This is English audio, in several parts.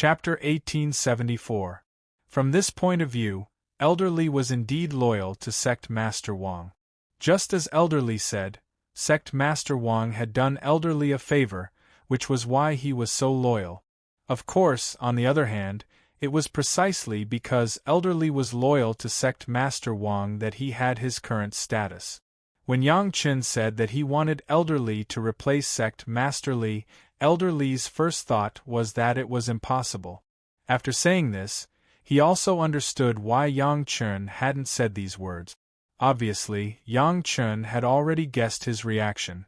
Chapter 1874. From this point of view, Elderly was indeed loyal to Sect Master Wang. Just as Elderly said, Sect Master Wang had done Elderly a favor, which was why he was so loyal. Of course, on the other hand, it was precisely because Elderly was loyal to Sect Master Wang that he had his current status. When Yang Chen said that he wanted Elderly to replace Sect Master Li, Elderly's first thought was that it was impossible. After saying this, he also understood why Yang Chen hadn't said these words. Obviously, Yang Chen had already guessed his reaction.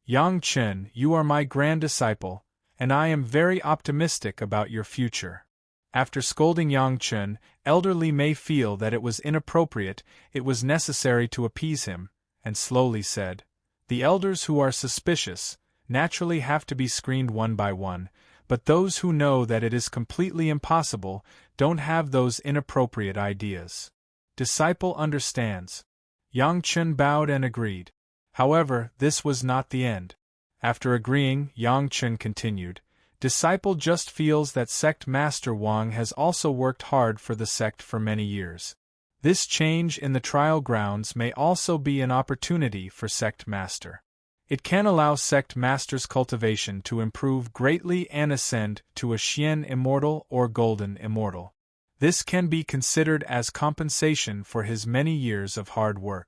Yang Chen, you are my grand disciple, and I am very optimistic about your future. After scolding Yang Chen, Elderly may feel that it was inappropriate, it was necessary to appease him, and slowly said, "The elders who are suspicious naturally have to be screened one by one, but those who know that it is completely impossible don't have those inappropriate ideas. Disciple understands." Yang Chen bowed and agreed. However, this was not the end. After agreeing, Yang Chen continued, "Disciple just feels that Sect Master Wang has also worked hard for the sect for many years. This change in the trial grounds may also be an opportunity for Sect Master. It can allow Sect Master's cultivation to improve greatly and ascend to a Xian Immortal or Golden Immortal. This can be considered as compensation for his many years of hard work."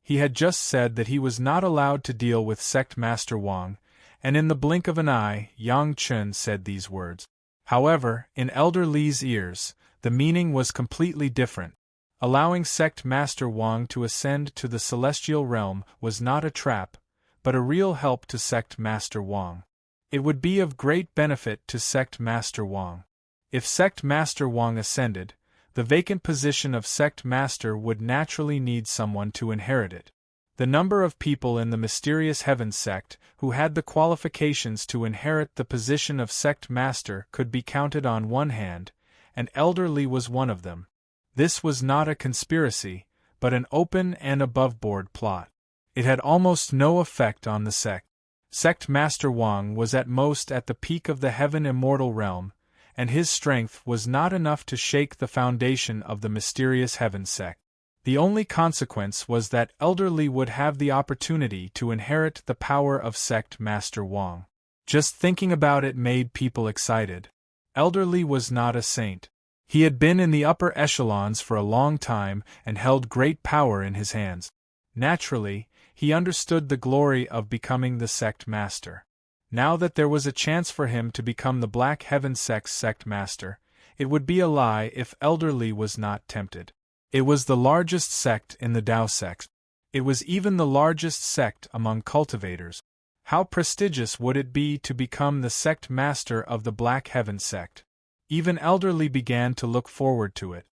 He had just said that he was not allowed to deal with Sect Master Wang, and in the blink of an eye, Yang Chen said these words. However, in Elder Li's ears, the meaning was completely different. Allowing Sect Master Wang to ascend to the celestial realm was not a trap, but a real help to Sect Master Wang. It would be of great benefit to Sect Master Wang. If Sect Master Wang ascended, the vacant position of Sect Master would naturally need someone to inherit it. The number of people in the Mysterious Heavens sect who had the qualifications to inherit the position of Sect Master could be counted on one hand, and Elder Li was one of them. This was not a conspiracy, but an open and above-board plot. It had almost no effect on the sect. Sect Master Wang was at most at the peak of the Heaven Immortal realm, and his strength was not enough to shake the foundation of the Mysterious Heavens sect. The only consequence was that Elder Li would have the opportunity to inherit the power of Sect Master Wang. Just thinking about it made people excited. Elder Li was not a saint. He had been in the upper echelons for a long time and held great power in his hands. Naturally, he understood the glory of becoming the sect master. Now that there was a chance for him to become the Black Heaven sect's sect master, it would be a lie if Elder Li was not tempted. It was the largest sect in the Tao sect. It was even the largest sect among cultivators. How prestigious would it be to become the sect master of the Black Heaven sect? Even Elder Li began to look forward to it.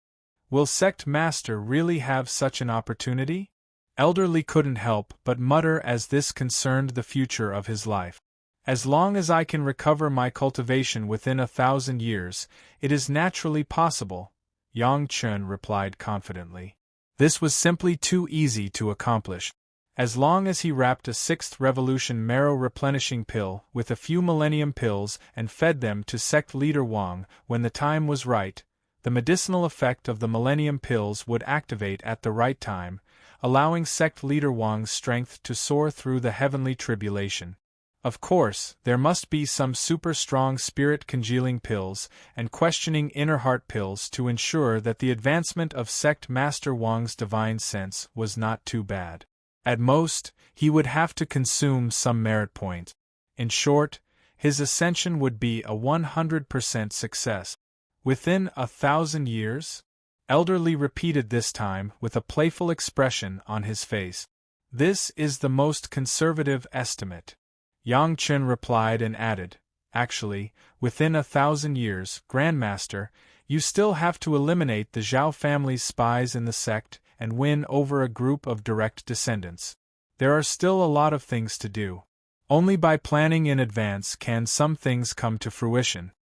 Will Sect Master really have such an opportunity? Elder Li couldn't help but mutter as this concerned the future of his life. As long as I can recover my cultivation within 1,000 years, it is naturally possible, Yang Chen replied confidently. This was simply too easy to accomplish. As long as he wrapped a 6th revolution marrow replenishing pill with a few millennium pills and fed them to sect leader Wang when the time was right, the medicinal effect of the millennium pills would activate at the right time, allowing sect leader Wang's strength to soar through the heavenly tribulation. Of course, there must be some super strong spirit congealing pills and questioning inner heart pills to ensure that the advancement of Sect Master Wang's divine sense was not too bad. At most, he would have to consume some merit points. In short, his ascension would be a 100% success. Within 1,000 years? Elder Li repeated this time with a playful expression on his face. This is the most conservative estimate. Yang Chen replied and added, actually, within 1,000 years, Grandmaster, you still have to eliminate the Zhao family's spies in the sect and win over a group of direct descendants. There are still a lot of things to do. Only by planning in advance can some things come to fruition.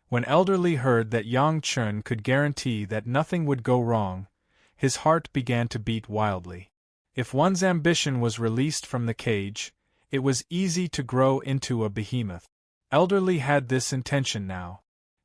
When Elder Li heard that Yang Chen could guarantee that nothing would go wrong, his heart began to beat wildly. If one's ambition was released from the cage, it was easy to grow into a behemoth. Elder Li had this intention now.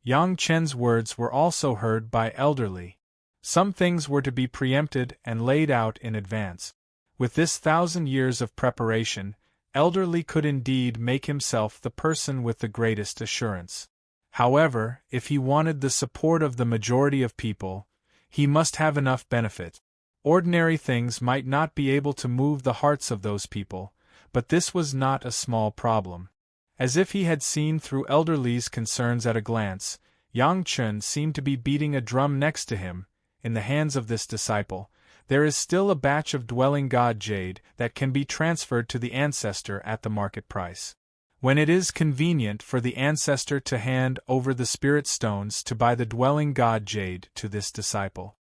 Yang Chen's words were also heard by elderly. Some things were to be preempted and laid out in advance. With this 1,000 years of preparation, elderly could indeed make himself the person with the greatest assurance. However, if he wanted the support of the majority of people, he must have enough benefit. Ordinary things might not be able to move the hearts of those people, but this was not a small problem. As if he had seen through elderly's concerns at a glance, Yang Chen seemed to be beating a drum next to him. In the hands of this disciple, there is still a batch of dwelling god jade that can be transferred to the ancestor at the market price. When it is convenient for the ancestor to hand over the spirit stones to buy the dwelling god jade to this disciple.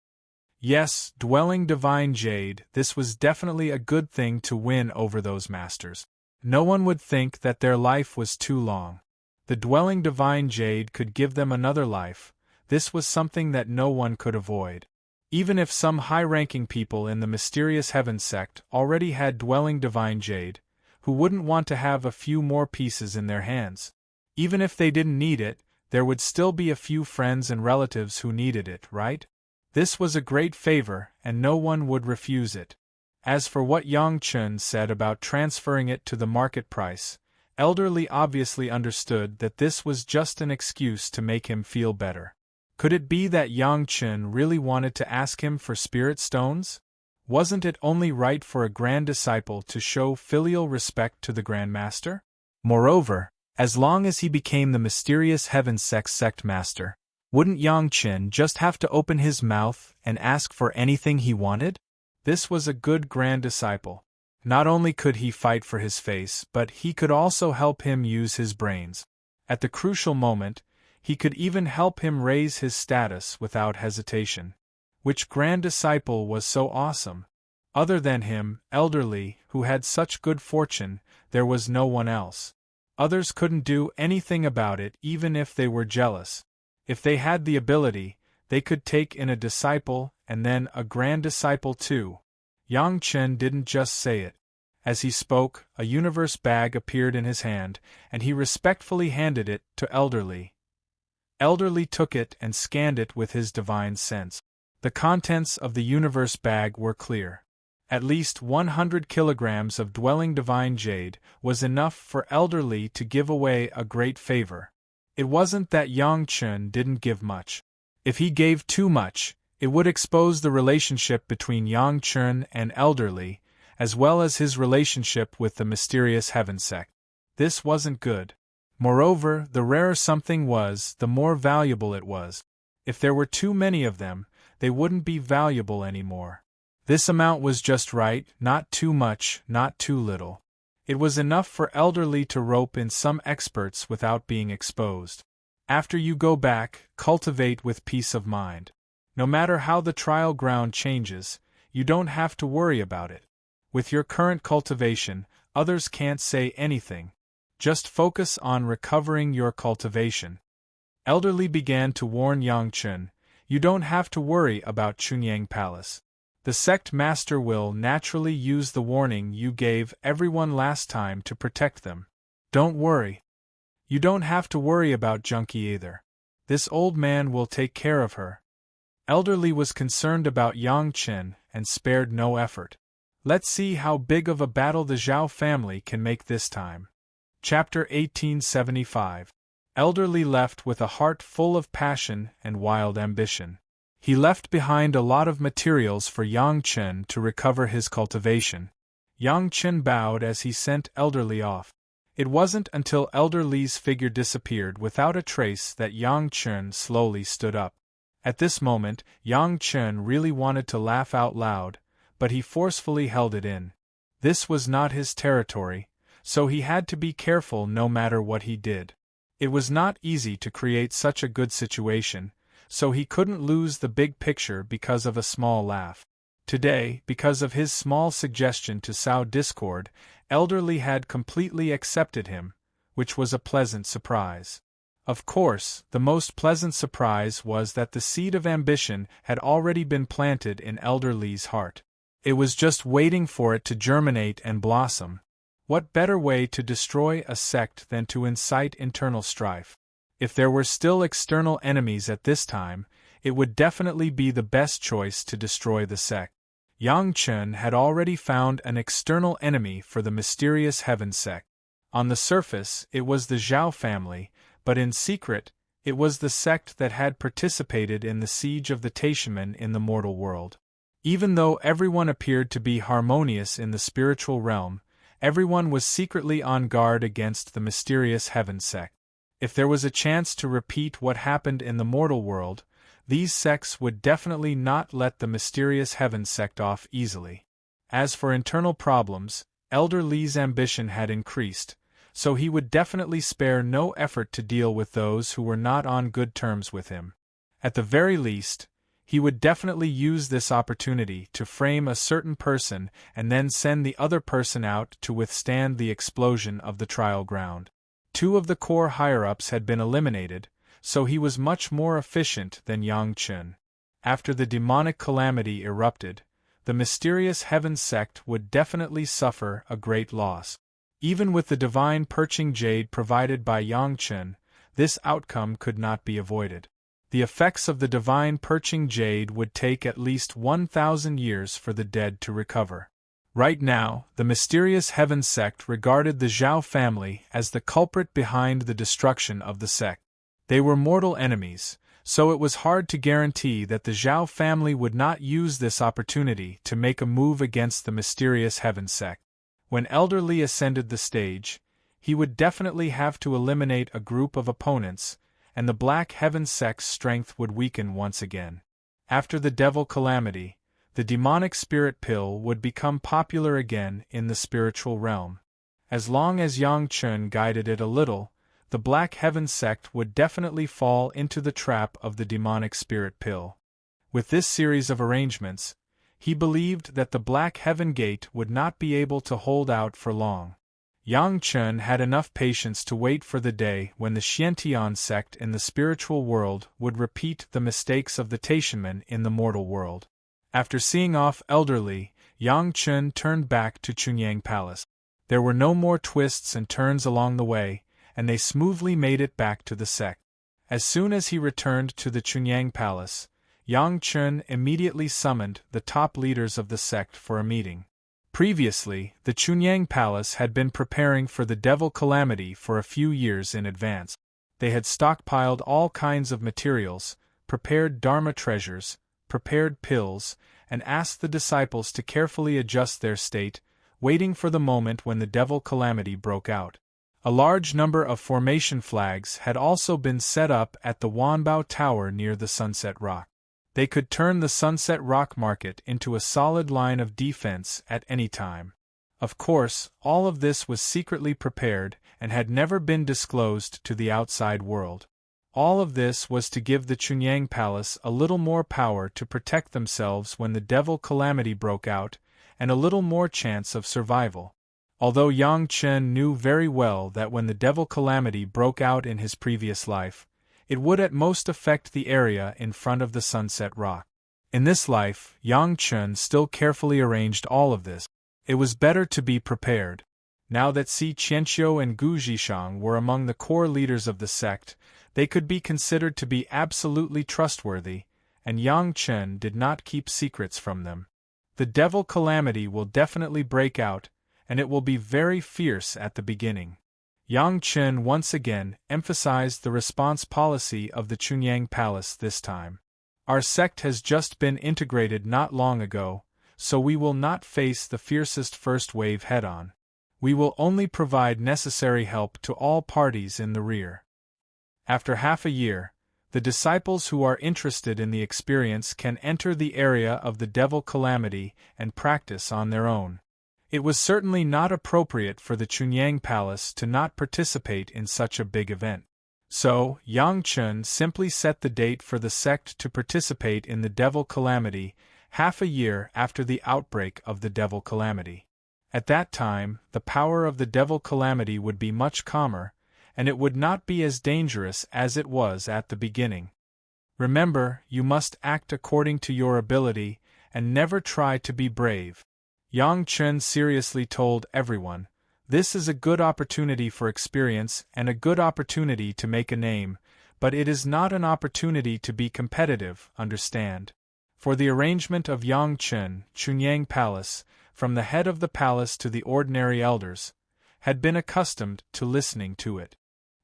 Yes, dwelling divine jade, this was definitely a good thing to win over those masters. No one would think that their life was too long. The dwelling divine jade could give them another life. This was something that no one could avoid. Even if some high-ranking people in the mysterious heaven sect already had dwelling divine jade, who wouldn't want to have a few more pieces in their hands? Even if they didn't need it, there would still be a few friends and relatives who needed it, right? This was a great favor, and no one would refuse it. As for what Yang Chen said about transferring it to the market price, elderly obviously understood that this was just an excuse to make him feel better. Could it be that Yang Chen really wanted to ask him for spirit stones? Wasn't it only right for a grand disciple to show filial respect to the Grand Master? Moreover, as long as he became the mysterious heaven sect master, wouldn't Yang Chen just have to open his mouth and ask for anything he wanted? This was a good grand disciple. Not only could he fight for his face, but he could also help him use his brains. At the crucial moment, he could even help him raise his status without hesitation. Which grand disciple was so awesome? Other than him, elderly, who had such good fortune, there was no one else. Others couldn't do anything about it even if they were jealous. If they had the ability, they could take in a disciple and then a grand disciple too. Yang Chen didn't just say it. As he spoke, a universe bag appeared in his hand, and he respectfully handed it to elderly. Elderly took it and scanned it with his divine sense. The contents of the universe bag were clear. At least 100 kilograms of dwelling divine jade was enough for elderly to give away a great favor. It wasn't that Yang Chen didn't give much. If he gave too much, it would expose the relationship between Yang Chen and elderly, as well as his relationship with the mysterious heaven sect. This wasn't good. Moreover, the rarer something was, the more valuable it was. If there were too many of them, they wouldn't be valuable anymore. This amount was just right, not too much, not too little. It was enough for elderly to rope in some experts without being exposed. After you go back, cultivate with peace of mind. No matter how the trial ground changes, you don't have to worry about it. With your current cultivation, others can't say anything. Just focus on recovering your cultivation. Elderly began to warn Yang Chen, you don't have to worry about Chunyang Palace. The sect master will naturally use the warning you gave everyone last time to protect them. Don't worry. You don't have to worry about Junkie either. This old man will take care of her. Elderly was concerned about Yang Chen and spared no effort. Let's see how big of a battle the Zhao family can make this time. Chapter 1875. Elderly left with a heart full of passion and wild ambition. He left behind a lot of materials for Yang Chen to recover his cultivation. Yang Chen bowed as he sent elderly off. It wasn't until elderly's figure disappeared without a trace that Yang Chen slowly stood up. At this moment, Yang Chen really wanted to laugh out loud, but he forcefully held it in. This was not his territory, so he had to be careful no matter what he did. It was not easy to create such a good situation, so he couldn't lose the big picture because of a small laugh. Today, because of his small suggestion to sow discord, elderly had completely accepted him, which was a pleasant surprise. Of course, the most pleasant surprise was that the seed of ambition had already been planted in elderly's heart. It was just waiting for it to germinate and blossom. What better way to destroy a sect than to incite internal strife? If there were still external enemies at this time, it would definitely be the best choice to destroy the sect. Yang Chen had already found an external enemy for the mysterious heaven sect. On the surface, it was the Zhao family, but in secret, it was the sect that had participated in the siege of the Taishaman in the mortal world. Even though everyone appeared to be harmonious in the spiritual realm, everyone was secretly on guard against the mysterious heaven sect. If there was a chance to repeat what happened in the mortal world, these sects would definitely not let the mysterious heaven sect off easily. As for internal problems, Elder Li's ambition had increased, so he would definitely spare no effort to deal with those who were not on good terms with him. At the very least, he would definitely use this opportunity to frame a certain person and then send the other person out to withstand the explosion of the trial ground. 2 of the core higher-ups had been eliminated, so he was much more efficient than Yang Chen. After the demonic calamity erupted, the mysterious heaven sect would definitely suffer a great loss. Even with the divine perching jade provided by Yang Chen, this outcome could not be avoided. The effects of the divine perching jade would take at least 1,000 years for the dead to recover. Right now, the mysterious heaven sect regarded the Zhao family as the culprit behind the destruction of the sect. They were mortal enemies, so it was hard to guarantee that the Zhao family would not use this opportunity to make a move against the mysterious heaven sect. When Elder Li ascended the stage, he would definitely have to eliminate a group of opponents, and the Black Heaven sect's strength would weaken once again. After the devil calamity, the demonic spirit pill would become popular again in the spiritual realm. As long as Yang Chen guided it a little, the Black Heaven sect would definitely fall into the trap of the demonic spirit pill. With this series of arrangements, he believed that the Black Heaven gate would not be able to hold out for long. Yang Chen had enough patience to wait for the day when the Xiantian sect in the spiritual world would repeat the mistakes of the Taishaman in the mortal world. After seeing off Elder Li, Yang Chen turned back to Chunyang Palace. There were no more twists and turns along the way, and they smoothly made it back to the sect. As soon as he returned to the Chunyang Palace, Yang Chen immediately summoned the top leaders of the sect for a meeting. Previously, the Chunyang Palace had been preparing for the devil calamity for a few years in advance. They had stockpiled all kinds of materials, prepared Dharma treasures, prepared pills, and asked the disciples to carefully adjust their state, waiting for the moment when the devil calamity broke out. A large number of formation flags had also been set up at the Wanbao Tower near the Sunset Rock. They could turn the Sunset Rock market into a solid line of defense at any time. Of course, all of this was secretly prepared and had never been disclosed to the outside world. All of this was to give the Chunyang Palace a little more power to protect themselves when the devil calamity broke out, and a little more chance of survival. Although Yang Chen knew very well that when the devil calamity broke out in his previous life, it would at most affect the area in front of the Sunset Rock. In this life, Yang Chen still carefully arranged all of this. It was better to be prepared. Now that Si Qianqiu and Gu Zhishang were among the core leaders of the sect, they could be considered to be absolutely trustworthy, and Yang Chen did not keep secrets from them. The devil calamity will definitely break out, and it will be very fierce at the beginning. Yang Chen once again emphasized the response policy of the Chunyang Palace this time. Our sect has just been integrated not long ago, so we will not face the fiercest first wave head-on. We will only provide necessary help to all parties in the rear. After half a year, the disciples who are interested in the experience can enter the area of the devil calamity and practice on their own. It was certainly not appropriate for the Chunyang Palace to not participate in such a big event. So, Yang Chen simply set the date for the sect to participate in the devil calamity half a year after the outbreak of the devil calamity. At that time, the power of the devil calamity would be much calmer, and it would not be as dangerous as it was at the beginning. Remember, you must act according to your ability, and never try to be brave. Yang Chen seriously told everyone, This is a good opportunity for experience and a good opportunity to make a name, but it is not an opportunity to be competitive, understand. For the arrangement of Yangchun, Chunyang Palace, from the head of the palace to the ordinary elders, had been accustomed to listening to it.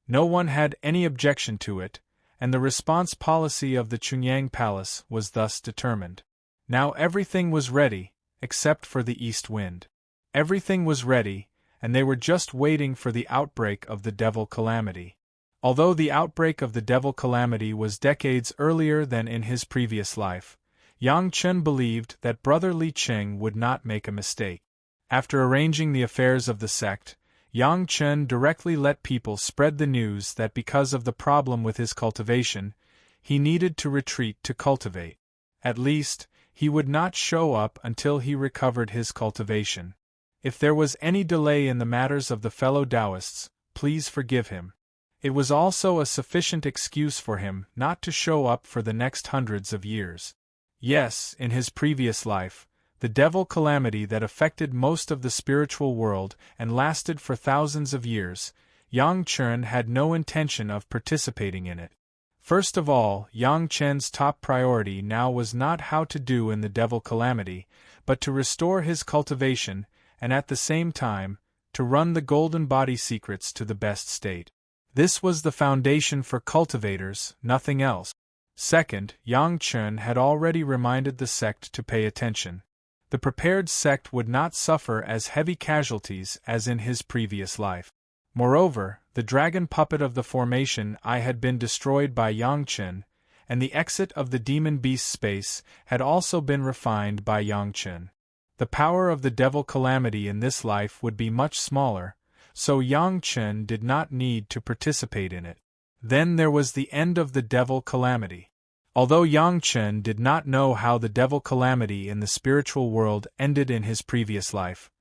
No one had any objection to it, and the response policy of the Chunyang Palace was thus determined. Now everything was ready, except for the east wind. Everything was ready, and they were just waiting for the outbreak of the devil calamity. Although the outbreak of the devil calamity was decades earlier than in his previous life, Yang Chen believed that Brother Li Qing would not make a mistake. After arranging the affairs of the sect, Yang Chen directly let people spread the news that because of the problem with his cultivation, he needed to retreat to cultivate. At least, he would not show up until he recovered his cultivation. If there was any delay in the matters of the fellow Taoists, please forgive him. It was also a sufficient excuse for him not to show up for the next hundreds of years. Yes, in his previous life, the devil calamity that affected most of the spiritual world and lasted for thousands of years, Yang Chen had no intention of participating in it. First of all, Yang Chen's top priority now was not how to do in the devil calamity, but to restore his cultivation, and at the same time, to run the golden body secrets to the best state. This was the foundation for cultivators, nothing else. Second, Yang Chen had already reminded the sect to pay attention. The prepared sect would not suffer as heavy casualties as in his previous life. Moreover, the dragon puppet of the formation I had been destroyed by Yang Chen, and the exit of the demon beast space had also been refined by Yang Chen. The power of the devil calamity in this life would be much smaller, so Yang Chen did not need to participate in it. Then there was the end of the devil calamity. Although Yang Chen did not know how the devil calamity in the spiritual world ended in his previous life,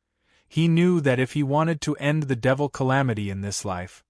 he knew that if he wanted to end the devil calamity in this life,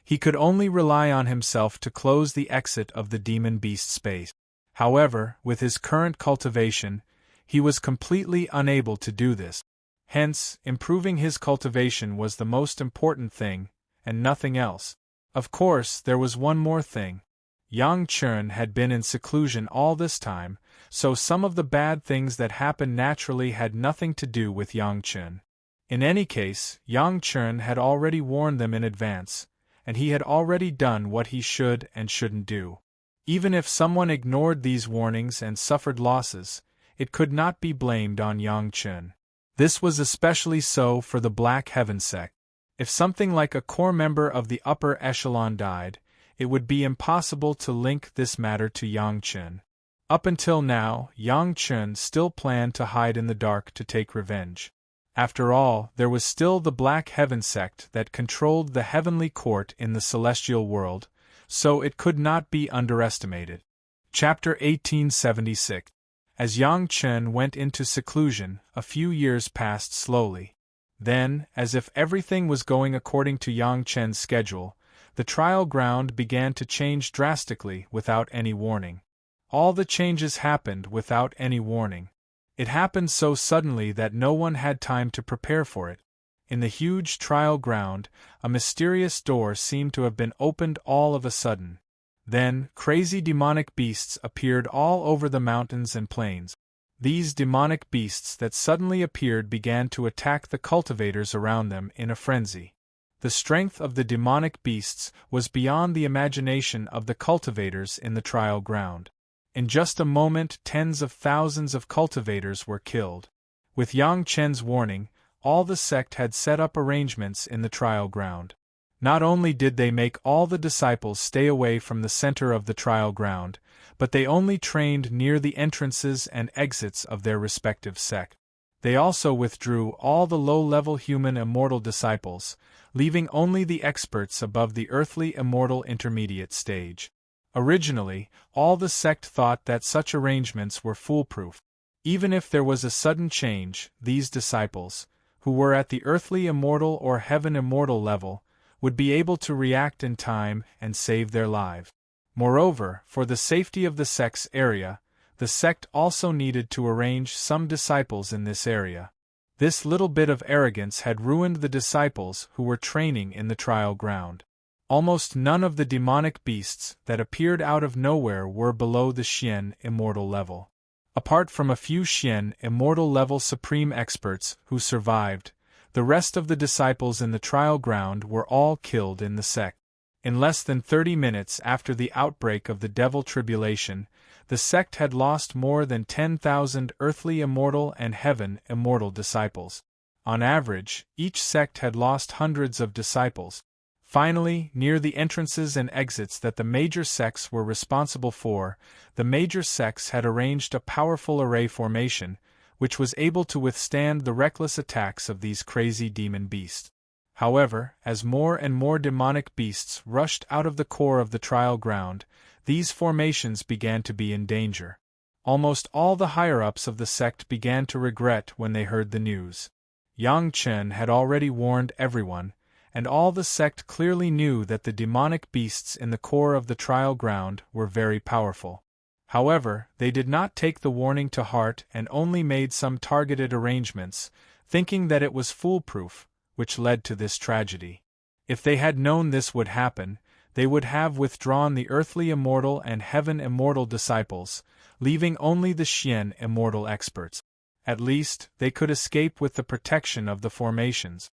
he could only rely on himself to close the exit of the demon beast space. However, with his current cultivation, he was completely unable to do this. Hence, improving his cultivation was the most important thing, and nothing else. Of course, there was one more thing. Yang Chen had been in seclusion all this time, so some of the bad things that happened naturally had nothing to do with Yang Chen. In any case, Yang Chen had already warned them in advance, and he had already done what he should and shouldn't do. Even if someone ignored these warnings and suffered losses, it could not be blamed on Yang Chen. This was especially so for the Black Heaven sect. If something like a core member of the upper echelon died, it would be impossible to link this matter to Yang Chen. Up until now, Yang Chen still planned to hide in the dark to take revenge. After all, there was still the Black Heaven sect that controlled the heavenly court in the celestial world, so it could not be underestimated. Chapter 1876. As Yang Chen went into seclusion, a few years passed slowly. Then, as if everything was going according to Yang Chen's schedule, the trial ground began to change drastically without any warning. All the changes happened without any warning. It happened so suddenly that no one had time to prepare for it. In the huge trial ground, a mysterious door seemed to have been opened all of a sudden. Then, crazy demonic beasts appeared all over the mountains and plains. These demonic beasts that suddenly appeared began to attack the cultivators around them in a frenzy. The strength of the demonic beasts was beyond the imagination of the cultivators in the trial ground. In just a moment, tens of thousands of cultivators were killed. With Yang Chen's warning, all the sect had set up arrangements in the trial ground. Not only did they make all the disciples stay away from the center of the trial ground, but they only trained near the entrances and exits of their respective sect. They also withdrew all the low-level human immortal disciples, leaving only the experts above the earthly immortal intermediate stage. Originally, all the sect thought that such arrangements were foolproof. Even if there was a sudden change, these disciples, who were at the earthly immortal or heaven immortal level, would be able to react in time and save their lives. Moreover, for the safety of the sect's area, the sect also needed to arrange some disciples in this area. This little bit of arrogance had ruined the disciples who were training in the trial ground. Almost none of the demonic beasts that appeared out of nowhere were below the Xian Immortal level. Apart from a few Xian Immortal level supreme experts who survived, the rest of the disciples in the trial ground were all killed in the sect. In less than 30 minutes after the outbreak of the Devil Tribulation, the sect had lost more than 10,000 earthly immortal and heaven immortal disciples. On average, each sect had lost hundreds of disciples. Finally, near the entrances and exits that the major sects were responsible for, the major sects had arranged a powerful array formation, which was able to withstand the reckless attacks of these crazy demon beasts. However, as more and more demonic beasts rushed out of the core of the trial ground, these formations began to be in danger. Almost all the higher-ups of the sect began to regret when they heard the news. Yang Chen had already warned everyone, and all the sect clearly knew that the demonic beasts in the core of the trial ground were very powerful. However, they did not take the warning to heart and only made some targeted arrangements, thinking that it was foolproof, which led to this tragedy. If they had known this would happen, they would have withdrawn the earthly immortal and heaven immortal disciples, leaving only the Xian immortal experts. At least, they could escape with the protection of the formations.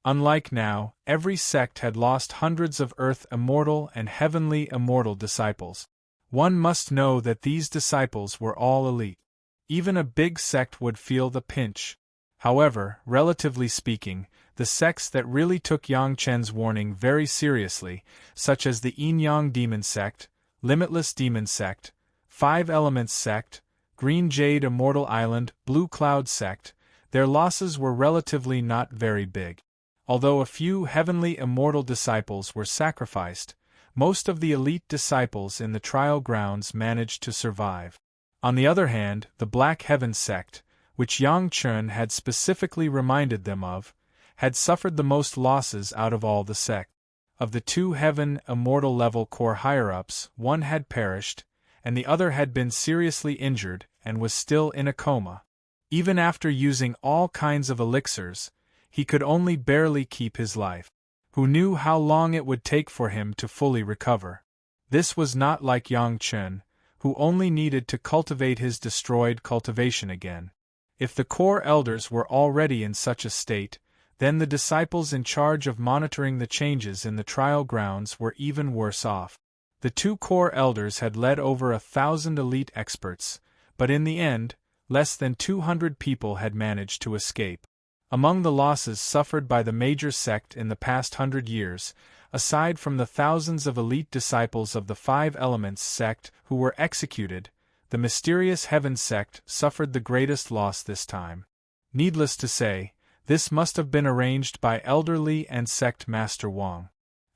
Unlike now, every sect had lost hundreds of earth immortal and heavenly immortal disciples. One must know that these disciples were all elite. Even a big sect would feel the pinch. However, relatively speaking, the sects that really took Yang Chen's warning very seriously, such as the Yin-Yang Demon Sect, Limitless Demon Sect, Five Elements Sect, Green Jade Immortal Island, Blue Cloud Sect, their losses were relatively not very big. Although a few heavenly immortal disciples were sacrificed, most of the elite disciples in the trial grounds managed to survive. On the other hand, the Black Heaven Sect, which Yang Chen had specifically reminded them of, had suffered the most losses out of all the sects. Of the two heaven immortal level core higher-ups, one had perished, and the other had been seriously injured and was still in a coma. Even after using all kinds of elixirs, he could only barely keep his life. Who knew how long it would take for him to fully recover? This was not like Yang Chen, who only needed to cultivate his destroyed cultivation again. If the core elders were already in such a state, then the disciples in charge of monitoring the changes in the trial grounds were even worse off. The two core elders had led over 1,000 elite experts, but in the end, less than 200 people had managed to escape. Among the losses suffered by the major sect in the past 100 years, aside from the thousands of elite disciples of the Five Elements sect who were executed, the mysterious Heaven sect suffered the greatest loss this time. Needless to say, this must have been arranged by Elder Li and Sect Master Wang.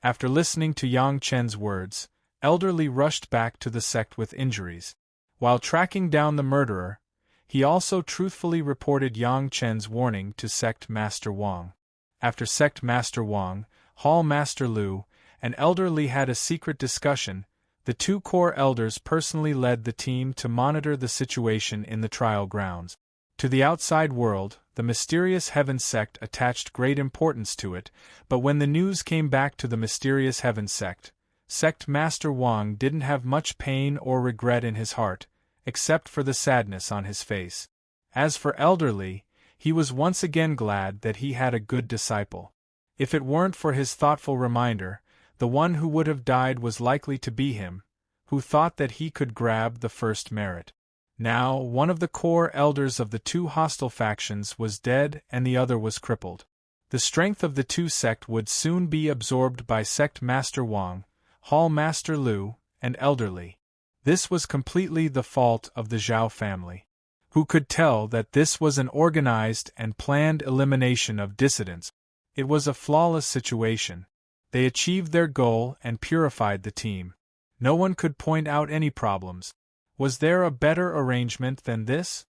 After listening to Yang Chen's words, Elder Li rushed back to the sect with injuries. While tracking down the murderer, he also truthfully reported Yang Chen's warning to Sect Master Wang. After Sect Master Wang, Hall Master Lu, and Elder Li had a secret discussion, the two core elders personally led the team to monitor the situation in the trial grounds. To the outside world, the mysterious Heaven sect attached great importance to it, but when the news came back to the mysterious Heaven sect, Sect Master Wang didn't have much pain or regret in his heart, except for the sadness on his face. As for Elder Li, he was once again glad that he had a good disciple. If it weren't for his thoughtful reminder, the one who would have died was likely to be him, who thought that he could grab the first merit. Now, one of the core elders of the two hostile factions was dead and the other was crippled. The strength of the two sect would soon be absorbed by Sect Master Wang, Hall Master Lu, and Elder Li. This was completely the fault of the Zhao family. Who could tell that this was an organized and planned elimination of dissidents? It was a flawless situation. They achieved their goal and purified the team. No one could point out any problems. Was there a better arrangement than this?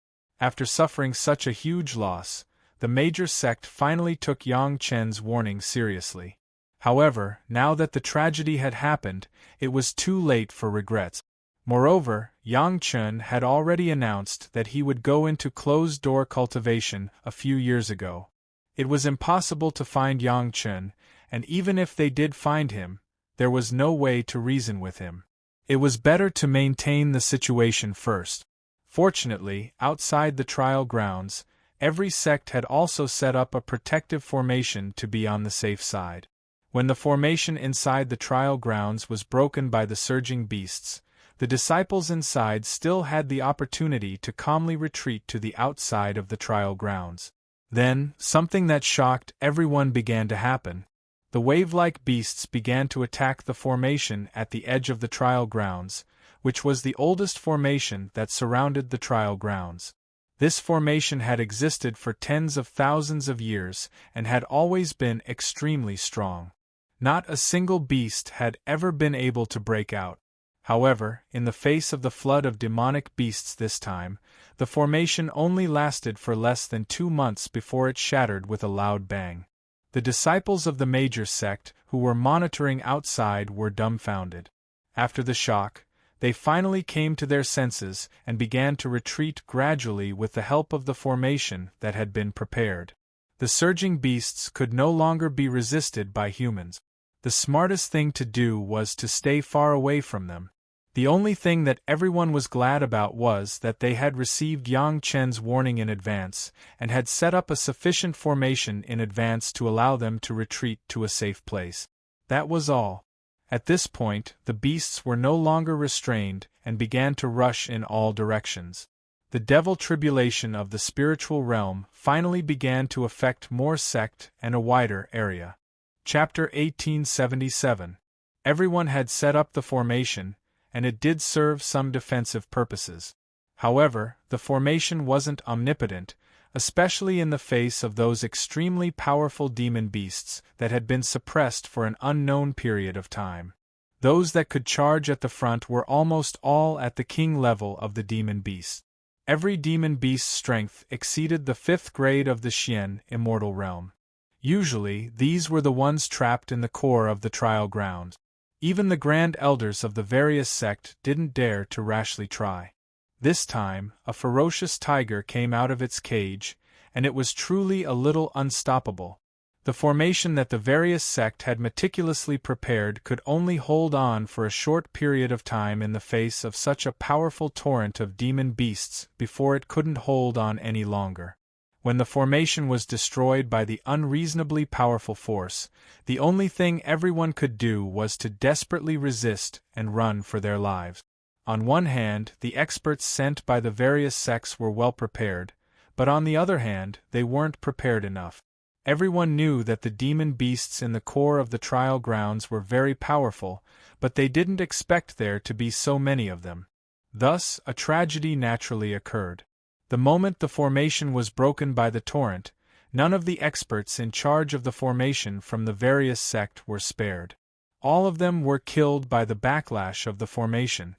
After suffering such a huge loss, the major sect finally took Yang Chen's warning seriously. However, now that the tragedy had happened, it was too late for regrets. Moreover, Yang Chun had already announced that he would go into closed-door cultivation a few years ago. It was impossible to find Yang Chun, and even if they did find him, there was no way to reason with him. It was better to maintain the situation first. Fortunately, outside the trial grounds, every sect had also set up a protective formation to be on the safe side. When the formation inside the trial grounds was broken by the surging beasts, the disciples inside still had the opportunity to calmly retreat to the outside of the trial grounds. Then, something that shocked everyone began to happen. The wave-like beasts began to attack the formation at the edge of the trial grounds, which was the oldest formation that surrounded the trial grounds. This formation had existed for tens of thousands of years and had always been extremely strong. Not a single beast had ever been able to break out. However, in the face of the flood of demonic beasts this time, the formation only lasted for less than 2 months before it shattered with a loud bang. The disciples of the major sect who were monitoring outside were dumbfounded. After the shock, they finally came to their senses and began to retreat gradually with the help of the formation that had been prepared. The surging beasts could no longer be resisted by humans. The smartest thing to do was to stay far away from them. The only thing that everyone was glad about was that they had received Yang Chen's warning in advance, and had set up a sufficient formation in advance to allow them to retreat to a safe place. That was all. At this point, the beasts were no longer restrained, and began to rush in all directions. The devil tribulation of the spiritual realm finally began to affect more sect and a wider area. Chapter 1877. Everyone had set up the formation, and it did serve some defensive purposes. However, the formation wasn't omnipotent, especially in the face of those extremely powerful demon beasts that had been suppressed for an unknown period of time. Those that could charge at the front were almost all at the king level of the demon beasts. Every demon beast's strength exceeded the 5th grade of the Xian Immortal realm. Usually, these were the ones trapped in the core of the trial ground. Even the grand elders of the various sect didn't dare to rashly try. This time, a ferocious tiger came out of its cage, and it was truly a little unstoppable. The formation that the various sect had meticulously prepared could only hold on for a short period of time in the face of such a powerful torrent of demon beasts before it couldn't hold on any longer. When the formation was destroyed by the unreasonably powerful force, the only thing everyone could do was to desperately resist and run for their lives. On one hand, the experts sent by the various sects were well prepared, but on the other hand, they weren't prepared enough. Everyone knew that the demon beasts in the core of the trial grounds were very powerful, but they didn't expect there to be so many of them. Thus, a tragedy naturally occurred. The moment the formation was broken by the torrent, none of the experts in charge of the formation from the various sect were spared. All of them were killed by the backlash of the formation.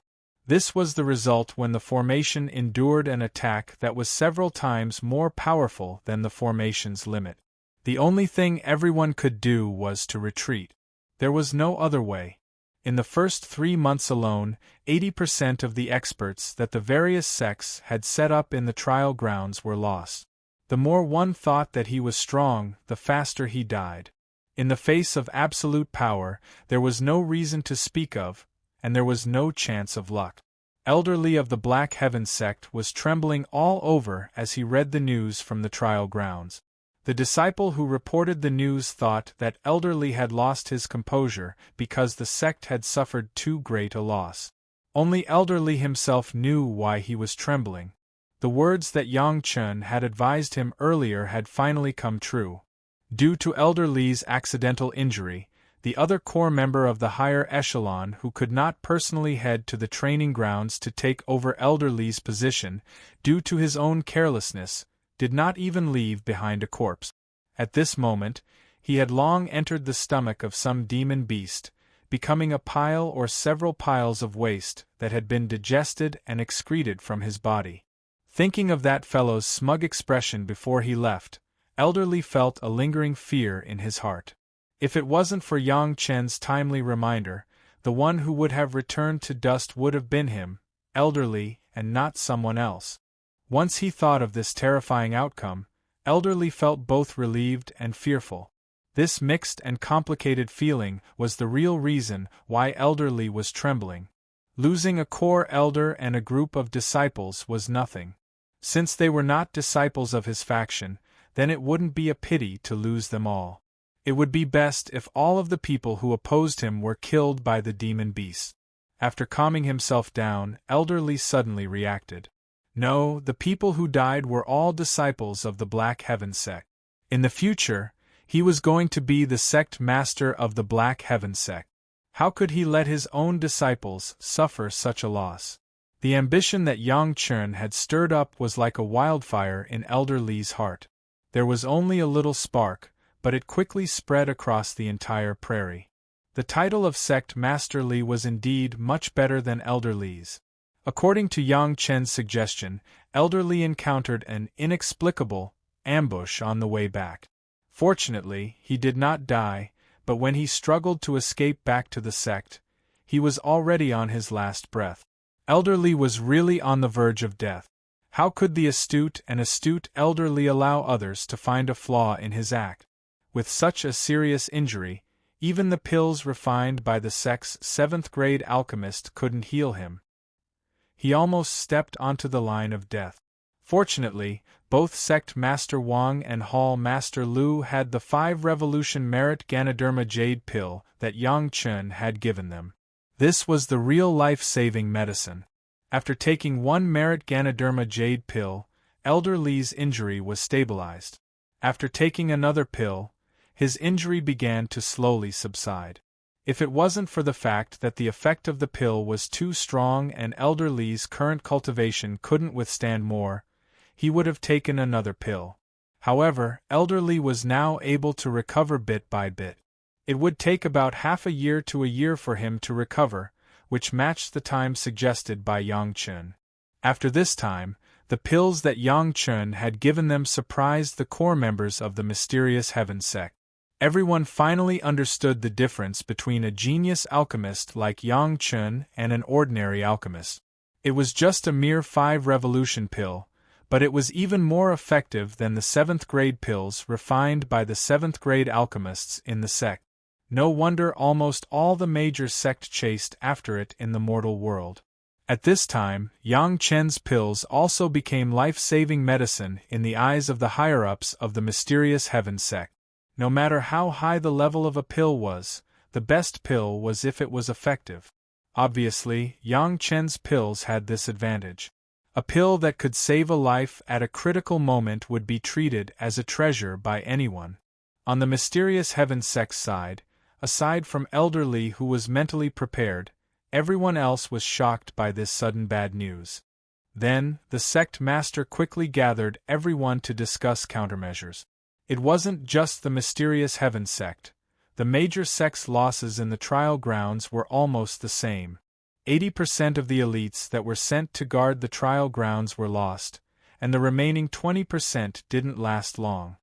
This was the result when the formation endured an attack that was several times more powerful than the formation's limit. The only thing everyone could do was to retreat. There was no other way. In the first 3 months alone, 80% of the experts that the various sects had set up in the trial grounds were lost. The more one thought that he was strong, the faster he died. In the face of absolute power, there was no reason to speak of, and there was no chance of luck. Elder Lee of the Black Heaven sect was trembling all over as he read the news from the trial grounds. The disciple who reported the news thought that Elder Lee had lost his composure because the sect had suffered too great a loss. Only Elder Lee himself knew why he was trembling. The words that Yang Chun had advised him earlier had finally come true. Due to Elder Lee's accidental injury, the other core member of the higher echelon who could not personally head to the training grounds to take over Elder Lee's position, due to his own carelessness, did not even leave behind a corpse. At this moment, he had long entered the stomach of some demon beast, becoming a pile or several piles of waste that had been digested and excreted from his body. Thinking of that fellow's smug expression before he left, Elder Lee felt a lingering fear in his heart. If it wasn't for Yang Chen's timely reminder, the one who would have returned to dust would have been him, Elderly, and not someone else. Once he thought of this terrifying outcome, Elderly felt both relieved and fearful. This mixed and complicated feeling was the real reason why Elderly was trembling. Losing a core elder and a group of disciples was nothing. Since they were not disciples of his faction, then it wouldn't be a pity to lose them all. It would be best if all of the people who opposed him were killed by the demon beasts. After calming himself down, Elderly suddenly reacted. No, the people who died were all disciples of the Black Heaven sect. In the future, he was going to be the sect master of the Black Heaven sect. How could he let his own disciples suffer such a loss? The ambition that Yang Chen had stirred up was like a wildfire in Elderly's heart. There was only a little spark, but it quickly spread across the entire prairie. The title of sect master Li was indeed much better than Elderly's. According to Yang Chen's suggestion, Elderly encountered an inexplicable ambush on the way back. Fortunately, he did not die, but when he struggled to escape back to the sect, he was already on his last breath. Elderly was really on the verge of death. How could the astute Elderly allow others to find a flaw in his act? With such a serious injury, even the pills refined by the sect's 7th-grade alchemist couldn't heal him. He almost stepped onto the line of death. Fortunately, both Sect Master Wang and Hall Master Lu had the 5-revolution merit Ganoderma Jade pill that Yang Chen had given them. This was the real life-saving medicine. After taking 1 merit Ganoderma Jade pill, Elderly's injury was stabilized. After taking another pill, his injury began to slowly subside. If it wasn't for the fact that the effect of the pill was too strong and Elderly's current cultivation couldn't withstand more, he would have taken another pill. However, Elderly was now able to recover bit by bit. It would take about half a year to a year for him to recover, which matched the time suggested by Yang Chen. After this time, the pills that Yang Chen had given them surprised the core members of the mysterious Heaven sect. Everyone finally understood the difference between a genius alchemist like Yang Chen and an ordinary alchemist. It was just a mere 5-revolution pill, but it was even more effective than the 7th-grade pills refined by the 7th-grade alchemists in the sect. No wonder almost all the major sect chased after it in the mortal world. At this time, Yang Chen's pills also became life-saving medicine in the eyes of the higher-ups of the mysterious Heaven sect. No matter how high the level of a pill was, the best pill was if it was effective. Obviously, Yang Chen's pills had this advantage. A pill that could save a life at a critical moment would be treated as a treasure by anyone. On the mysterious Heaven sect's side, aside from Elderly who was mentally prepared, everyone else was shocked by this sudden bad news. Then, the sect master quickly gathered everyone to discuss countermeasures. It wasn't just the mysterious Heaven sect. The major sect's losses in the trial grounds were almost the same. 80% of the elites that were sent to guard the trial grounds were lost, and the remaining 20% didn't last long.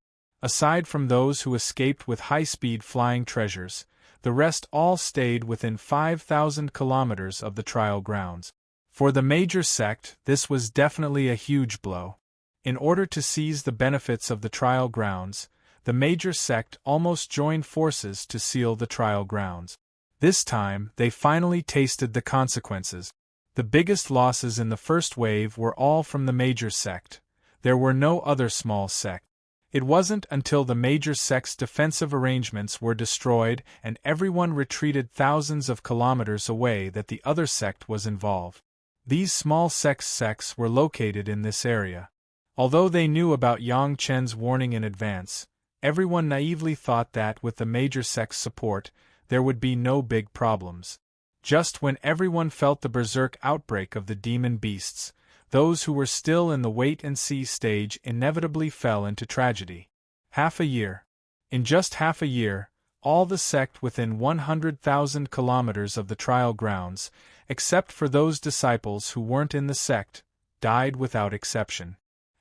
Aside from those who escaped with high-speed flying treasures, the rest all stayed within 5,000 kilometers of the trial grounds. For the major sect, this was definitely a huge blow. In order to seize the benefits of the trial grounds, the major sect almost joined forces to seal the trial grounds. This time, they finally tasted the consequences. The biggest losses in the first wave were all from the major sect. There were no other small sects. It wasn't until the major sect's defensive arrangements were destroyed and everyone retreated thousands of kilometers away that the other sect was involved. These small sects were located in this area. Although they knew about Yang Chen's warning in advance, everyone naively thought that with the major sect's support, there would be no big problems. Just when everyone felt the berserk outbreak of the demon beasts, those who were still in the wait-and-see stage inevitably fell into tragedy. Half a year. In just half a year, all the sect within 100,000 kilometers of the trial grounds, except for those disciples who weren't in the sect, died without exception.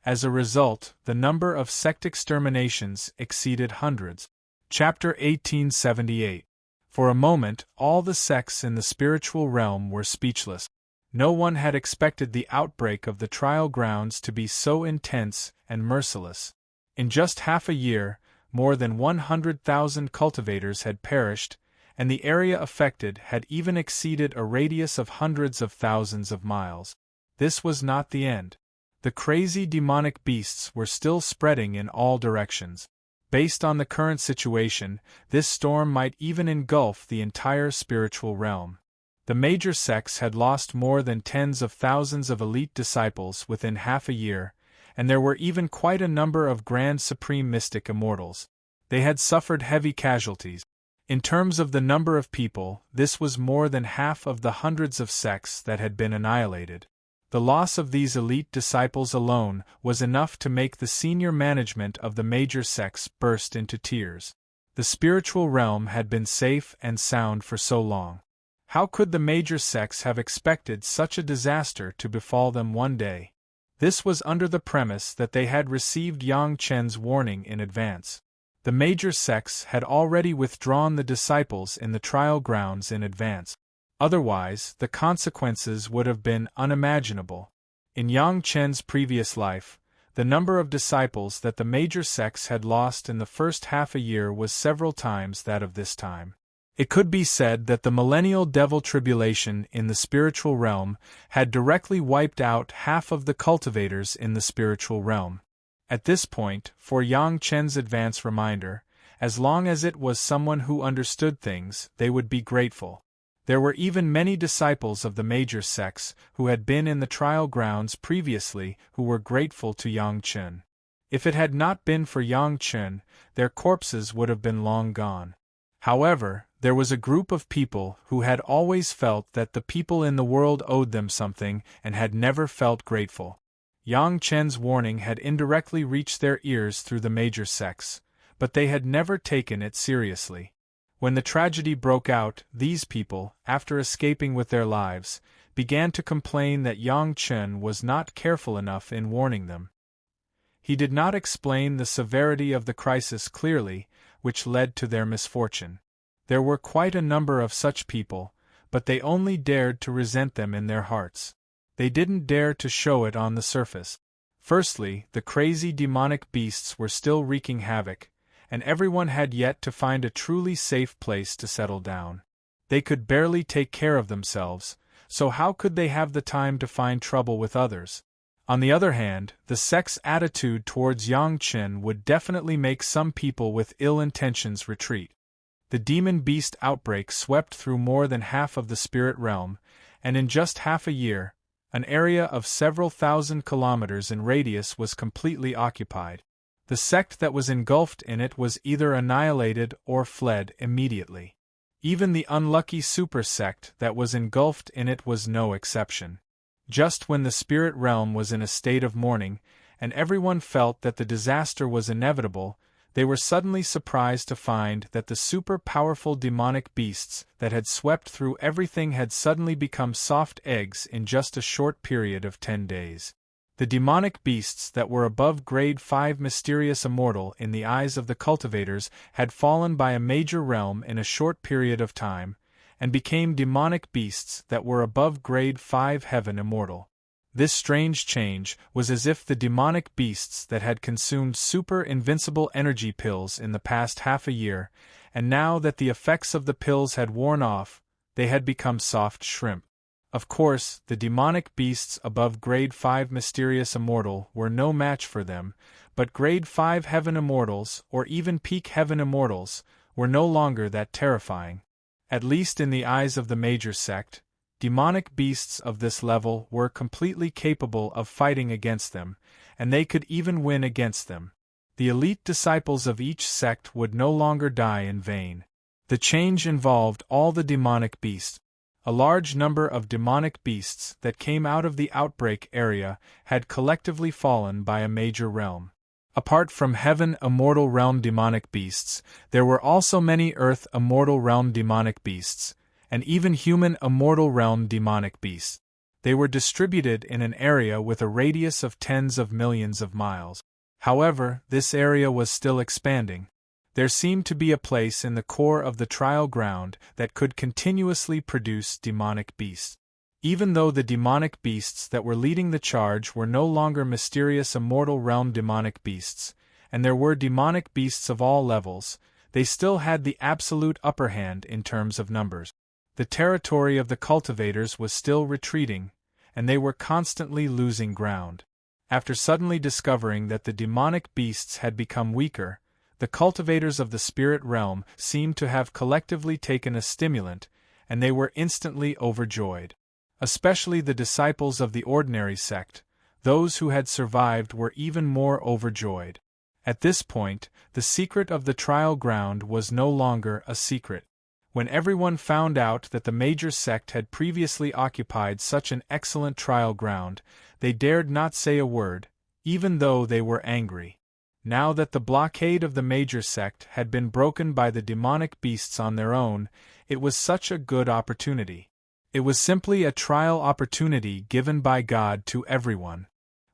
As a result, the number of sect exterminations exceeded hundreds. Chapter 1878. For a moment, all the sects in the spiritual realm were speechless. No one had expected the outbreak of the trial grounds to be so intense and merciless. In just half a year, more than 100,000 cultivators had perished, and the area affected had even exceeded a radius of hundreds of thousands of miles. This was not the end. The crazy demonic beasts were still spreading in all directions. Based on the current situation, this storm might even engulf the entire spiritual realm. The major sects had lost more than tens of thousands of elite disciples within half a year, and there were even quite a number of grand supreme mystic immortals. They had suffered heavy casualties. In terms of the number of people, this was more than half of the hundreds of sects that had been annihilated. The loss of these elite disciples alone was enough to make the senior management of the major sects burst into tears. The spiritual realm had been safe and sound for so long. How could the major sects have expected such a disaster to befall them one day? This was under the premise that they had received Yang Chen's warning in advance. The major sects had already withdrawn the disciples in the trial grounds in advance. Otherwise, the consequences would have been unimaginable. In Yang Chen's previous life, the number of disciples that the major sects had lost in the first half a year was several times that of this time. It could be said that the millennial devil tribulation in the spiritual realm had directly wiped out half of the cultivators in the spiritual realm. At this point, for Yang Chen's advance reminder, as long as it was someone who understood things, they would be grateful. There were even many disciples of the major sects who had been in the trial grounds previously who were grateful to Yang Chen. If it had not been for Yang Chen, their corpses would have been long gone. However, there was a group of people who had always felt that the people in the world owed them something and had never felt grateful. Yang Chen's warning had indirectly reached their ears through the major sects, but they had never taken it seriously. When the tragedy broke out, these people, after escaping with their lives, began to complain that Yang Chen was not careful enough in warning them. He did not explain the severity of the crisis clearly, which led to their misfortune. There were quite a number of such people, but they only dared to resent them in their hearts. They didn't dare to show it on the surface. Firstly, the crazy demonic beasts were still wreaking havoc, and everyone had yet to find a truly safe place to settle down. They could barely take care of themselves, so how could they have the time to find trouble with others? On the other hand, the sect's attitude towards Yang Chen would definitely make some people with ill intentions retreat. The demon beast outbreak swept through more than half of the spirit realm, and in just half a year, an area of several thousand kilometers in radius was completely occupied. The sect that was engulfed in it was either annihilated or fled immediately. Even the unlucky super sect that was engulfed in it was no exception. Just when the spirit realm was in a state of mourning, and everyone felt that the disaster was inevitable, they were suddenly surprised to find that the super-powerful demonic beasts that had swept through everything had suddenly become soft eggs in just a short period of 10 days. The demonic beasts that were above grade 5 mysterious immortal in the eyes of the cultivators had fallen by a major realm in a short period of time, and became demonic beasts that were above grade 5 heaven immortal. This strange change was as if the demonic beasts that had consumed super invincible energy pills in the past half a year, and now that the effects of the pills had worn off, they had become soft shrimp. Of course, the demonic beasts above grade 5 mysterious immortal were no match for them, but grade 5 heaven immortals, or even peak heaven immortals, were no longer that terrifying. At least in the eyes of the major sect, demonic beasts of this level were completely capable of fighting against them, and they could even win against them. The elite disciples of each sect would no longer die in vain. The change involved all the demonic beasts. A large number of demonic beasts that came out of the outbreak area had collectively fallen by a major realm. Apart from heaven immortal realm demonic beasts, there were also many earth immortal realm demonic beasts, and even human immortal realm demonic beasts. They were distributed in an area with a radius of tens of millions of miles. However, this area was still expanding. There seemed to be a place in the core of the trial ground that could continuously produce demonic beasts. Even though the demonic beasts that were leading the charge were no longer mysterious immortal realm demonic beasts, and there were demonic beasts of all levels, they still had the absolute upper hand in terms of numbers. The territory of the cultivators was still retreating, and they were constantly losing ground. After suddenly discovering that the demonic beasts had become weaker, the cultivators of the spirit realm seemed to have collectively taken a stimulant, and they were instantly overjoyed. Especially the disciples of the ordinary sect, those who had survived were even more overjoyed. At this point, the secret of the trial ground was no longer a secret. When everyone found out that the major sect had previously occupied such an excellent trial ground, they dared not say a word, even though they were angry. Now that the blockade of the major sect had been broken by the demonic beasts on their own, it was such a good opportunity. It was simply a trial opportunity given by God to everyone.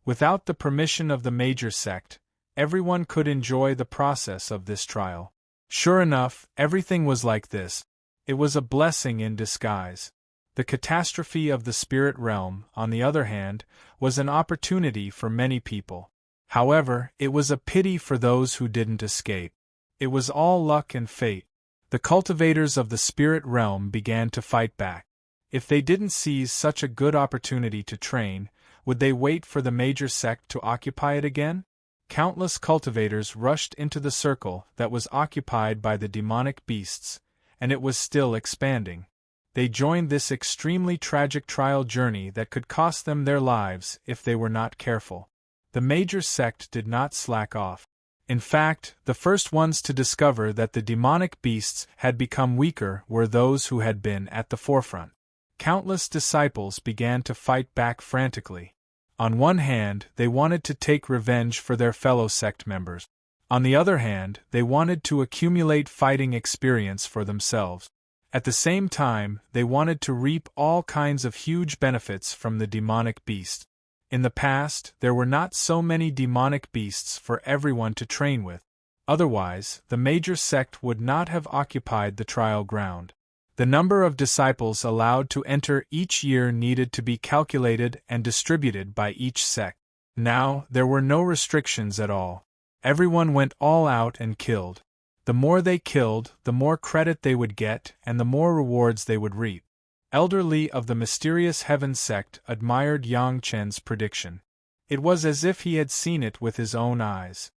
Without the permission of the major sect, everyone could enjoy the process of this trial. Sure enough, everything was like this. It was a blessing in disguise. The catastrophe of the spirit realm, on the other hand, was an opportunity for many people. However, it was a pity for those who didn't escape. It was all luck and fate. The cultivators of the spirit realm began to fight back. If they didn't seize such a good opportunity to train, would they wait for the major sect to occupy it again? Countless cultivators rushed into the circle that was occupied by the demonic beasts, and it was still expanding. They joined this extremely tragic trial journey that could cost them their lives if they were not careful. The major sect did not slack off. In fact, the first ones to discover that the demonic beasts had become weaker were those who had been at the forefront. Countless disciples began to fight back frantically. On one hand, they wanted to take revenge for their fellow sect members. On the other hand, they wanted to accumulate fighting experience for themselves. At the same time, they wanted to reap all kinds of huge benefits from the demonic beast. In the past, there were not so many demonic beasts for everyone to train with. Otherwise, the major sect would not have occupied the trial ground. The number of disciples allowed to enter each year needed to be calculated and distributed by each sect. Now, there were no restrictions at all. Everyone went all out and killed. The more they killed, the more credit they would get and the more rewards they would reap. Elder Li of the Mysterious Heaven sect admired Yang Chen's prediction. It was as if he had seen it with his own eyes.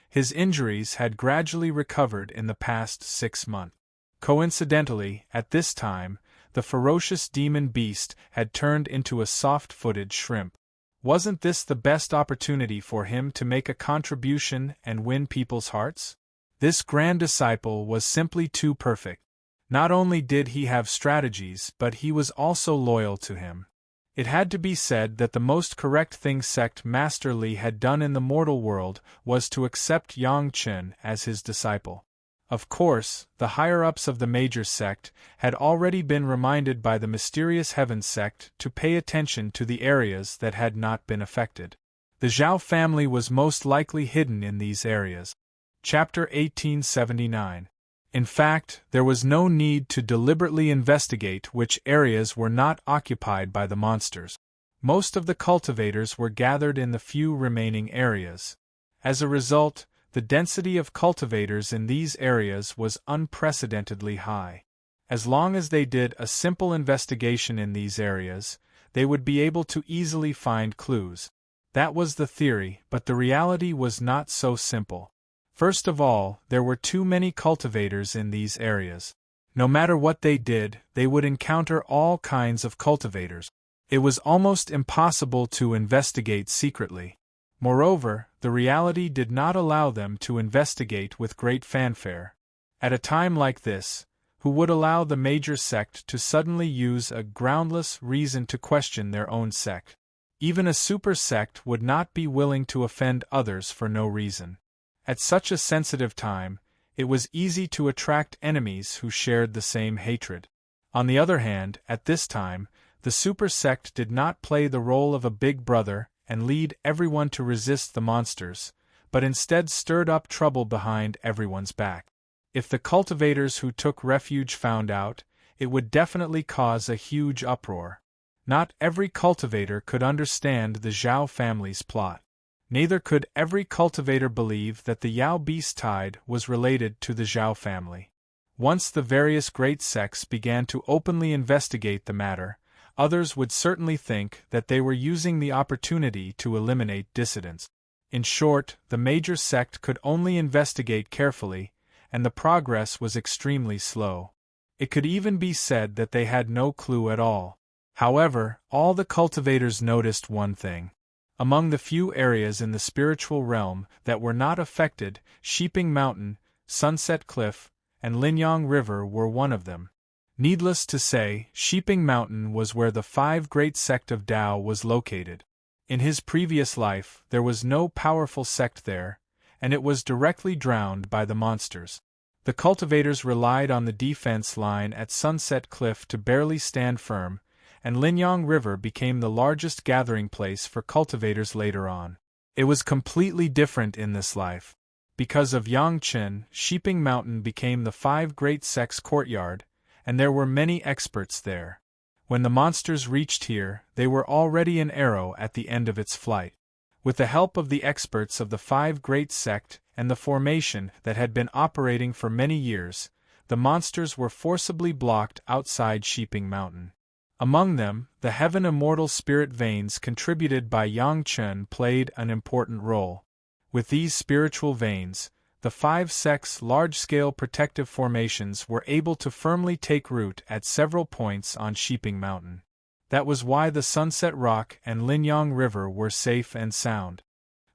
His injuries had gradually recovered in the past 6 months. Coincidentally, at this time, the ferocious demon beast had turned into a soft-footed shrimp. Wasn't this the best opportunity for him to make a contribution and win people's hearts? This grand disciple was simply too perfect. Not only did he have strategies, but he was also loyal to him. It had to be said that the most correct thing Sect Master Li had done in the mortal world was to accept Yang Chen as his disciple. Of course, the higher-ups of the major sect had already been reminded by the Mysterious Heaven sect to pay attention to the areas that had not been affected. The Zhao family was most likely hidden in these areas. Chapter 1879. In fact, there was no need to deliberately investigate which areas were not occupied by the monsters. Most of the cultivators were gathered in the few remaining areas. As a result, the density of cultivators in these areas was unprecedentedly high. As long as they did a simple investigation in these areas, they would be able to easily find clues. That was the theory, but the reality was not so simple. First of all, there were too many cultivators in these areas. No matter what they did, they would encounter all kinds of cultivators. It was almost impossible to investigate secretly. Moreover, the reality did not allow them to investigate with great fanfare. At a time like this, who would allow the major sect to suddenly use a groundless reason to question their own sect? Even a super sect would not be willing to offend others for no reason. At such a sensitive time, it was easy to attract enemies who shared the same hatred. On the other hand, at this time, the super sect did not play the role of a big brother and lead everyone to resist the monsters, but instead stirred up trouble behind everyone's back. If the cultivators who took refuge found out, it would definitely cause a huge uproar. Not every cultivator could understand the Zhao family's plot. Neither could every cultivator believe that the Yao beast tide was related to the Zhao family. Once the various great sects began to openly investigate the matter, others would certainly think that they were using the opportunity to eliminate dissidents. In short, the major sect could only investigate carefully, and the progress was extremely slow. It could even be said that they had no clue at all. However, all the cultivators noticed one thing. Among the few areas in the spiritual realm that were not affected, Sheeping Mountain, Sunset Cliff, and Linyang River were one of them. Needless to say, Sheeping Mountain was where the 5 great sect of Tao was located. In his previous life, there was no powerful sect there, and it was directly drowned by the monsters. The cultivators relied on the defense line at Sunset Cliff to barely stand firm, and Linyang River became the largest gathering place for cultivators later on. It was completely different in this life. Because of Yangchen, Sheeping Mountain became the 5 great sects' courtyard, and there were many experts there. When the monsters reached here, they were already an arrow at the end of its flight. With the help of the experts of the 5 great sect and the formation that had been operating for many years, the monsters were forcibly blocked outside Sheeping Mountain. Among them, the Heaven Immortal spirit veins contributed by Yangchen played an important role. With these spiritual veins, the 5 sects' large-scale protective formations were able to firmly take root at several points on Sheeping Mountain. That was why the Sunset Rock and Linyang River were safe and sound.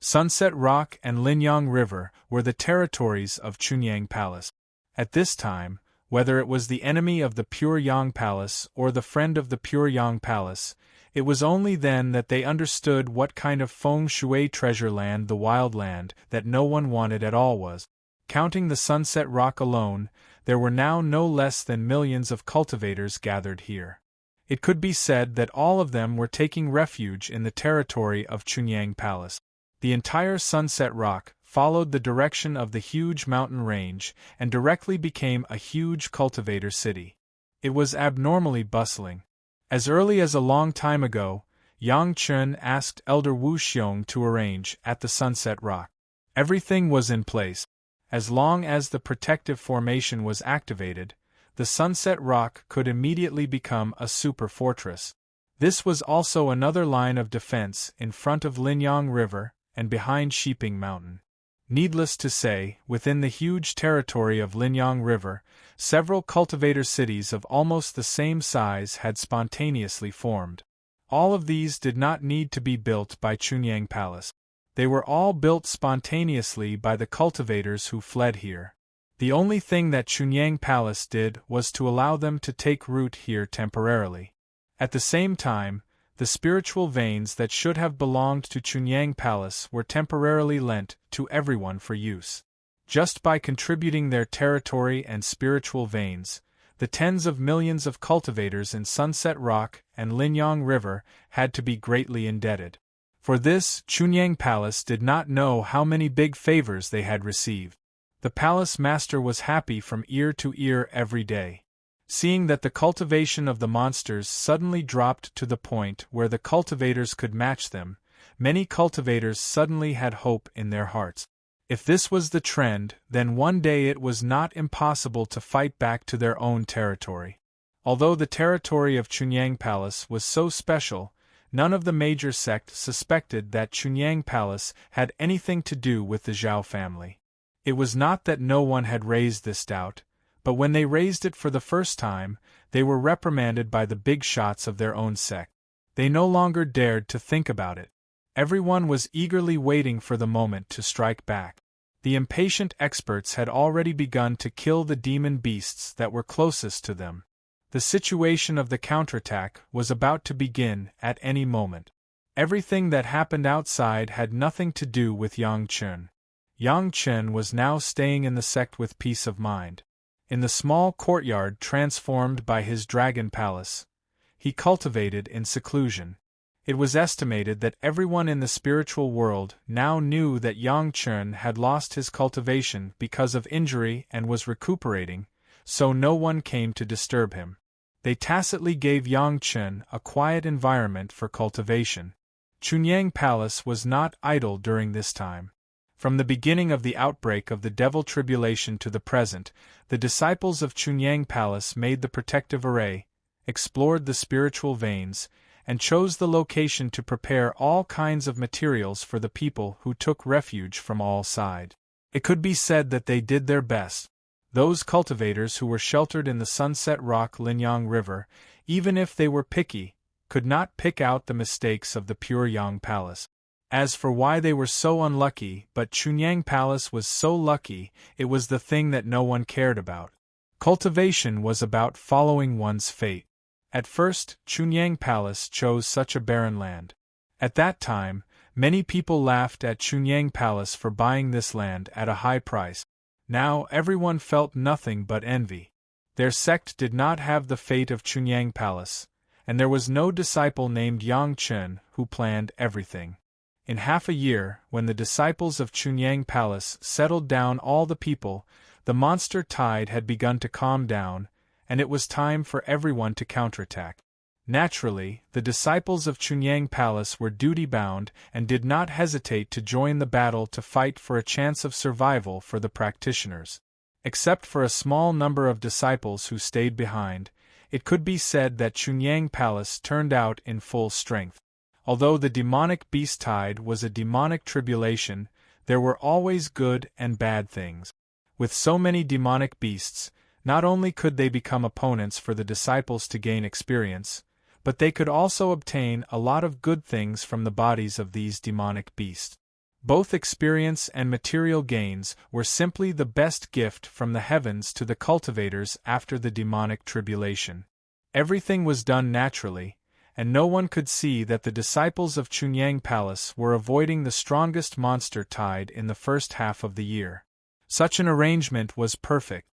Sunset Rock and Linyang River were the territories of Chunyang Palace. At this time, whether it was the enemy of the Pure Yang Palace or the friend of the Pure Yang Palace, it was only then that they understood what kind of feng shui treasure land the wild land that no one wanted at all was. Counting the Sunset Rock alone, there were now no less than millions of cultivators gathered here. It could be said that all of them were taking refuge in the territory of Chunyang Palace. The entire Sunset Rock followed the direction of the huge mountain range and directly became a huge cultivator city. It was abnormally bustling. As early as a long time ago, Yang Chun asked Elder Wu Xiong to arrange at the Sunset Rock. Everything was in place. As long as the protective formation was activated, the Sunset Rock could immediately become a super fortress. This was also another line of defense in front of Linyang River and behind Sheeping Mountain. Needless to say, within the huge territory of Linyang River, several cultivator cities of almost the same size had spontaneously formed. All of these did not need to be built by Chunyang Palace. They were all built spontaneously by the cultivators who fled here. The only thing that Chunyang Palace did was to allow them to take root here temporarily. At the same time, the spiritual veins that should have belonged to Chunyang Palace were temporarily lent to everyone for use. Just by contributing their territory and spiritual veins, the tens of millions of cultivators in Sunset Rock and Linyang River had to be greatly indebted. For this, Chunyang Palace did not know how many big favors they had received. The palace master was happy from ear to ear every day. Seeing that the cultivation of the monsters suddenly dropped to the point where the cultivators could match them, many cultivators suddenly had hope in their hearts. If this was the trend, then one day it was not impossible to fight back to their own territory. Although the territory of Chunyang Palace was so special, none of the major sects suspected that Chunyang Palace had anything to do with the Zhao family. It was not that no one had raised this doubt, but when they raised it for the first time, they were reprimanded by the big shots of their own sect. They no longer dared to think about it. Everyone was eagerly waiting for the moment to strike back. The impatient experts had already begun to kill the demon beasts that were closest to them. The situation of the counterattack was about to begin at any moment. Everything that happened outside had nothing to do with Yang Chun. Yang Chun was now staying in the sect with peace of mind. In the small courtyard transformed by his dragon palace, he cultivated in seclusion. It was estimated that everyone in the spiritual world now knew that Yang Chun had lost his cultivation because of injury and was recuperating, so no one came to disturb him. They tacitly gave Yang Chen a quiet environment for cultivation. Chunyang Palace was not idle during this time. From the beginning of the outbreak of the devil tribulation to the present, the disciples of Chunyang Palace made the protective array, explored the spiritual veins, and chose the location to prepare all kinds of materials for the people who took refuge from all sides. It could be said that they did their best. Those cultivators who were sheltered in the Sunset Rock Linyang River, even if they were picky, could not pick out the mistakes of the pure Yang Palace. As for why they were so unlucky, but Chunyang Palace was so lucky, it was the thing that no one cared about. Cultivation was about following one's fate. At first, Chunyang Palace chose such a barren land. At that time, many people laughed at Chunyang Palace for buying this land at a high price. Now everyone felt nothing but envy. Their sect did not have the fate of Chunyang Palace, and there was no disciple named Yang Chen who planned everything. In half a year, when the disciples of Chunyang Palace settled down all the people, the monster tide had begun to calm down, and it was time for everyone to counterattack. Naturally, the disciples of Chunyang Palace were duty-bound and did not hesitate to join the battle to fight for a chance of survival for the practitioners. Except for a small number of disciples who stayed behind, it could be said that Chunyang Palace turned out in full strength. Although the demonic beast tide was a demonic tribulation, there were always good and bad things. With so many demonic beasts, not only could they become opponents for the disciples to gain experience, but they could also obtain a lot of good things from the bodies of these demonic beasts. Both experience and material gains were simply the best gift from the heavens to the cultivators after the demonic tribulation. Everything was done naturally, and no one could see that the disciples of Chunyang Palace were avoiding the strongest monster tide in the first half of the year. Such an arrangement was perfect.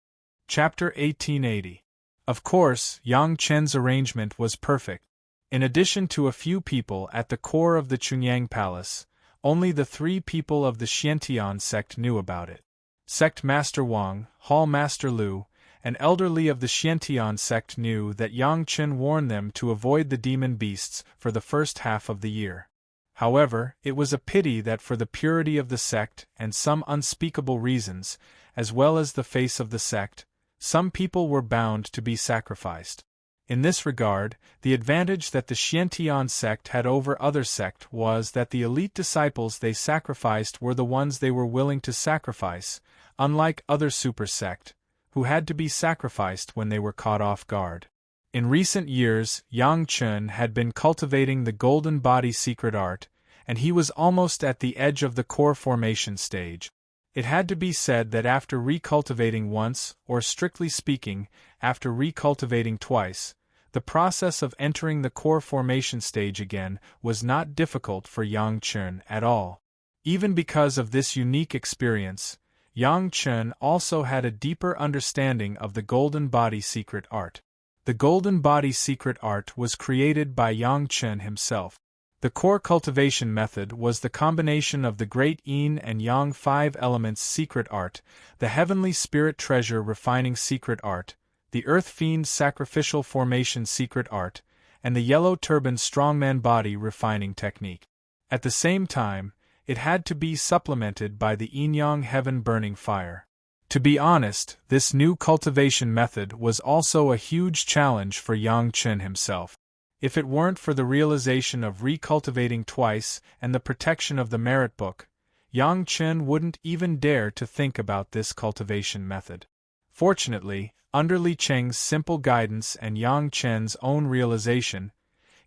Chapter 1880. Of course, Yang Chen's arrangement was perfect. In addition to a few people at the core of the Chunyang Palace, only the 3 people of the Xiantian sect knew about it. Sect Master Wang, Hall Master Lu, and Elder Li of the Xiantian sect knew that Yang Chen warned them to avoid the demon beasts for the first half of the year. However, it was a pity that for the purity of the sect and some unspeakable reasons, as well as the face of the sect, some people were bound to be sacrificed. In this regard, the advantage that the Xiantian sect had over other sects was that the elite disciples they sacrificed were the ones they were willing to sacrifice, unlike other super sect, who had to be sacrificed when they were caught off guard. In recent years, Yang Chen had been cultivating the golden body secret art, and he was almost at the edge of the core formation stage. It had to be said that after recultivating once, or strictly speaking, after recultivating twice, the process of entering the core formation stage again was not difficult for Yang Chen at all. Even because of this unique experience, Yang Chen also had a deeper understanding of the golden body secret art. The golden body secret art was created by Yang Chen himself. The core cultivation method was the combination of the great Yin and Yang 5 elements secret art, the heavenly spirit treasure refining secret art, the earth fiend sacrificial formation secret art, and the yellow turban strongman body refining technique. At the same time, it had to be supplemented by the yin-yang heaven burning fire. To be honest, this new cultivation method was also a huge challenge for Yang Chen himself. If it weren't for the realization of recultivating twice and the protection of the merit book, Yang Chen wouldn't even dare to think about this cultivation method. Fortunately, under Li Cheng's simple guidance and Yang Chen's own realization,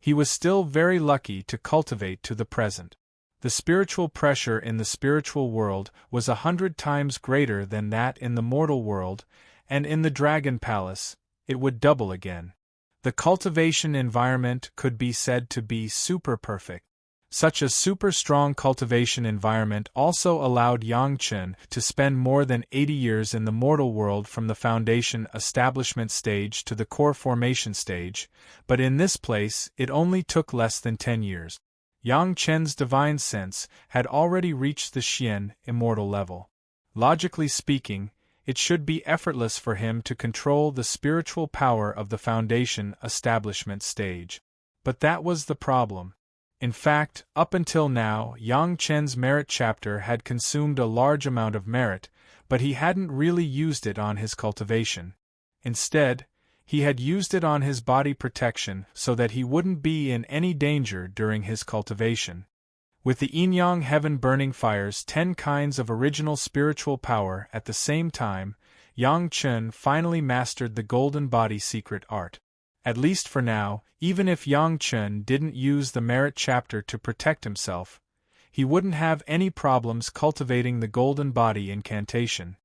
he was still very lucky to cultivate to the present. The spiritual pressure in the spiritual world was 100 times greater than that in the mortal world, and in the Dragon Palace, it would double again. The cultivation environment could be said to be super perfect. Such a super strong cultivation environment also allowed Yang Chen to spend more than 80 years in the mortal world from the foundation establishment stage to the core formation stage, but in this place it only took less than 10 years. Yang Chen's divine sense had already reached the Xian, immortal level. Logically speaking, it should be effortless for him to control the spiritual power of the foundation establishment stage. But that was the problem. In fact, up until now, Yang Chen's merit chapter had consumed a large amount of merit, but he hadn't really used it on his cultivation. Instead, he had used it on his body protection so that he wouldn't be in any danger during his cultivation. With the yin-yang heaven-burning fires 10 kinds of original spiritual power at the same time, Yang Chen finally mastered the golden body secret art. At least for now, even if Yang Chen didn't use the merit chapter to protect himself, he wouldn't have any problems cultivating the golden body incantation.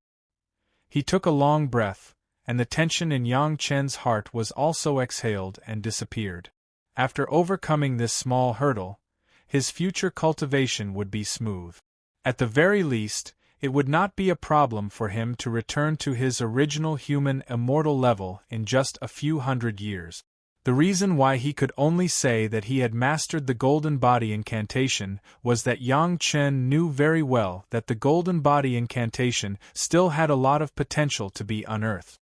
He took a long breath, and the tension in Yang Chen's heart was also exhaled and disappeared. After overcoming this small hurdle, his future cultivation would be smooth. At the very least, it would not be a problem for him to return to his original human immortal level in just a few hundred years. The reason why he could only say that he had mastered the golden body incantation was that Yang Chen knew very well that the golden body incantation still had a lot of potential to be unearthed.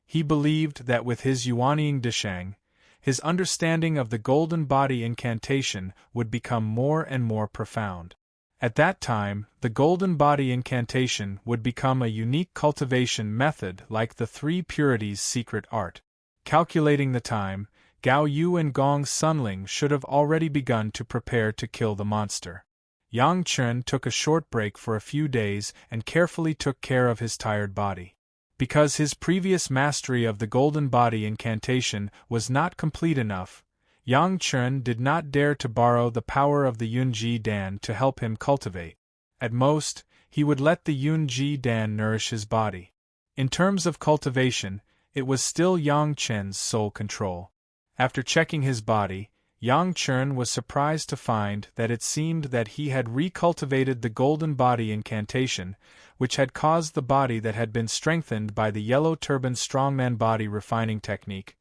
He believed that with his Yuanying Deshang, his understanding of the golden body incantation would become more and more profound. At that time, the golden body incantation would become a unique cultivation method like the 3 purities secret art. Calculating the time, Gao Yu and Gong Sunling should have already begun to prepare to kill the monster. Yang Chen took a short break for a few days and carefully took care of his tired body. Because his previous mastery of the golden body incantation was not complete enough, Yang Chen did not dare to borrow the power of the Yunji Dan to help him cultivate. At most, he would let the Yunji Dan nourish his body. In terms of cultivation, it was still Yang Chen's sole control. After checking his body, Yang Chen was surprised to find that it seemed that he had recultivated the golden body incantation, which had caused the body that had been strengthened by the yellow turban strongman body refining technique,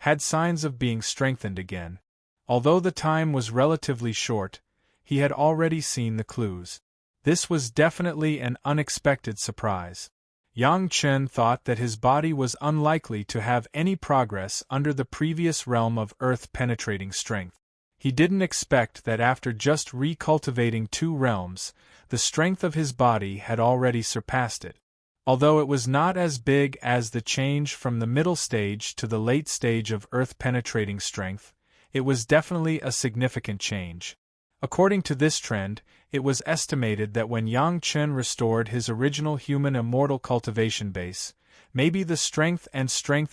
had signs of being strengthened again. Although the time was relatively short, he had already seen the clues. This was definitely an unexpected surprise. Yang Chen thought that his body was unlikely to have any progress under the previous realm of earth-penetrating strength. He didn't expect that after just recultivating 2 realms, the strength of his body had already surpassed it. Although it was not as big as the change from the middle stage to the late stage of earth-penetrating strength, it was definitely a significant change. According to this trend, it was estimated that when Yang Chen restored his original human immortal cultivation base, maybe the strength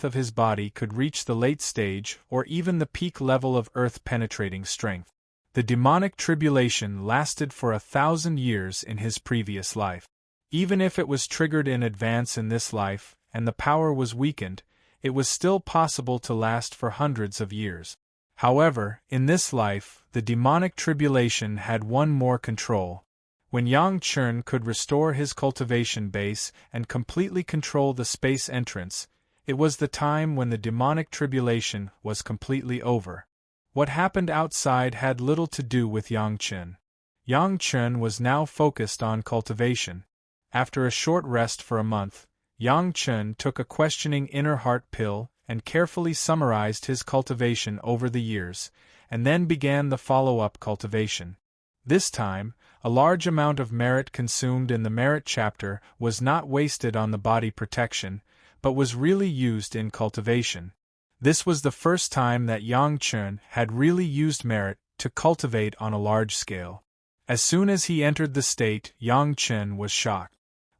of his body could reach the late stage or even the peak level of earth-penetrating strength. The demonic tribulation lasted for 1,000 years in his previous life. Even if it was triggered in advance in this life, and the power was weakened, it was still possible to last for hundreds of years. However, in this life, the demonic tribulation had one more control. When Yang Chen could restore his cultivation base and completely control the space entrance, it was the time when the demonic tribulation was completely over. What happened outside had little to do with Yang Chen. Yang Chen was now focused on cultivation. After a short rest for a month, Yang Chen took a questioning inner heart pill and carefully summarized his cultivation over the years, and then began the follow-up cultivation. This time, a large amount of merit consumed in the merit chapter was not wasted on the body protection, but was really used in cultivation. This was the first time that Yang Chen had really used merit to cultivate on a large scale. As soon as he entered the state, Yang Chen was shocked.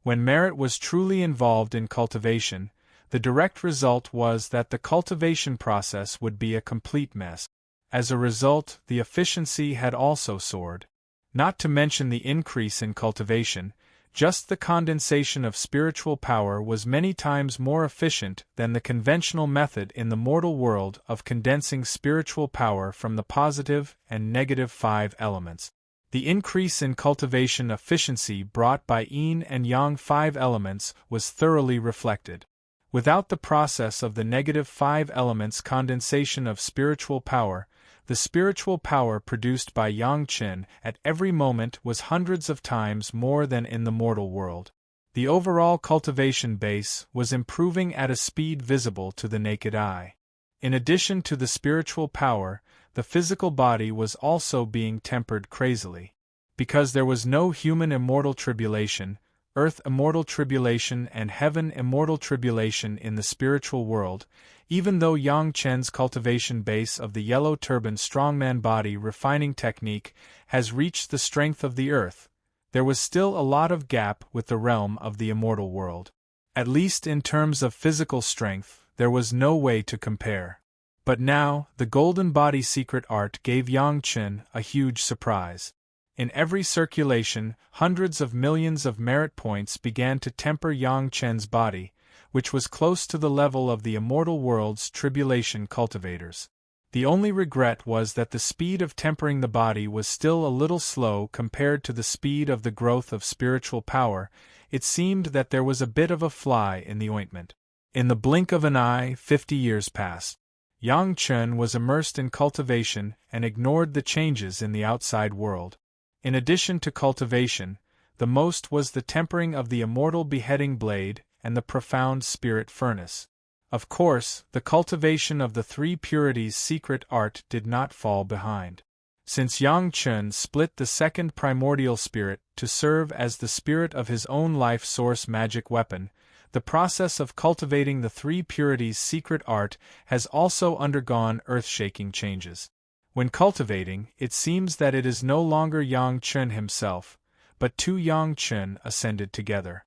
When merit was truly involved in cultivation, the direct result was that the cultivation process would be a complete mess. As a result, the efficiency had also soared. Not to mention the increase in cultivation, just the condensation of spiritual power was many times more efficient than the conventional method in the mortal world of condensing spiritual power from the positive and negative 5 elements. The increase in cultivation efficiency brought by yin and yang 5 elements was thoroughly reflected. Without the process of the negative 5 elements condensation of spiritual power, the spiritual power produced by Yang Chen at every moment was hundreds of times more than in the mortal world. The overall cultivation base was improving at a speed visible to the naked eye. In addition to the spiritual power, the physical body was also being tempered crazily. Because there was no human immortal tribulation, earth immortal tribulation and heaven immortal tribulation in the spiritual world, even though Yang Chen's cultivation base of the yellow turban strongman body refining technique has reached the strength of the earth, there was still a lot of gap with the realm of the immortal world. At least in terms of physical strength, there was no way to compare. But now, the golden body secret art gave Yang Chen a huge surprise. In every circulation, hundreds of millions of merit points began to temper Yang Chen's body, which was close to the level of the immortal world's tribulation cultivators. The only regret was that the speed of tempering the body was still a little slow compared to the speed of the growth of spiritual power. It seemed that there was a bit of a fly in the ointment. In the blink of an eye, 50 years passed. Yang Chen was immersed in cultivation and ignored the changes in the outside world. In addition to cultivation, the most was the tempering of the immortal beheading blade and the profound spirit furnace. Of course, the cultivation of the three purities secret art did not fall behind. Since Yang Chen split the second primordial spirit to serve as the spirit of his own life source magic weapon, the process of cultivating the three purities secret art has also undergone earth-shaking changes. When cultivating, it seems that it is no longer Yang Chen himself, but two Yang Chen ascended together.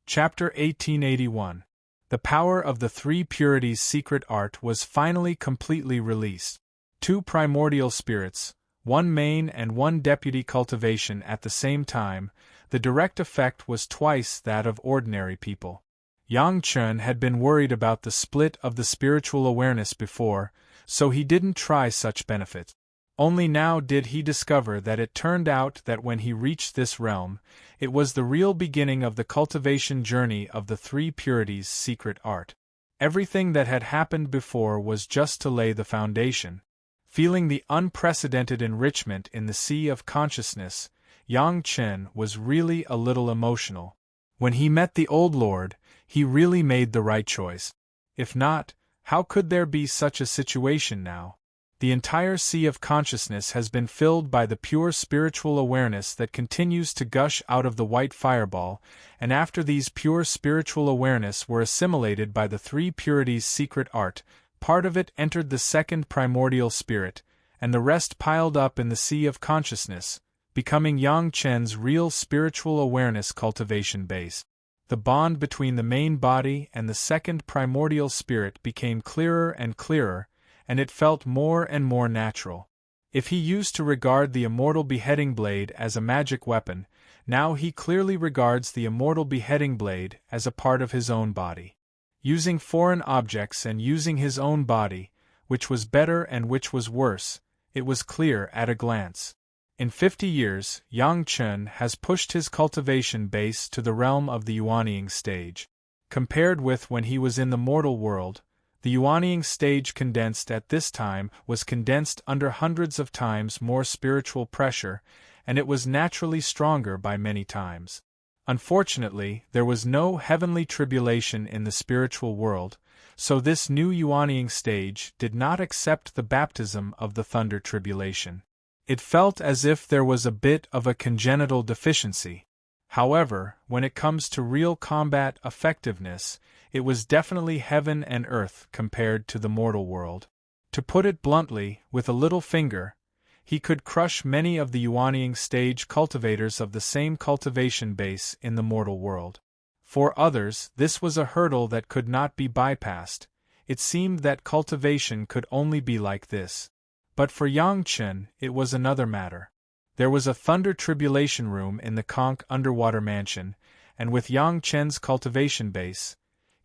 Chapter 1881. The power of the three purities secret art was finally completely released. Two primordial spirits, one main and one deputy cultivation at the same time, the direct effect was twice that of ordinary people. Yang Chen had been worried about the split of the spiritual awareness before, so he didn't try such benefit. Only now did he discover that it turned out that when he reached this realm, it was the real beginning of the cultivation journey of the three purities secret art. Everything that had happened before was just to lay the foundation. Feeling the unprecedented enrichment in the sea of consciousness, Yang Chen was really a little emotional. When he met the old lord, he really made the right choice. If not, how could there be such a situation now? The entire sea of consciousness has been filled by the pure spiritual awareness that continues to gush out of the white fireball, and after these pure spiritual awareness were assimilated by the three purities secret art, part of it entered the second primordial spirit, and the rest piled up in the sea of consciousness, becoming Yang Chen's real spiritual awareness cultivation base. The bond between the main body and the second primordial spirit became clearer and clearer, and it felt more and more natural. If he used to regard the immortal beheading blade as a magic weapon, now he clearly regards the immortal beheading blade as a part of his own body. Using foreign objects and using his own body, which was better and which was worse, it was clear at a glance. In 50 years, Yang Chen has pushed his cultivation base to the realm of the Yuanying stage. Compared with when he was in the mortal world, the Yuanying stage condensed at this time was condensed under hundreds of times more spiritual pressure, and it was naturally stronger by many times. Unfortunately, there was no heavenly tribulation in the spiritual world, so this new Yuanying stage did not accept the baptism of the thunder tribulation. It felt as if there was a bit of a congenital deficiency. However, when it comes to real combat effectiveness, it was definitely heaven and earth compared to the mortal world. To put it bluntly, with a little finger, he could crush many of the Yuanying stage cultivators of the same cultivation base in the mortal world. For others, this was a hurdle that could not be bypassed. It seemed that cultivation could only be like this. But for Yang Chen, it was another matter. There was a thunder tribulation room in the Conch underwater mansion, and with Yang Chen's cultivation base,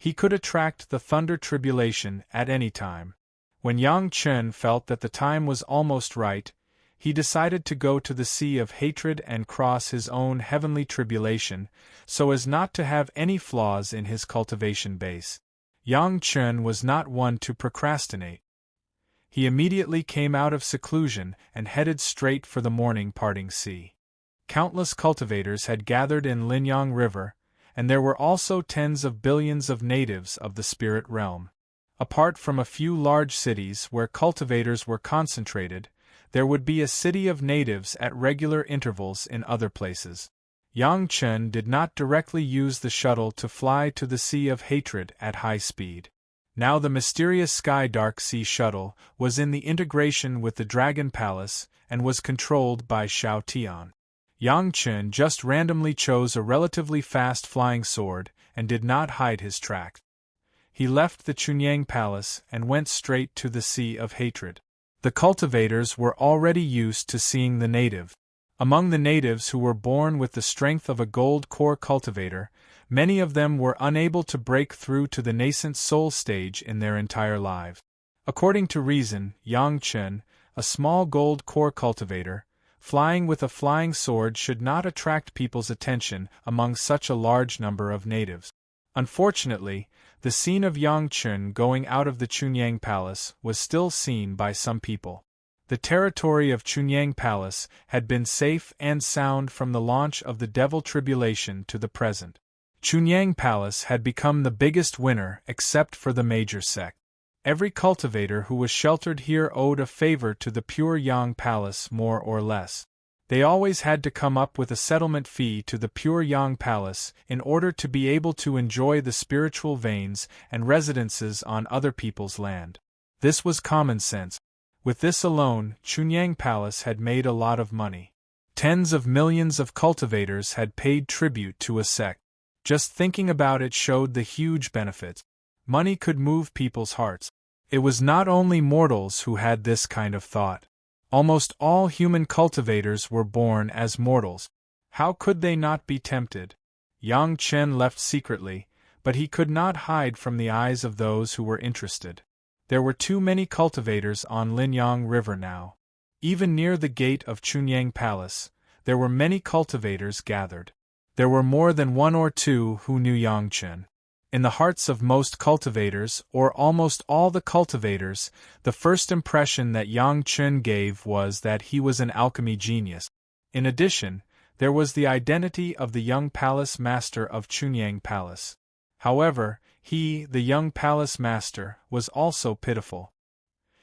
he could attract the thunder tribulation at any time. When Yang Chen felt that the time was almost right, he decided to go to the sea of hatred and cross his own heavenly tribulation, so as not to have any flaws in his cultivation base. Yang Chen was not one to procrastinate. He immediately came out of seclusion and headed straight for the morning parting sea. Countless cultivators had gathered in Linyang River, and there were also tens of billions of natives of the spirit realm. Apart from a few large cities where cultivators were concentrated, there would be a city of natives at regular intervals in other places. Yang Chen did not directly use the shuttle to fly to the Sea of Hatred at high speed. Now the mysterious Sky Dark Sea shuttle was in the integration with the Dragon Palace and was controlled by Xiao Tian. Yang Chen just randomly chose a relatively fast flying sword and did not hide his tracks. He left the Chunyang Palace and went straight to the Sea of Hatred. The cultivators were already used to seeing the native. Among the natives who were born with the strength of a gold core cultivator, many of them were unable to break through to the nascent soul stage in their entire lives. According to reason, Yang Chen, a small gold core cultivator, flying with a flying sword should not attract people's attention among such a large number of natives. Unfortunately, the scene of Yang Chen going out of the Chunyang Palace was still seen by some people. The territory of Chunyang Palace had been safe and sound from the launch of the Devil Tribulation to the present. Chunyang Palace had become the biggest winner except for the major sect. Every cultivator who was sheltered here owed a favor to the Pure Yang Palace more or less. They always had to come up with a settlement fee to the Pure Yang Palace in order to be able to enjoy the spiritual veins and residences on other people's land. This was common sense. With this alone, Chunyang Palace had made a lot of money. Tens of millions of cultivators had paid tribute to a sect. Just thinking about it showed the huge benefits. Money could move people's hearts. It was not only mortals who had this kind of thought. Almost all human cultivators were born as mortals. How could they not be tempted? Yang Chen left secretly, but he could not hide from the eyes of those who were interested. There were too many cultivators on Linyang River now. Even near the gate of Chunyang Palace, there were many cultivators gathered. There were more than one or two who knew Yang Chen. In the hearts of most cultivators, or almost all the cultivators, the first impression that Yang Chen gave was that he was an alchemy genius. In addition, there was the identity of the young palace master of Chunyang Palace. However, he, the young palace master, was also pitiful.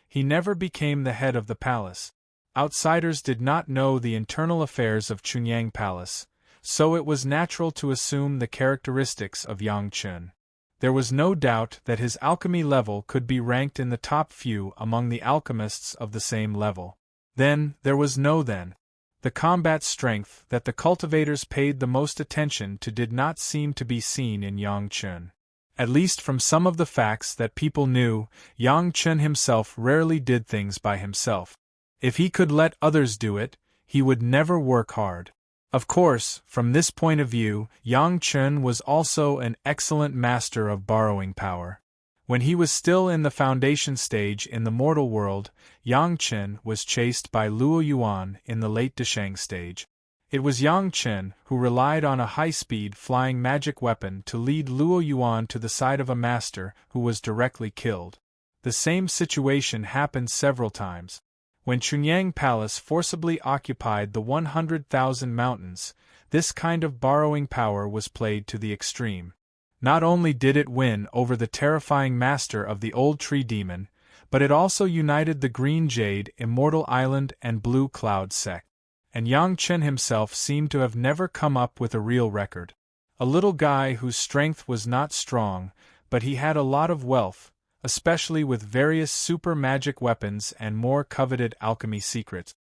He never became the head of the palace. Outsiders did not know the internal affairs of Chunyang Palace, so it was natural to assume the characteristics of Yang Chen. There was no doubt that his alchemy level could be ranked in the top few among the alchemists of the same level. Then, there was the combat strength that the cultivators paid the most attention to did not seem to be seen in Yang Chen. At least from some of the facts that people knew, Yang Chen himself rarely did things by himself. If he could let others do it, he would never work hard. Of course, from this point of view, Yang Chen was also an excellent master of borrowing power. When he was still in the foundation stage in the mortal world, Yang Chen was chased by Luo Yuan in the late Deshang stage. It was Yang Chen who relied on a high-speed flying magic weapon to lead Luo Yuan to the side of a master who was directly killed. The same situation happened several times. When Chunyang Palace forcibly occupied the 100,000 mountains, this kind of borrowing power was played to the extreme. Not only did it win over the terrifying master of the old tree demon, but it also united the Green Jade, Immortal Island and Blue Cloud sect. And Yang Chen himself seemed to have never come up with a real record. A little guy whose strength was not strong, but he had a lot of wealth, especially with various super magic weapons and more coveted alchemy secrets.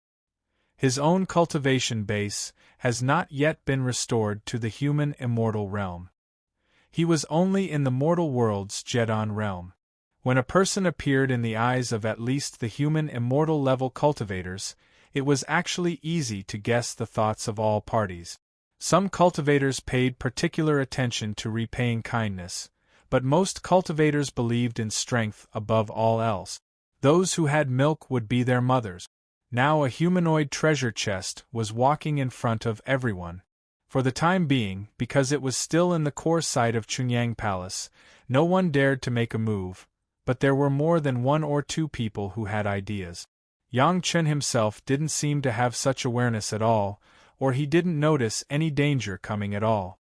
His own cultivation base has not yet been restored to the human immortal realm. He was only in the mortal world's Jedon realm. When a person appeared in the eyes of at least the human immortal level cultivators, it was actually easy to guess the thoughts of all parties. Some cultivators paid particular attention to repaying kindness, but most cultivators believed in strength above all else. Those who had milk would be their mothers. Now a humanoid treasure chest was walking in front of everyone. For the time being, because it was still in the core site of Chunyang Palace, no one dared to make a move, but there were more than one or two people who had ideas. Yang Chen himself didn't seem to have such awareness at all, or he didn't notice any danger coming at all.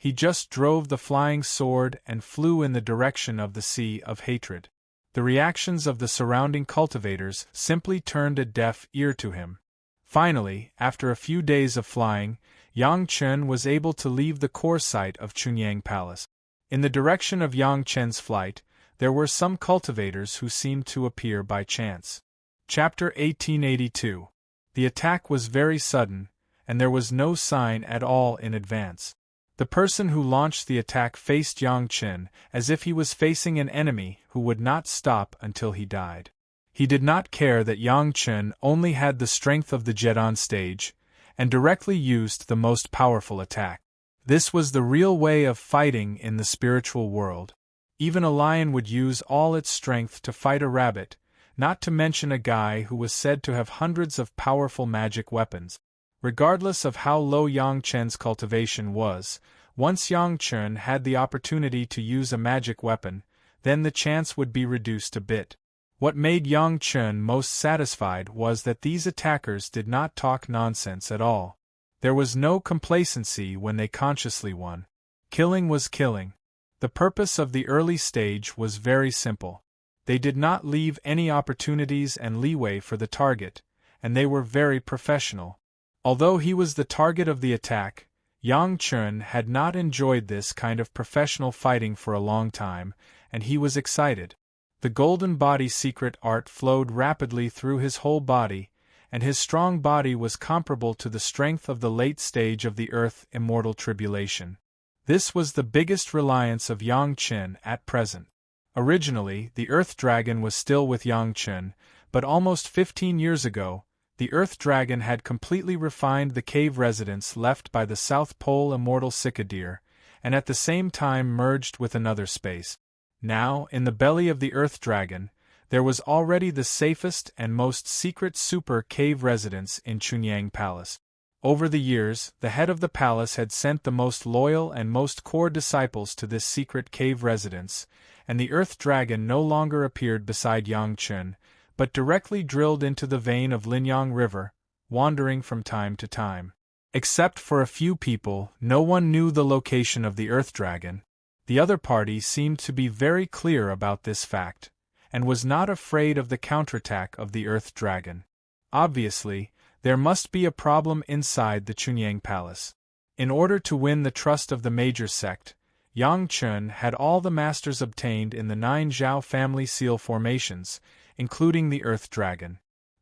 He just drove the flying sword and flew in the direction of the sea of hatred. The reactions of the surrounding cultivators simply turned a deaf ear to him. Finally, after a few days of flying, Yang Chen was able to leave the core site of Chunyang Palace. In the direction of Yang Chen's flight, there were some cultivators who seemed to appear by chance. Chapter 1882. The attack was very sudden, and there was no sign at all in advance. The person who launched the attack faced Yang Chen as if he was facing an enemy who would not stop until he died. He did not care that Yang Chen only had the strength of the jet on stage, and directly used the most powerful attack. This was the real way of fighting in the spiritual world. Even a lion would use all its strength to fight a rabbit, not to mention a guy who was said to have hundreds of powerful magic weapons. Regardless of how low Yang Chen's cultivation was, once Yang Chen had the opportunity to use a magic weapon, then the chance would be reduced a bit. What made Yang Chen most satisfied was that these attackers did not talk nonsense at all. There was no complacency when they consciously won. Killing was killing. The purpose of the early stage was very simple. They did not leave any opportunities and leeway for the target, and they were very professional. Although he was the target of the attack, Yang Chen had not enjoyed this kind of professional fighting for a long time, and he was excited. The golden body secret art flowed rapidly through his whole body, and his strong body was comparable to the strength of the late stage of the Earth Immortal Tribulation. This was the biggest reliance of Yang Chen at present. Originally, the Earth Dragon was still with Yang Chen, but almost 15 years ago, the Earth Dragon had completely refined the cave residence left by the South Pole Immortal Cicadere, and at the same time merged with another space. Now, in the belly of the Earth Dragon, there was already the safest and most secret super cave residence in Chunyang Palace. Over the years, the head of the palace had sent the most loyal and most core disciples to this secret cave residence, and the Earth Dragon no longer appeared beside Yang Chen, but directly drilled into the vein of Linyang River, wandering from time to time. Except for a few people, no one knew the location of the Earth Dragon. The other party seemed to be very clear about this fact, and was not afraid of the counterattack of the Earth Dragon. Obviously, there must be a problem inside the Chunyang Palace. In order to win the trust of the major sect, Yang Chen had all the masters obtained in the 9 Zhao family seal formations, including the Earth Dragon.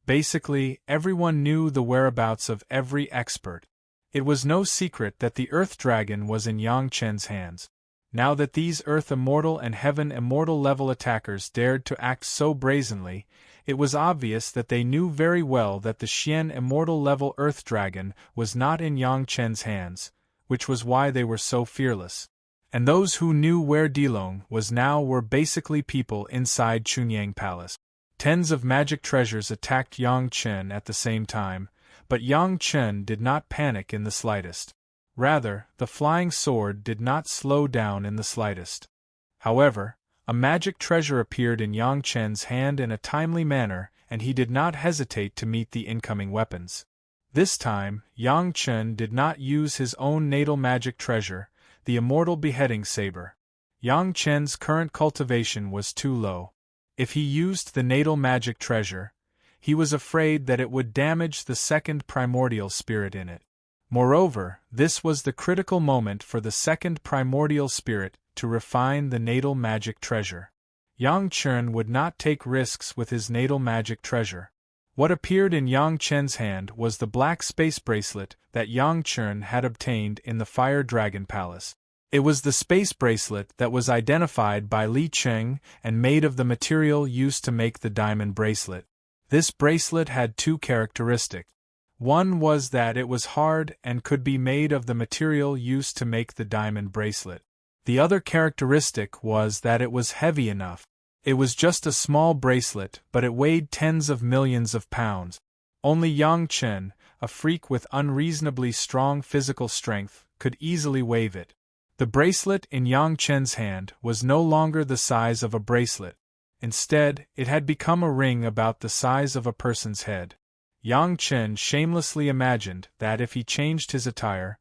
Basically, everyone knew the whereabouts of every expert. It was no secret that the Earth Dragon was in Yang Chen's hands. Now that these Earth Immortal and Heaven Immortal level attackers dared to act so brazenly, it was obvious that they knew very well that the Xian Immortal level Earth Dragon was not in Yang Chen's hands, which was why they were so fearless. And those who knew where Dilong was now were basically people inside Chunyang Palace. Tens of magic treasures attacked Yang Chen at the same time, but Yang Chen did not panic in the slightest. Rather, the flying sword did not slow down in the slightest. However, a magic treasure appeared in Yang Chen's hand in a timely manner, and he did not hesitate to meet the incoming weapons. This time, Yang Chen did not use his own natal magic treasure, the immortal beheading saber. Yang Chen's current cultivation was too low. If he used the natal magic treasure, he was afraid that it would damage the second primordial spirit in it. Moreover, this was the critical moment for the second primordial spirit to refine the natal magic treasure. Yang Chen would not take risks with his natal magic treasure. What appeared in Yang Chen's hand was the black space bracelet that Yang Chen had obtained in the Fire Dragon Palace. It was the space bracelet that was identified by Li Cheng and made of the material used to make the diamond bracelet. This bracelet had 2 characteristics. One was that it was hard and could be made of the material used to make the diamond bracelet. The other characteristic was that it was heavy enough. It was just a small bracelet, but it weighed tens of millions of pounds. Only Yang Chen, a freak with unreasonably strong physical strength, could easily wave it. The bracelet in Yang Chen's hand was no longer the size of a bracelet. Instead, it had become a ring about the size of a person's head. Yang Chen shamelessly imagined that if he changed his attire,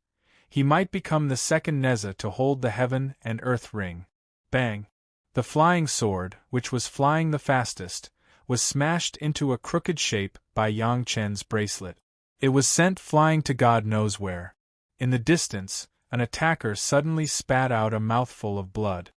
He might become the second Neza to hold the heaven and earth ring. Bang! The flying sword, which was flying the fastest, was smashed into a crooked shape by Yang Chen's bracelet. It was sent flying to God knows where. In the distance, an attacker suddenly spat out a mouthful of blood.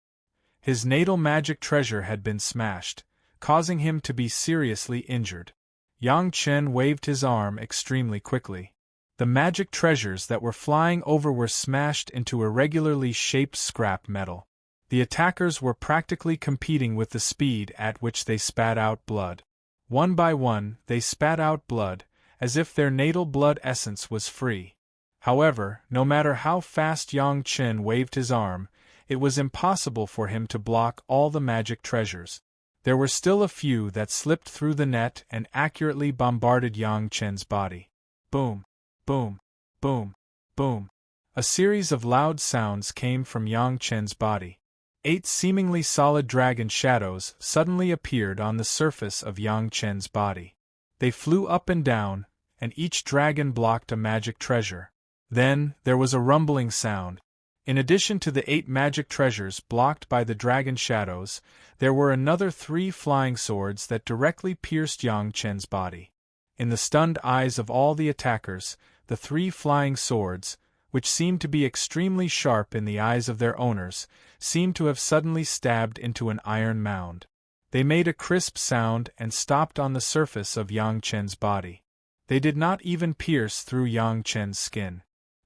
His natal magic treasure had been smashed, causing him to be seriously injured. Yang Chen waved his arm extremely quickly. The magic treasures that were flying over were smashed into irregularly shaped scrap metal. The attackers were practically competing with the speed at which they spat out blood. One by one, they spat out blood, as if their natal blood essence was free. However, no matter how fast Yang Chen waved his arm, it was impossible for him to block all the magic treasures. There were still a few that slipped through the net and accurately bombarded Yang Chen's body. Boom! Boom! Boom! Boom! A series of loud sounds came from Yang Chen's body. 8 seemingly solid dragon shadows suddenly appeared on the surface of Yang Chen's body. They flew up and down, and each dragon blocked a magic treasure. Then, there was a rumbling sound. In addition to the 8 magic treasures blocked by the dragon shadows, there were another 3 flying swords that directly pierced Yang Chen's body. In the stunned eyes of all the attackers, the 3 flying swords, which seemed to be extremely sharp in the eyes of their owners, seemed to have suddenly stabbed into an iron mound. They made a crisp sound and stopped on the surface of Yang Chen's body. They did not even pierce through Yang Chen's skin.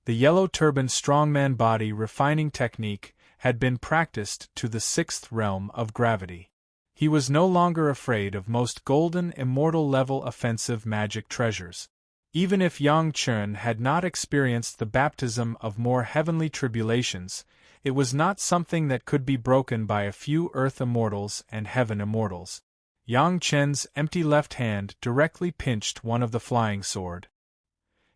The yellow-turbaned strongman body refining technique had been practiced to the 6th realm of gravity. He was no longer afraid of most golden immortal-level offensive magic treasures. Even if Yang Chen had not experienced the baptism of more heavenly tribulations, it was not something that could be broken by a few earth immortals and heaven immortals. Yang Chen's empty left hand directly pinched one of the flying sword.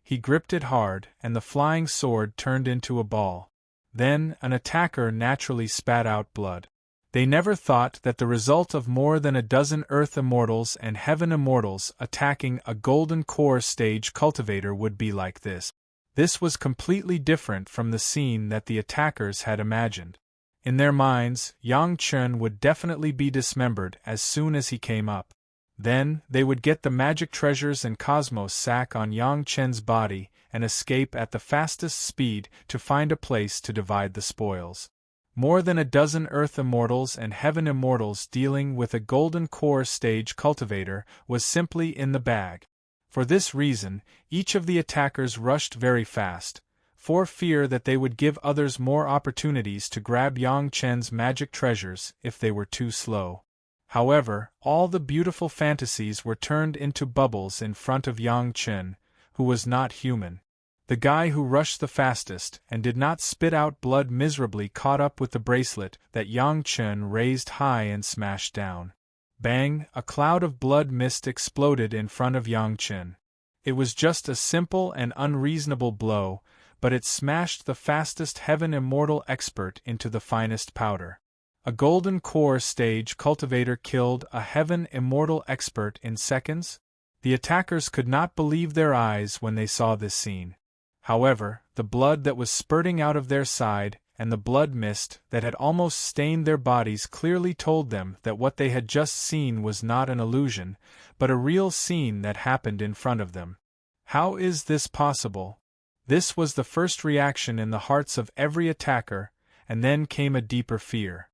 He gripped it hard, and the flying sword turned into a ball. Then, an attacker naturally spat out blood. They never thought that the result of more than a dozen earth immortals and heaven immortals attacking a golden core stage cultivator would be like this. This was completely different from the scene that the attackers had imagined. In their minds, Yang Chen would definitely be dismembered as soon as he came up. Then, they would get the magic treasures and cosmos sack on Yang Chen's body and escape at the fastest speed to find a place to divide the spoils. More than a dozen earth immortals and heaven immortals dealing with a golden core stage cultivator was simply in the bag. For this reason, each of the attackers rushed very fast, for fear that they would give others more opportunities to grab Yang Chen's magic treasures if they were too slow. However, all the beautiful fantasies were turned into bubbles in front of Yang Chen, who was not human. The guy who rushed the fastest and did not spit out blood miserably caught up with the bracelet that Yang Chen raised high and smashed down. Bang! A cloud of blood mist exploded in front of Yang Chen. It was just a simple and unreasonable blow, but it smashed the fastest heaven immortal expert into the finest powder. A golden core stage cultivator killed a heaven immortal expert in seconds? The attackers could not believe their eyes when they saw this scene. However, the blood that was spurting out of their side and the blood mist that had almost stained their bodies clearly told them that what they had just seen was not an illusion, but a real scene that happened in front of them. How is this possible? This was the first reaction in the hearts of every attacker, and then came a deeper fear.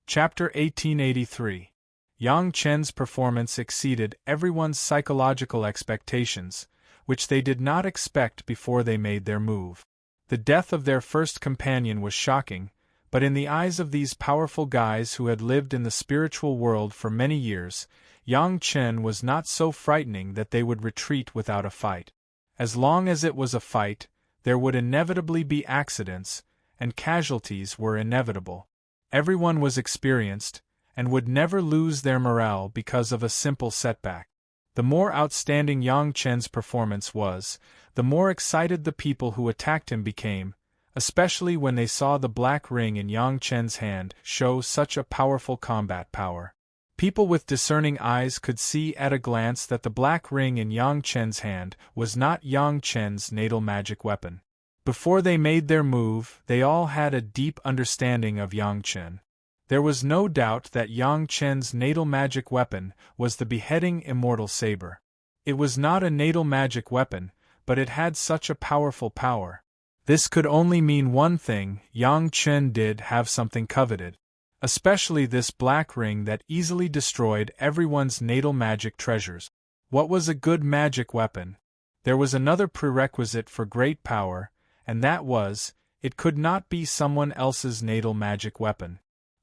Chapter 1883. Yang Chen's performance exceeded everyone's psychological expectations, which they did not expect before they made their move. The death of their first companion was shocking, but in the eyes of these powerful guys who had lived in the spiritual world for many years, Yang Chen was not so frightening that they would retreat without a fight. As long as it was a fight, there would inevitably be accidents, and casualties were inevitable. Everyone was experienced, and would never lose their morale because of a simple setback. The more outstanding Yang Chen's performance was, the more excited the people who attacked him became, especially when they saw the black ring in Yang Chen's hand show such a powerful combat power. People with discerning eyes could see at a glance that the black ring in Yang Chen's hand was not Yang Chen's natal magic weapon. Before they made their move, they all had a deep understanding of Yang Chen. There was no doubt that Yang Chen's natal magic weapon was the beheading immortal saber. It was not a natal magic weapon, but it had such a powerful power. This could only mean one thing: Yang Chen did have something coveted. Especially this black ring that easily destroyed everyone's natal magic treasures. What was a good magic weapon? There was another prerequisite for great power, and that was, it could not be someone else's natal magic weapon.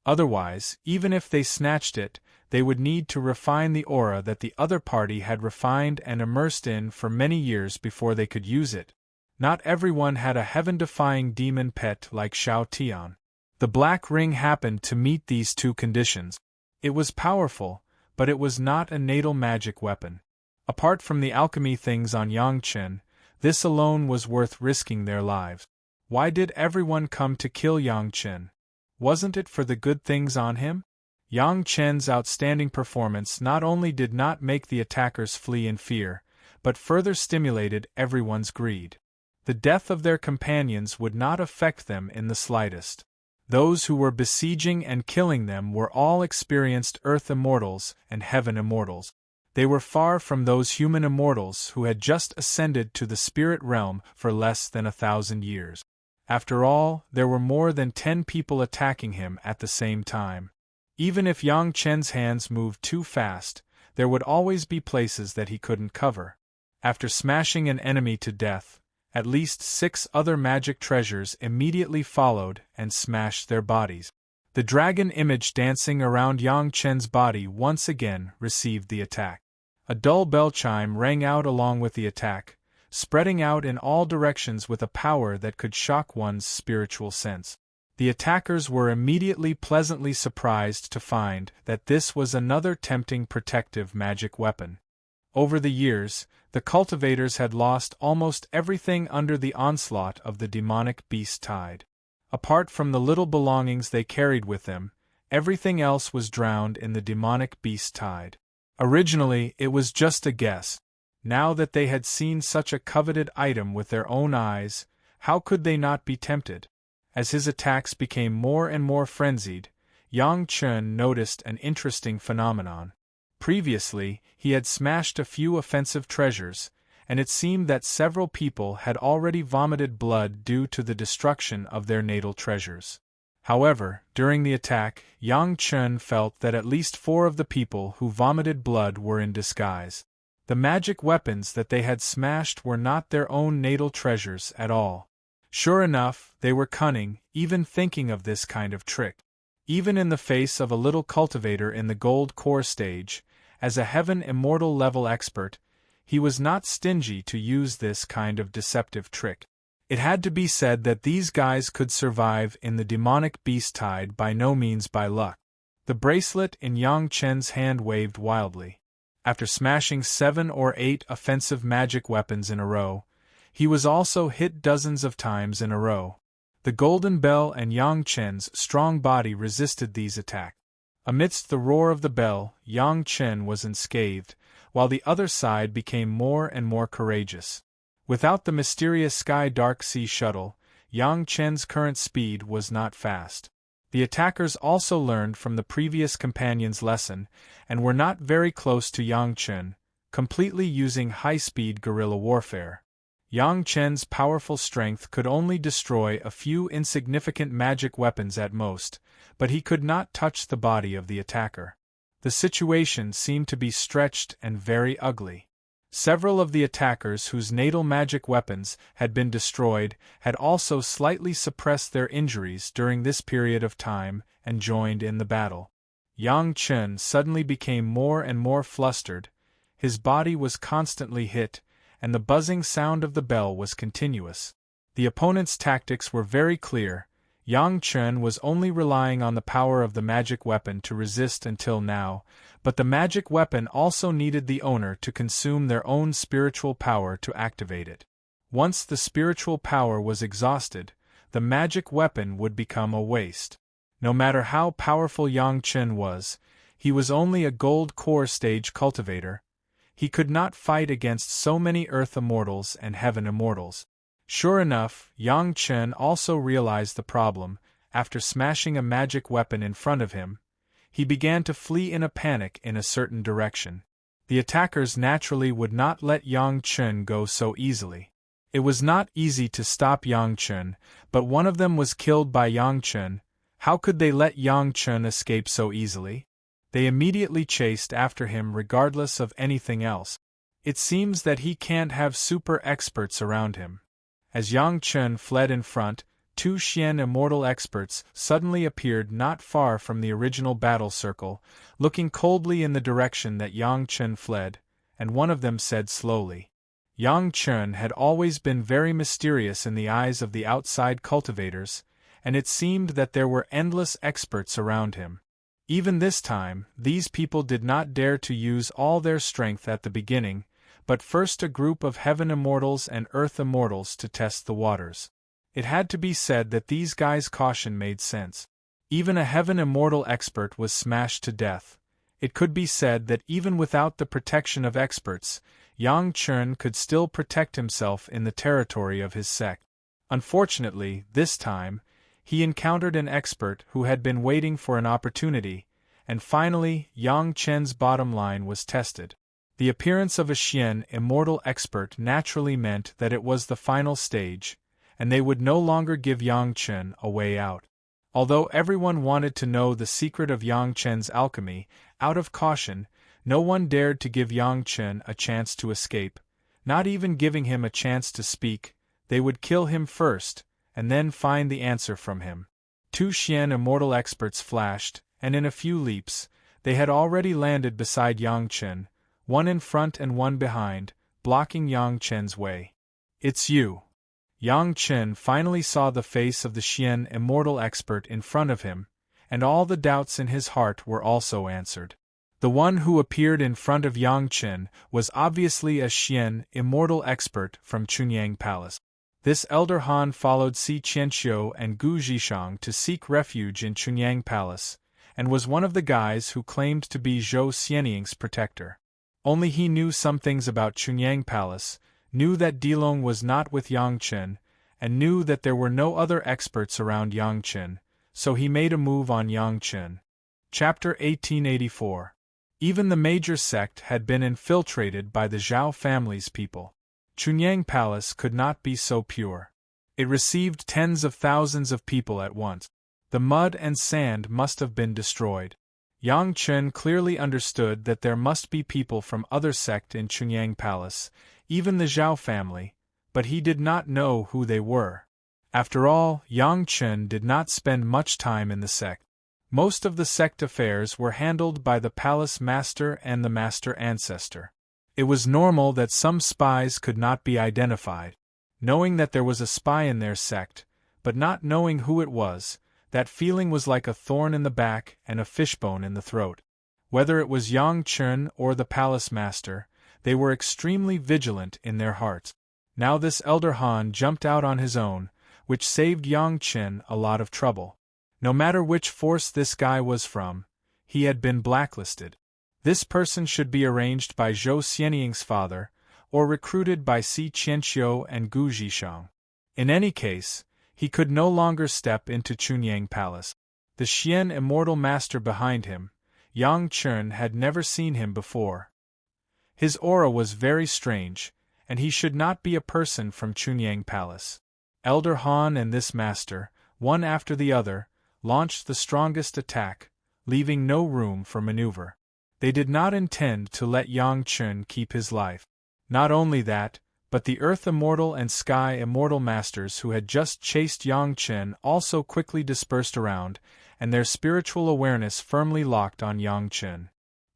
Otherwise, even if they snatched it, they would need to refine the aura that the other party had refined and immersed in for many years before they could use it. Not everyone had a heaven-defying demon pet like Xiao Tian. The black ring happened to meet these two conditions. It was powerful, but it was not a natal magic weapon. Apart from the alchemy things on Yang Chen, this alone was worth risking their lives. Why did everyone come to kill Yang Chen? Wasn't it for the good things on him? Yang Chen's outstanding performance not only did not make the attackers flee in fear, but further stimulated everyone's greed. The death of their companions would not affect them in the slightest. Those who were besieging and killing them were all experienced Earth Immortals and Heaven Immortals. They were far from those human immortals who had just ascended to the spirit realm for less than 1,000 years. After all, there were more than 10 people attacking him at the same time. Even if Yang Chen's hands moved too fast, there would always be places that he couldn't cover. After smashing an enemy to death, at least 6 other magic treasures immediately followed and smashed their bodies. The dragon image dancing around Yang Chen's body once again received the attack. A dull bell chime rang out along with the attack, spreading out in all directions with a power that could shock one's spiritual sense. The attackers were immediately pleasantly surprised to find that this was another tempting protective magic weapon. Over the years, the cultivators had lost almost everything under the onslaught of the demonic beast tide. Apart from the little belongings they carried with them, everything else was drowned in the demonic beast tide. Originally, it was just a guess. Now that they had seen such a coveted item with their own eyes, how could they not be tempted? As his attacks became more and more frenzied, Yang Chen noticed an interesting phenomenon. Previously, he had smashed a few offensive treasures, and it seemed that several people had already vomited blood due to the destruction of their natal treasures. However, during the attack, Yang Chen felt that at least 4 of the people who vomited blood were in disguise. The magic weapons that they had smashed were not their own natal treasures at all. Sure enough, they were cunning, even thinking of this kind of trick. Even in the face of a little cultivator in the gold core stage, as a Heaven Immortal level expert, he was not stingy to use this kind of deceptive trick. It had to be said that these guys could survive in the demonic beast tide by no means by luck. The bracelet in Yang Chen's hand waved wildly. After smashing 7 or 8 offensive magic weapons in a row, he was also hit dozens of times in a row. The golden bell and Yang Chen's strong body resisted these attacks. Amidst the roar of the bell, Yang Chen was unscathed, while the other side became more and more courageous. Without the mysterious Sky Dark Sea shuttle, Yang Chen's current speed was not fast. The attackers also learned from the previous companion's lesson, and were not very close to Yang Chen, completely using high-speed guerrilla warfare. Yang Chen's powerful strength could only destroy a few insignificant magic weapons at most, but he could not touch the body of the attacker. The situation seemed to be stretched and very ugly. Several of the attackers whose natal magic weapons had been destroyed had also slightly suppressed their injuries during this period of time and joined in the battle. Yang Chen suddenly became more and more flustered, his body was constantly hit, and the buzzing sound of the bell was continuous. The opponent's tactics were very clear. Yang Chen was only relying on the power of the magic weapon to resist until now, but the magic weapon also needed the owner to consume their own spiritual power to activate it. Once the spiritual power was exhausted, the magic weapon would become a waste. No matter how powerful Yang Chen was, he was only a gold core stage cultivator. He could not fight against so many Earth Immortals and Heaven Immortals. Sure enough, Yang Chen also realized the problem. After smashing a magic weapon in front of him, he began to flee in a panic in a certain direction. The attackers naturally would not let Yang Chen go so easily. It was not easy to stop Yang Chen, but one of them was killed by Yang Chen. How could they let Yang Chen escape so easily? They immediately chased after him regardless of anything else. It seems that he can't have super experts around him. As Yang Chen fled in front, two Xian Immortal experts suddenly appeared not far from the original battle circle, looking coldly in the direction that Yang Chen fled, and one of them said slowly. Yang Chen had always been very mysterious in the eyes of the outside cultivators, and it seemed that there were endless experts around him. Even this time, these people did not dare to use all their strength at the beginning, but first a group of Heaven Immortals and Earth Immortals to test the waters. It had to be said that these guys' caution made sense. Even a Heaven Immortal expert was smashed to death. It could be said that even without the protection of experts, Yang Chen could still protect himself in the territory of his sect. Unfortunately, this time, he encountered an expert who had been waiting for an opportunity, and finally, Yang Chen's bottom line was tested. The appearance of a Xian Immortal expert naturally meant that it was the final stage, and they would no longer give Yang Chen a way out. Although everyone wanted to know the secret of Yang Chen's alchemy, out of caution, no one dared to give Yang Chen a chance to escape, not even giving him a chance to speak. They would kill him first, and then find the answer from him. Two Xian Immortal experts flashed, and in a few leaps, they had already landed beside Yang Chen, one in front and one behind, blocking Yang Chen's way. "It's you." Yang Chen finally saw the face of the Xian Immortal expert in front of him, and all the doubts in his heart were also answered. The one who appeared in front of Yang Chen was obviously a Xian Immortal expert from Chunyang Palace. This Elder Han followed Si Qianxiu and Gu Zhishang to seek refuge in Chunyang Palace, and was one of the guys who claimed to be Zhou Xianying's protector. Only he knew some things about Chunyang Palace, knew that Dilong was not with Yang Chen, and knew that there were no other experts around Yang Chen, so he made a move on Yang Chen. Chapter 1884. Even the major sect had been infiltrated by the Zhao family's people. Chunyang Palace could not be so pure. It received tens of thousands of people at once. The mud and sand must have been destroyed. Yang Chen clearly understood that there must be people from other sect in Chunyang Palace, even the Zhao family, but he did not know who they were. After all, Yang Chen did not spend much time in the sect. Most of the sect affairs were handled by the palace master and the master ancestor. It was normal that some spies could not be identified. Knowing that there was a spy in their sect, but not knowing who it was, that feeling was like a thorn in the back and a fishbone in the throat. Whether it was Yang Chen or the palace master, they were extremely vigilant in their hearts. Now this Elder Han jumped out on his own, which saved Yang Chen a lot of trouble. No matter which force this guy was from, he had been blacklisted. This person should be arranged by Zhou Xianying's father, or recruited by Si Qianxiu and Gu Zhishang. In any case, he could no longer step into Chunyang Palace. The Xian Immortal Master behind him, Yang Chen had never seen him before. His aura was very strange, and he should not be a person from Chunyang Palace. Elder Han and this master, one after the other, launched the strongest attack, leaving no room for maneuver. They did not intend to let Yang Chen keep his life. Not only that, but the Earth Immortal and Sky Immortal Masters who had just chased Yang Chen also quickly dispersed around, and their spiritual awareness firmly locked on Yang Chen.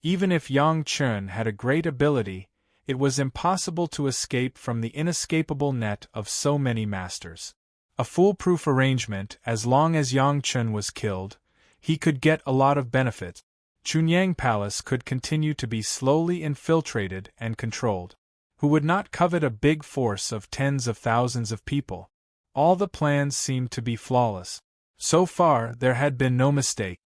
Even if Yang Chen had a great ability, it was impossible to escape from the inescapable net of so many masters. A foolproof arrangement. As long as Yang Chen was killed, he could get a lot of benefits. Chunyang Palace could continue to be slowly infiltrated and controlled. Who would not covet a big force of tens of thousands of people? All the plans seemed to be flawless. So far, there had been no mistake.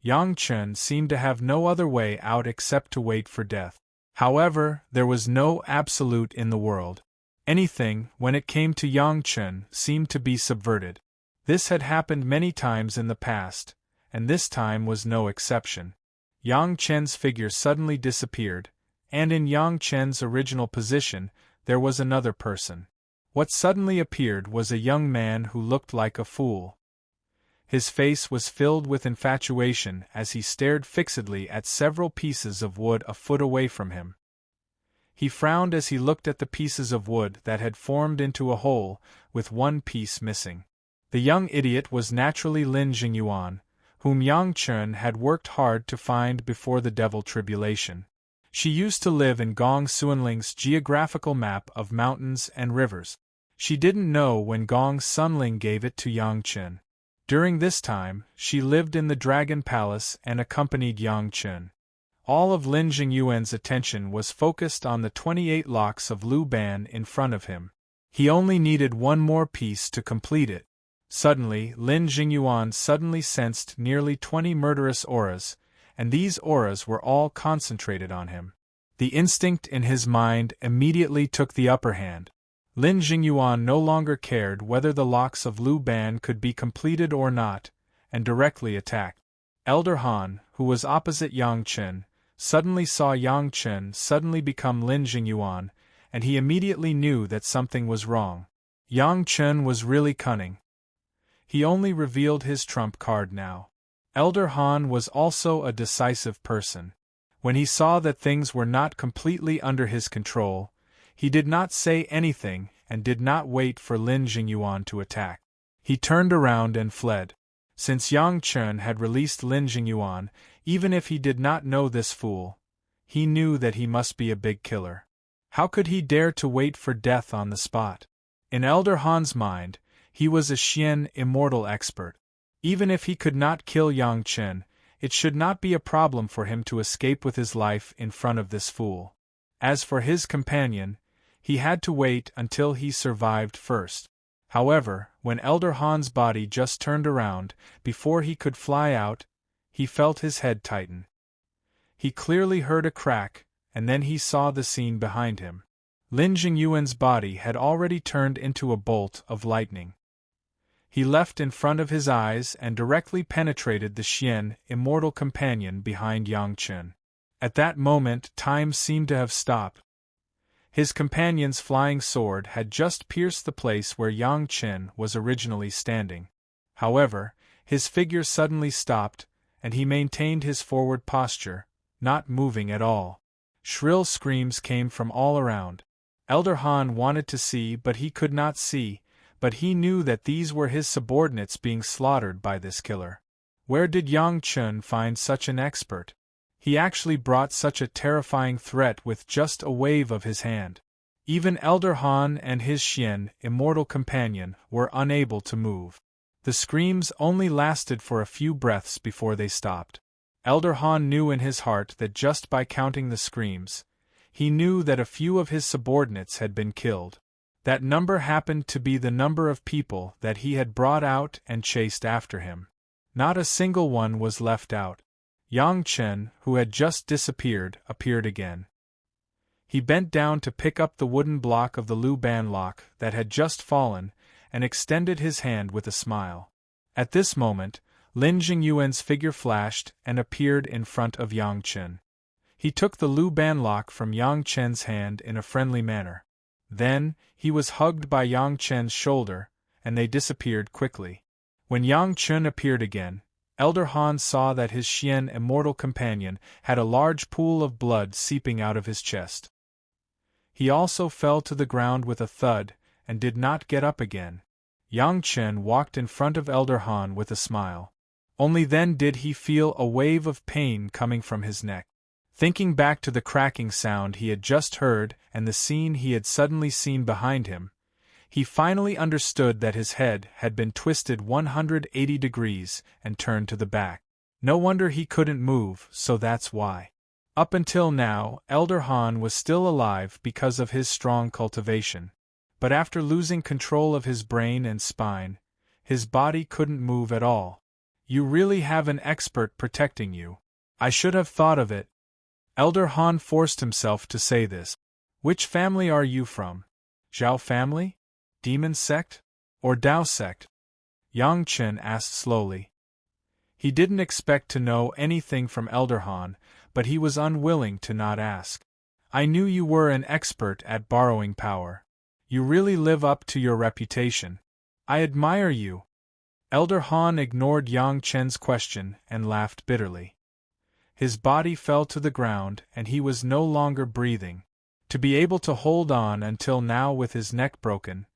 Yang Chen seemed to have no other way out except to wait for death. However, there was no absolute in the world. Anything, when it came to Yang Chen, seemed to be subverted. This had happened many times in the past, and this time was no exception. Yang Chen's figure suddenly disappeared, and in Yang Chen's original position, there was another person. What suddenly appeared was a young man who looked like a fool. His face was filled with infatuation as he stared fixedly at several pieces of wood a foot away from him. He frowned as he looked at the pieces of wood that had formed into a hole, with one piece missing. The young idiot was naturally Lin Jingyuan, whom Yang Chen had worked hard to find before the devil tribulation. She used to live in Gong Sunling's geographical map of mountains and rivers. She didn't know when Gong Sunling gave it to Yang Chen. During this time, she lived in the Dragon Palace and accompanied Yang Chen. All of Lin Jingyuan's attention was focused on the 28 locks of Lu Ban in front of him. He only needed one more piece to complete it. Suddenly, Lin Jingyuan suddenly sensed nearly 20 murderous auras, and these auras were all concentrated on him. The instinct in his mind immediately took the upper hand. Lin Jingyuan no longer cared whether the locks of Lu Ban could be completed or not, and directly attacked. Elder Han, who was opposite Yang Chen, suddenly saw Yang Chen suddenly become Lin Jingyuan, and he immediately knew that something was wrong. Yang Chen was really cunning. He only revealed his trump card now. Elder Han was also a decisive person. When he saw that things were not completely under his control, he did not say anything and did not wait for Lin Jingyuan to attack. He turned around and fled. Since Yang Chen had released Lin Jingyuan, even if he did not know this fool, he knew that he must be a big killer. How could he dare to wait for death on the spot? In Elder Han's mind, he was a Xian Immortal expert. Even if he could not kill Yang Chen, it should not be a problem for him to escape with his life in front of this fool. As for his companion, he had to wait until he survived first. However, when Elder Han's body just turned around, before he could fly out, he felt his head tighten. He clearly heard a crack, and then he saw the scene behind him. Lin Jingyuan's body had already turned into a bolt of lightning. He left in front of his eyes and directly penetrated the Xian Immortal companion behind Yang Chen. At that moment, time seemed to have stopped. His companion's flying sword had just pierced the place where Yang Chen was originally standing. However, his figure suddenly stopped, and he maintained his forward posture, not moving at all. Shrill screams came from all around. Elder Han wanted to see, but he could not see, but he knew that these were his subordinates being slaughtered by this killer. Where did Yang Chen find such an expert? He actually brought such a terrifying threat with just a wave of his hand. Even Elder Han and his Xian Immortal companion were unable to move. The screams only lasted for a few breaths before they stopped. Elder Han knew in his heart that just by counting the screams, he knew that a few of his subordinates had been killed. That number happened to be the number of people that he had brought out and chased after him. Not a single one was left out. Yang Chen, who had just disappeared, appeared again. He bent down to pick up the wooden block of the Lu Ban lock that had just fallen, and extended his hand with a smile. At this moment, Lin Jingyuan's figure flashed and appeared in front of Yang Chen. He took the Lu Ban lock from Yang Chen's hand in a friendly manner. Then, he was hugged by Yang Chen's shoulder, and they disappeared quickly. When Yang Chen appeared again, Elder Han saw that his Xian Immortal companion had a large pool of blood seeping out of his chest. He also fell to the ground with a thud, and did not get up again. Yang Chen walked in front of Elder Han with a smile. Only then did he feel a wave of pain coming from his neck. Thinking back to the cracking sound he had just heard and the scene he had suddenly seen behind him, he finally understood that his head had been twisted 180 degrees and turned to the back. No wonder he couldn't move, so that's why. Up until now, Elder Han was still alive because of his strong cultivation. But after losing control of his brain and spine, his body couldn't move at all. You really have an expert protecting you. I should have thought of it. Elder Han forced himself to say this. Which family are you from? Zhao family? Demon sect? Or Dao sect? Yang Chen asked slowly. He didn't expect to know anything from Elder Han, but he was unwilling to not ask. I knew you were an expert at borrowing power. You really live up to your reputation. I admire you. Elder Han ignored Yang Chen's question and laughed bitterly. His body fell to the ground and he was no longer breathing. To be able to hold on until now with his neck broken,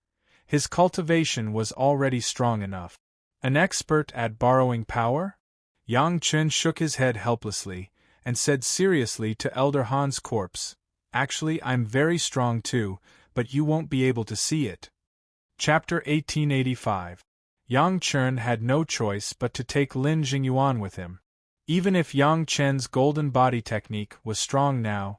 his cultivation was already strong enough. An expert at borrowing power? Yang Chen shook his head helplessly and said seriously to Elder Han's corpse, "Actually, I'm very strong too, but you won't be able to see it." Chapter 1885. Yang Chen had no choice but to take Lin Jingyuan with him. Even if Yang Chen's golden body technique was strong now,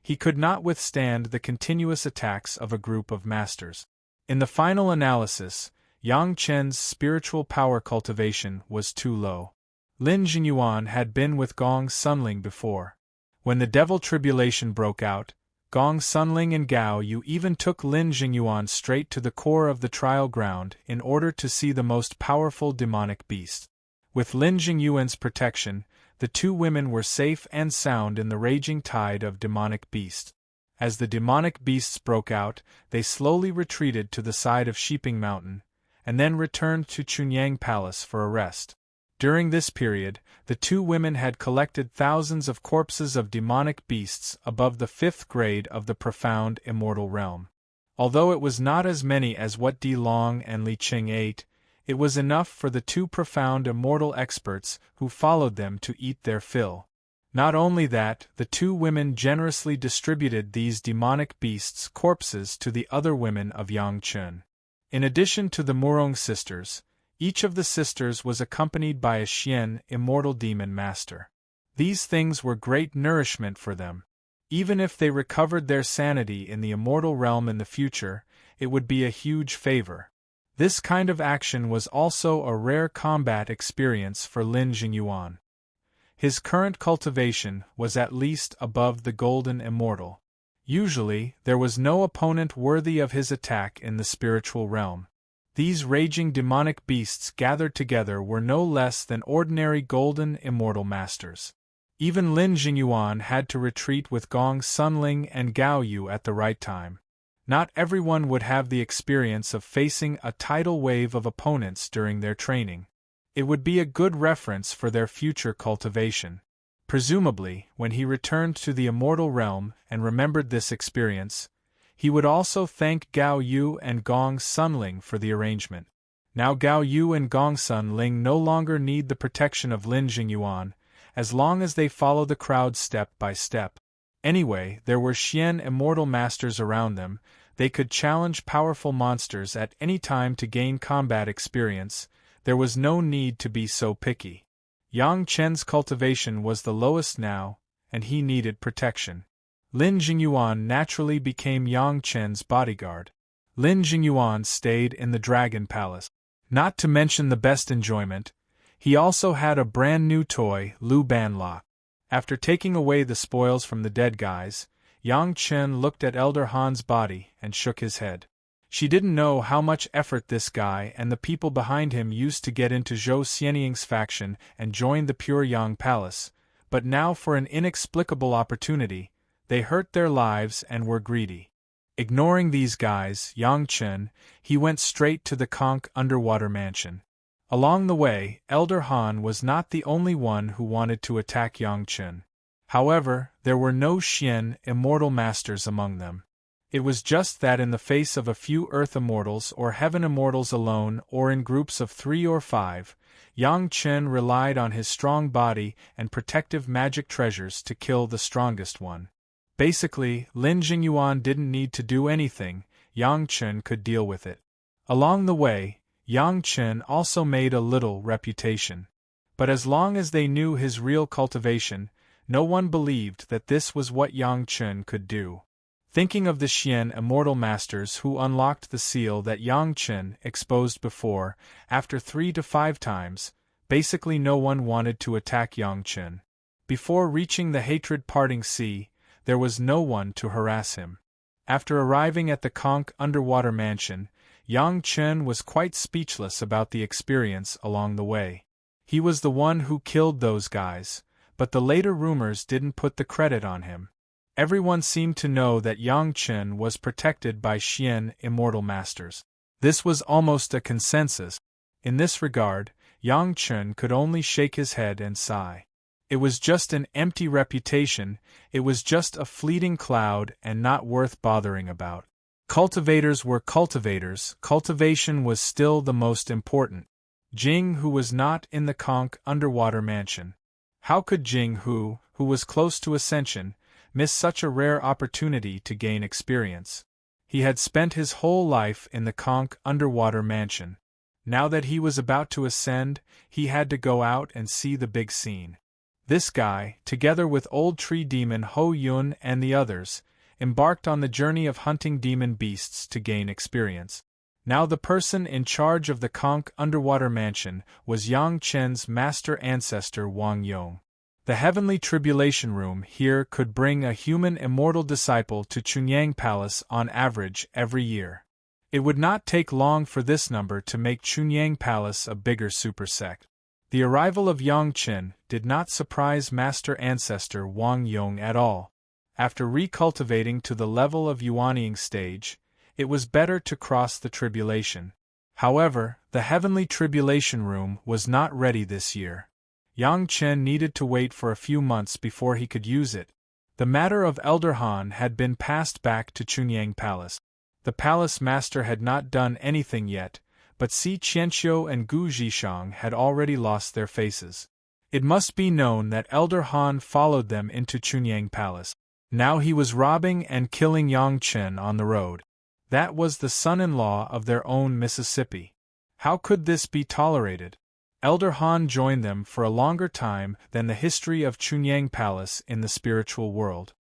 he could not withstand the continuous attacks of a group of masters. In the final analysis, Yang Chen's spiritual power cultivation was too low. Lin Jingyuan had been with Gong Sunling before. When the devil tribulation broke out, Gong Sunling and Gao Yu even took Lin Jingyuan straight to the core of the trial ground in order to see the most powerful demonic beast. With Lin Jingyuan's protection, the two women were safe and sound in the raging tide of demonic beasts. As the demonic beasts broke out, they slowly retreated to the side of Sheeping Mountain, and then returned to Chunyang Palace for a rest. During this period, the two women had collected thousands of corpses of demonic beasts above the 5th grade of the profound immortal realm. Although it was not as many as what Di Long and Li Qing ate, it was enough for the two profound immortal experts who followed them to eat their fill. Not only that, the two women generously distributed these demonic beasts' corpses to the other women of Yangchun. In addition to the Murong sisters, each of the sisters was accompanied by a Xian immortal demon master. These things were great nourishment for them. Even if they recovered their sanity in the immortal realm in the future, it would be a huge favor. This kind of action was also a rare combat experience for Lin Jingyuan. His current cultivation was at least above the golden immortal. Usually, there was no opponent worthy of his attack in the spiritual realm. These raging demonic beasts gathered together were no less than ordinary golden immortal masters. Even Lin Jingyuan had to retreat with Gong Sunling and Gao Yu at the right time. Not everyone would have the experience of facing a tidal wave of opponents during their training. It would be a good reference for their future cultivation. Presumably, when he returned to the immortal realm and remembered this experience, he would also thank Gao Yu and Gong Sunling for the arrangement. Now Gao Yu and Gong Sunling no longer need the protection of Lin Jingyuan, as long as they follow the crowd step by step. Anyway, there were Xian immortal masters around them. They could challenge powerful monsters at any time to gain combat experience. There was no need to be so picky. Yang Chen's cultivation was the lowest now, and he needed protection. Lin Jingyuan naturally became Yang Chen's bodyguard. Lin Jingyuan stayed in the Dragon Palace. Not to mention the best enjoyment, he also had a brand new toy, Lu Ban Lock. After taking away the spoils from the dead guys, Yang Chen looked at Elder Han's body and shook his head. She didn't know how much effort this guy and the people behind him used to get into Zhou Xianying's faction and join the Pure Yang Palace, but now for an inexplicable opportunity, they hurt their lives and were greedy. Ignoring these guys, Yang Chen, he went straight to the Conch underwater mansion. Along the way, Elder Han was not the only one who wanted to attack Yang Chen. However, there were no Xian immortal masters among them. It was just that in the face of a few Earth Immortals or Heaven Immortals alone or in groups of 3 or 5, Yang Chen relied on his strong body and protective magic treasures to kill the strongest one. Basically, Lin Jingyuan didn't need to do anything, Yang Chen could deal with it. Along the way, Yang Chen also made a little reputation. But as long as they knew his real cultivation, no one believed that this was what Yang Chen could do. Thinking of the Xian immortal masters who unlocked the seal that Yang Chen exposed before, after 3 to 5 times, basically no one wanted to attack Yang Chen. Before reaching the hatred-parting sea, there was no one to harass him. After arriving at the Conch underwater mansion, Yang Chen was quite speechless about the experience along the way. He was the one who killed those guys, but the later rumors didn't put the credit on him. Everyone seemed to know that Yang Chen was protected by Xian Immortal Masters. This was almost a consensus. In this regard, Yang Chen could only shake his head and sigh. It was just an empty reputation, it was just a fleeting cloud and not worth bothering about. Cultivators were cultivators, cultivation was still the most important. Jing Hu was not in the Conch underwater mansion. How could Jing Hu, who was close to ascension, miss such a rare opportunity to gain experience? He had spent his whole life in the Conch underwater mansion. Now that he was about to ascend, he had to go out and see the big scene. This guy, together with old tree demon Ho Yun and the others, embarked on the journey of hunting demon beasts to gain experience. Now the person in charge of the Conch underwater mansion was Yang Chen's master ancestor Wang Yong. The heavenly tribulation room here could bring a human immortal disciple to Chunyang Palace on average every year. It would not take long for this number to make Chunyang Palace a bigger supersect. The arrival of Yang Chen did not surprise master ancestor Wang Yong at all. After recultivating to the level of Yuanying stage, it was better to cross the tribulation. However, the heavenly tribulation room was not ready this year. Yang Chen needed to wait for a few months before he could use it. The matter of Elder Han had been passed back to Chunyang Palace. The palace master had not done anything yet, but Si Qianqiu and Gu Zhishang had already lost their faces. It must be known that Elder Han followed them into Chunyang Palace. Now he was robbing and killing Yang Chen on the road. That was the son-in-law of their own Mississippi. How could this be tolerated? Elder Han joined them for a longer time than the history of Chunyang Palace in the spiritual world.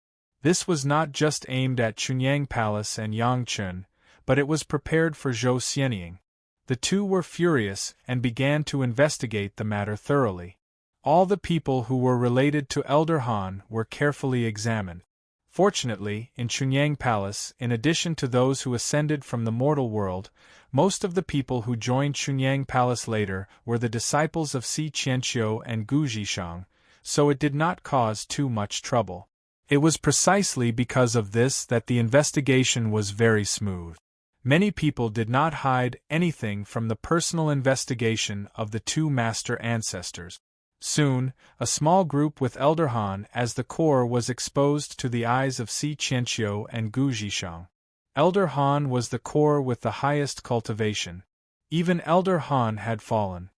This was not just aimed at Chunyang Palace and Yang Chen, but it was prepared for Zhou Xianying. The two were furious and began to investigate the matter thoroughly. All the people who were related to Elder Han were carefully examined. Fortunately, in Chunyang Palace, in addition to those who ascended from the mortal world, most of the people who joined Chunyang Palace later were the disciples of Si Qianqiu and Gu Zhishang, so it did not cause too much trouble. It was precisely because of this that the investigation was very smooth. Many people did not hide anything from the personal investigation of the two master ancestors. Soon, a small group with Elder Han as the core was exposed to the eyes of Si Qianqiu and Gu Zhishang. Elder Han was the core with the highest cultivation. Even Elder Han had fallen.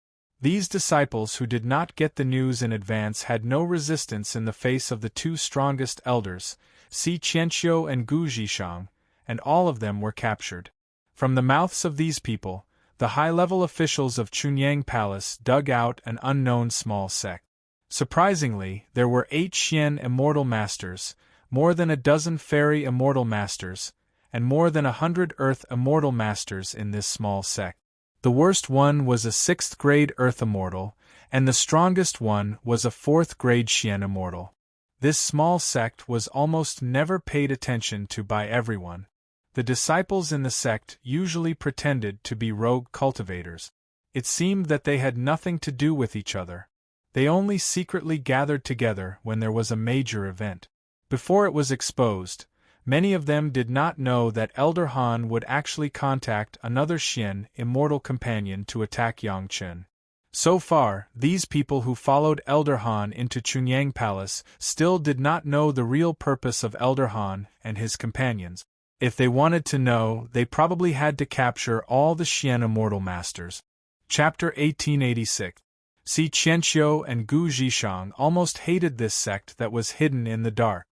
These disciples who did not get the news in advance had no resistance in the face of the two strongest elders, Si Qianqiu and Gu Zhishang, and all of them were captured. From the mouths of these people, the high-level officials of Chunyang Palace dug out an unknown small sect. Surprisingly, there were 8 Xian Immortal Masters, more than a dozen Fairy Immortal Masters, and more than 100 Earth Immortal Masters in this small sect. The worst one was a 6th-grade Earth Immortal, and the strongest one was a 4th-grade Xian Immortal. This small sect was almost never paid attention to by everyone. The disciples in the sect usually pretended to be rogue cultivators. It seemed that they had nothing to do with each other. They only secretly gathered together when there was a major event. Before it was exposed, many of them did not know that Elder Han would actually contact another Xian immortal companion to attack Yang Chen. So far, these people who followed Elder Han into Chunyang Palace still did not know the real purpose of Elder Han and his companions. If they wanted to know, they probably had to capture all the Xian Immortal Masters. Chapter 1886. Si Qianqiu and Gu Zhishang almost hated this sect that was hidden in the dark.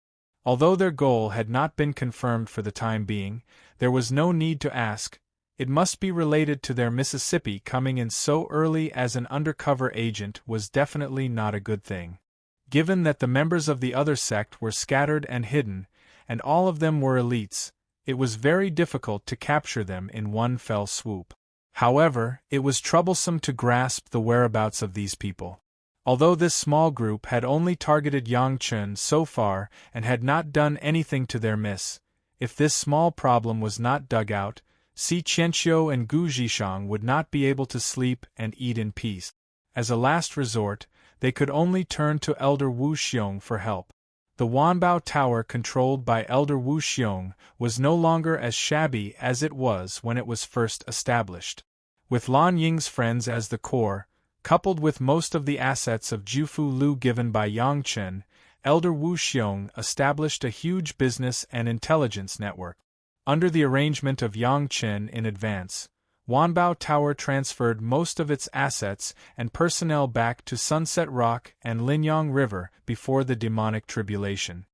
Although their goal had not been confirmed for the time being, there was no need to ask. It must be related to their Mississippi coming in so early as an undercover agent was definitely not a good thing. Given that the members of the other sect were scattered and hidden, and all of them were elites, it was very difficult to capture them in one fell swoop. However, it was troublesome to grasp the whereabouts of these people. Although this small group had only targeted Yang Chen so far and had not done anything to their miss, If this small problem was not dug out, Si Qianqiu and Gu Zhishang would not be able to sleep and eat in peace. As a last resort, they could only turn to Elder Wu Xiong for help. The Wanbao Tower controlled by Elder Wu Xiong was no longer as shabby as it was when it was first established. With Lan Ying's friends as the core, coupled with most of the assets of Jufu Lu given by Yang Chen, Elder Wu Xiong established a huge business and intelligence network. Under the arrangement of Yang Chen in advance, Wanbao Tower transferred most of its assets and personnel back to Sunset Rock and Linyang River before the demonic tribulation.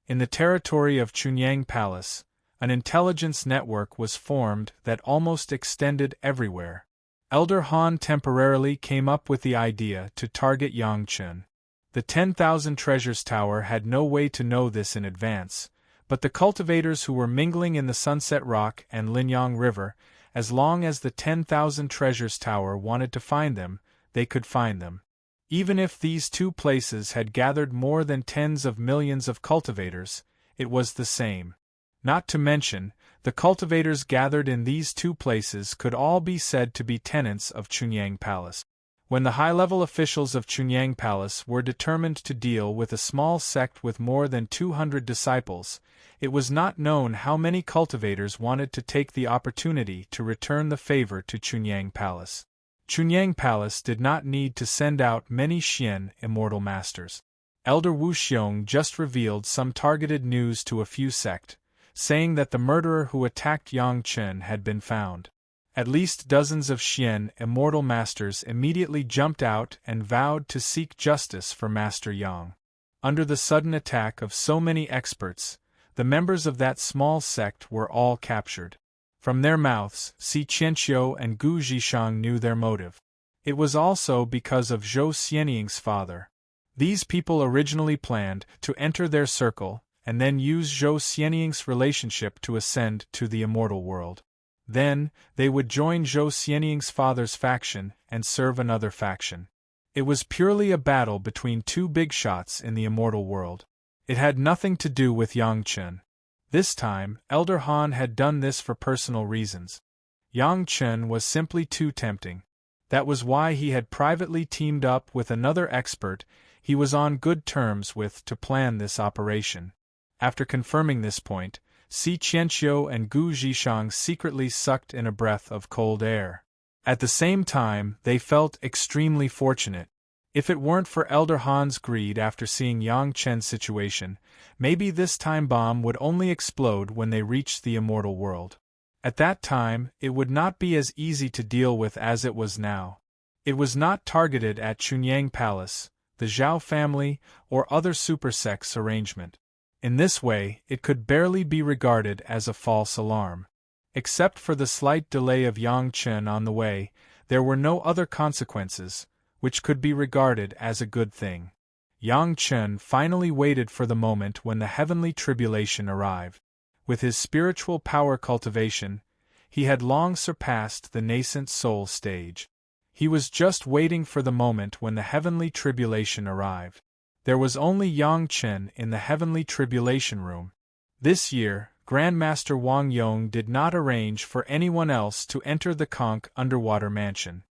In the territory of Chunyang Palace, an intelligence network was formed that almost extended everywhere. Elder Han temporarily came up with the idea to target Yang Chen. The 10,000 Treasures Tower had no way to know this in advance, but the cultivators who were mingling in the Sunset Rock and Linyang River, as long as the 10,000 Treasures Tower wanted to find them, they could find them. Even if these two places had gathered more than tens of millions of cultivators, it was the same. Not to mention, the cultivators gathered in these two places could all be said to be tenants of Chunyang Palace. When the high-level officials of Chunyang Palace were determined to deal with a small sect with more than 200 disciples, it was not known how many cultivators wanted to take the opportunity to return the favor to Chunyang Palace. Chunyang Palace did not need to send out many Xian Immortal Masters. Elder Wu Xiong just revealed some targeted news to a few sect, saying that the murderer who attacked Yang Chen had been found. At least dozens of Xian Immortal Masters immediately jumped out and vowed to seek justice for Master Yang. Under the sudden attack of so many experts, the members of that small sect were all captured. From their mouths, Si Qianqiu and Gu Zhishang knew their motive. It was also because of Zhou Xianying's father. These people originally planned to enter their circle and then use Zhou Xianying's relationship to ascend to the immortal world. Then, they would join Zhou Xianying's father's faction and serve another faction. It was purely a battle between two big shots in the immortal world. It had nothing to do with Yang Chen. This time, Elder Han had done this for personal reasons. Yang Chen was simply too tempting. That was why he had privately teamed up with another expert he was on good terms with to plan this operation. After confirming this point, Si Qianqiu and Gu Zhishang secretly sucked in a breath of cold air. At the same time, they felt extremely fortunate. If it weren't for Elder Han's greed after seeing Yang Chen's situation, maybe this time bomb would only explode when they reached the immortal world. At that time, it would not be as easy to deal with as it was now. It was not targeted at Chunyang Palace, the Zhao family, or other super-sects arrangement. In this way, it could barely be regarded as a false alarm. Except for the slight delay of Yang Chen on the way, there were no other consequences, which could be regarded as a good thing. Yang Chen finally waited for the moment when the heavenly tribulation arrived. With his spiritual power cultivation, he had long surpassed the nascent soul stage. He was just waiting for the moment when the heavenly tribulation arrived. There was only Yang Chen in the heavenly tribulation room. This year, Grandmaster Wang Yong did not arrange for anyone else to enter the conch underwater mansion.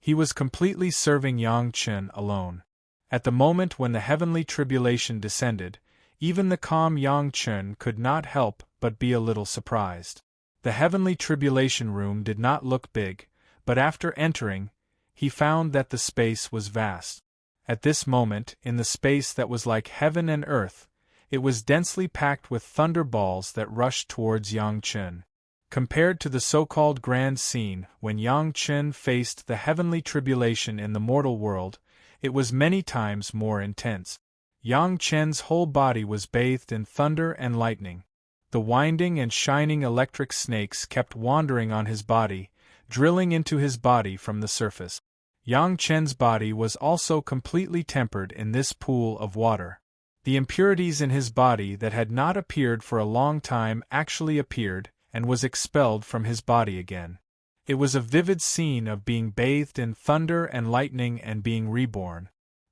He was completely serving Yang Chen alone. At the moment when the heavenly tribulation descended, even the calm Yang Chen could not help but be a little surprised. The heavenly tribulation room did not look big, but after entering, he found that the space was vast. At this moment, in the space that was like heaven and earth, it was densely packed with thunderballs that rushed towards Yang Chen. Compared to the so-called grand scene when Yang Chen faced the heavenly tribulation in the mortal world, it was many times more intense. Yang Chen's whole body was bathed in thunder and lightning. The winding and shining electric snakes kept wandering on his body, drilling into his body from the surface. Yang Chen's body was also completely tempered in this pool of water. The impurities in his body that had not appeared for a long time actually appeared, and was expelled from his body again. It was a vivid scene of being bathed in thunder and lightning and being reborn.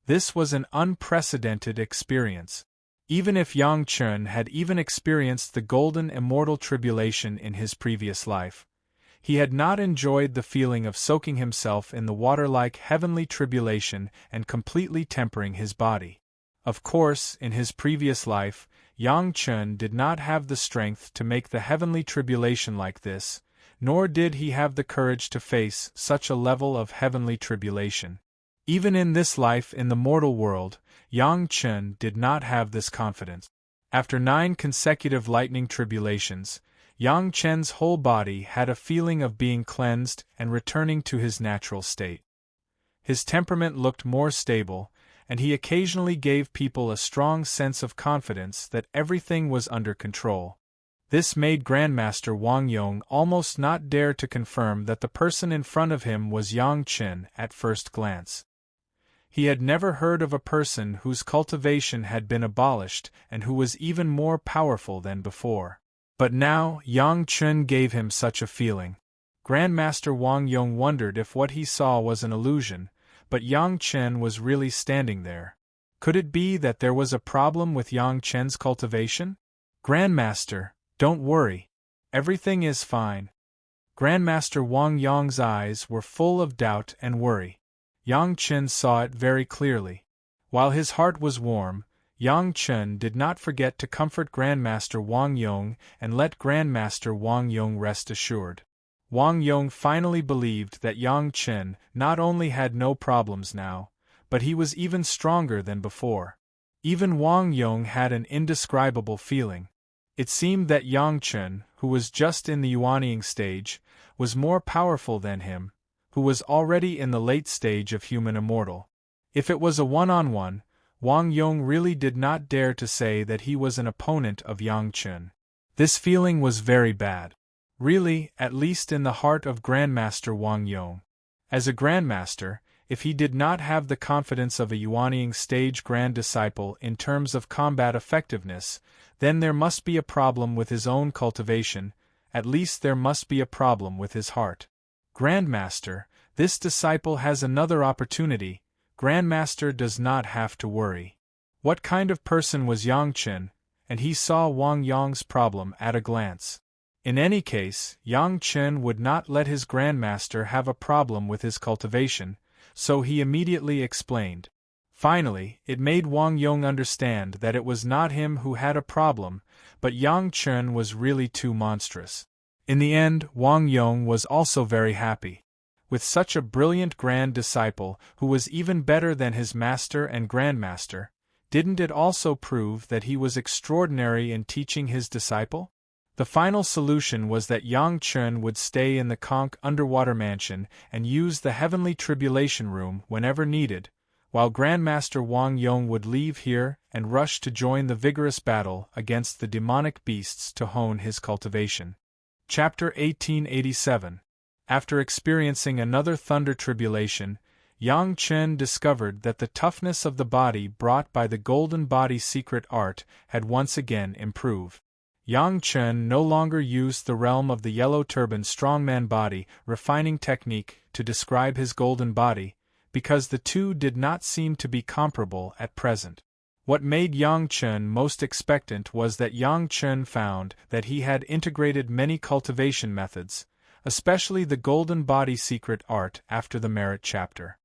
This was an unprecedented experience. Even if Yang Chun had even experienced the golden immortal tribulation in his previous life, he had not enjoyed the feeling of soaking himself in the water-like heavenly tribulation and completely tempering his body. Of course, in his previous life, Yang Chun did not have the strength to make the heavenly tribulation like this, nor did he have the courage to face such a level of heavenly tribulation. Even in this life in the mortal world, Yang Chun did not have this confidence. After 9 consecutive lightning tribulations, Yang Chen's whole body had a feeling of being cleansed and returning to his natural state. His temperament looked more stable, and he occasionally gave people a strong sense of confidence that everything was under control. This made Grandmaster Wang Yong almost not dare to confirm that the person in front of him was Yang Chen at first glance. He had never heard of a person whose cultivation had been abolished and who was even more powerful than before. But now Yang Chen gave him such a feeling. Grandmaster Wang Yong wondered if what he saw was an illusion, but Yang Chen was really standing there. Could it be that there was a problem with Yang Chen's cultivation? Grandmaster, don't worry. Everything is fine. Grandmaster Wang Yong's eyes were full of doubt and worry. Yang Chen saw it very clearly. While his heart was warm, Yang Chen did not forget to comfort Grandmaster Wang Yong and let Grandmaster Wang Yong rest assured. Wang Yong finally believed that Yang Chen not only had no problems now, but he was even stronger than before. Even Wang Yong had an indescribable feeling. It seemed that Yang Chen, who was just in the yuanying stage, was more powerful than him, who was already in the late stage of human immortal. If it was a one-on-one, Wang Yong really did not dare to say that he was an opponent of Yang Chen. This feeling was very bad. Really, at least in the heart of Grandmaster Wang Yong. As a Grandmaster, if he did not have the confidence of a yuanying stage Grand Disciple in terms of combat effectiveness, then there must be a problem with his own cultivation, at least there must be a problem with his heart. Grandmaster, this disciple has another opportunity. Grandmaster does not have to worry. What kind of person was Yang Chen? And he saw Wang Yong's problem at a glance. In any case, Yang Chen would not let his Grandmaster have a problem with his cultivation, so he immediately explained. Finally, it made Wang Yong understand that it was not him who had a problem, but Yang Chen was really too monstrous. In the end, Wang Yong was also very happy. With such a brilliant Grand Disciple who was even better than his master and Grandmaster, didn't it also prove that he was extraordinary in teaching his disciple? The final solution was that Yang Chen would stay in the conch underwater mansion and use the heavenly tribulation room whenever needed, while Grandmaster Wang Yong would leave here and rush to join the vigorous battle against the demonic beasts to hone his cultivation. Chapter 1887. After experiencing another thunder tribulation, Yang Chen discovered that the toughness of the body brought by the golden body secret art had once again improved. Yang Chen no longer used the realm of the yellow turban strongman body refining technique to describe his golden body, because the two did not seem to be comparable at present. What made Yang Chen most expectant was that Yang Chen found that he had integrated many cultivation methods, especially the golden body secret art after the merit chapter.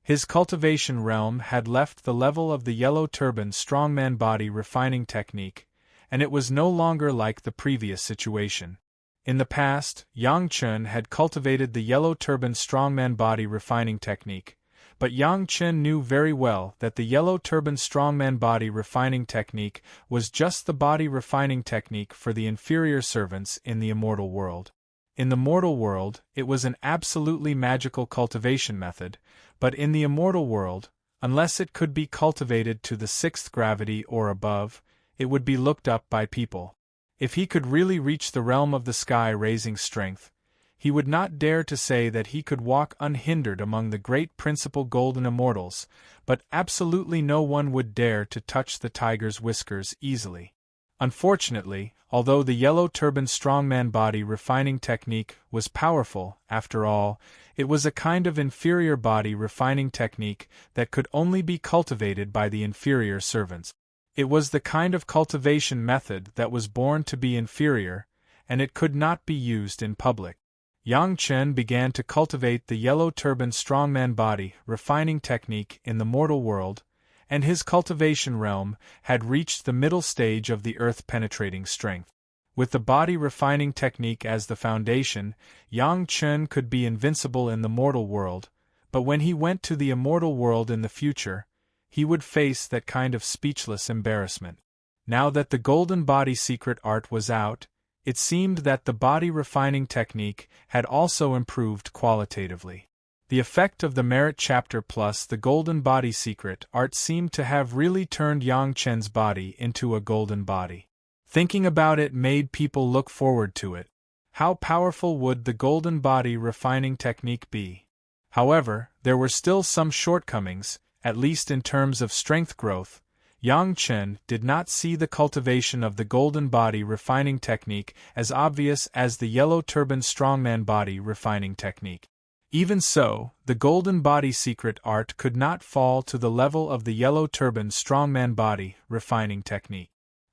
His cultivation realm had left the level of the yellow turban strongman body refining technique, and it was no longer like the previous situation. In the past, Yang Chen had cultivated the yellow turban strongman body refining technique, but Yang Chen knew very well that the yellow turban strongman body refining technique was just the body refining technique for the inferior servants in the immortal world. In the mortal world, it was an absolutely magical cultivation method, but in the immortal world, unless it could be cultivated to the 6th gravity or above, it would be looked up by people. If he could really reach the realm of the sky-raising strength, he would not dare to say that he could walk unhindered among the great principal golden immortals, but absolutely no one would dare to touch the tiger's whiskers easily. Unfortunately, although the yellow turban strongman body refining technique was powerful, after all, it was a kind of inferior body refining technique that could only be cultivated by the inferior servants. It was the kind of cultivation method that was born to be inferior, and it could not be used in public. Yang Chen began to cultivate the yellow turban strongman body refining technique in the mortal world, and his cultivation realm had reached the middle stage of the earth-penetrating strength. With the body refining technique as the foundation, Yang Chen could be invincible in the mortal world, but when he went to the immortal world in the future, he would face that kind of speechless embarrassment. Now that the golden body secret art was out, it seemed that the body refining technique had also improved qualitatively. The effect of the merit chapter plus the golden body secret art seemed to have really turned Yang Chen's body into a golden body. Thinking about it made people look forward to it. How powerful would the golden body refining technique be? However, there were still some shortcomings, at least in terms of strength growth. Yang Chen did not see the cultivation of the golden body refining technique as obvious as the yellow turban strongman body refining technique. Even so, the golden body secret art could not fall to the level of the yellow turban strongman body refining technique.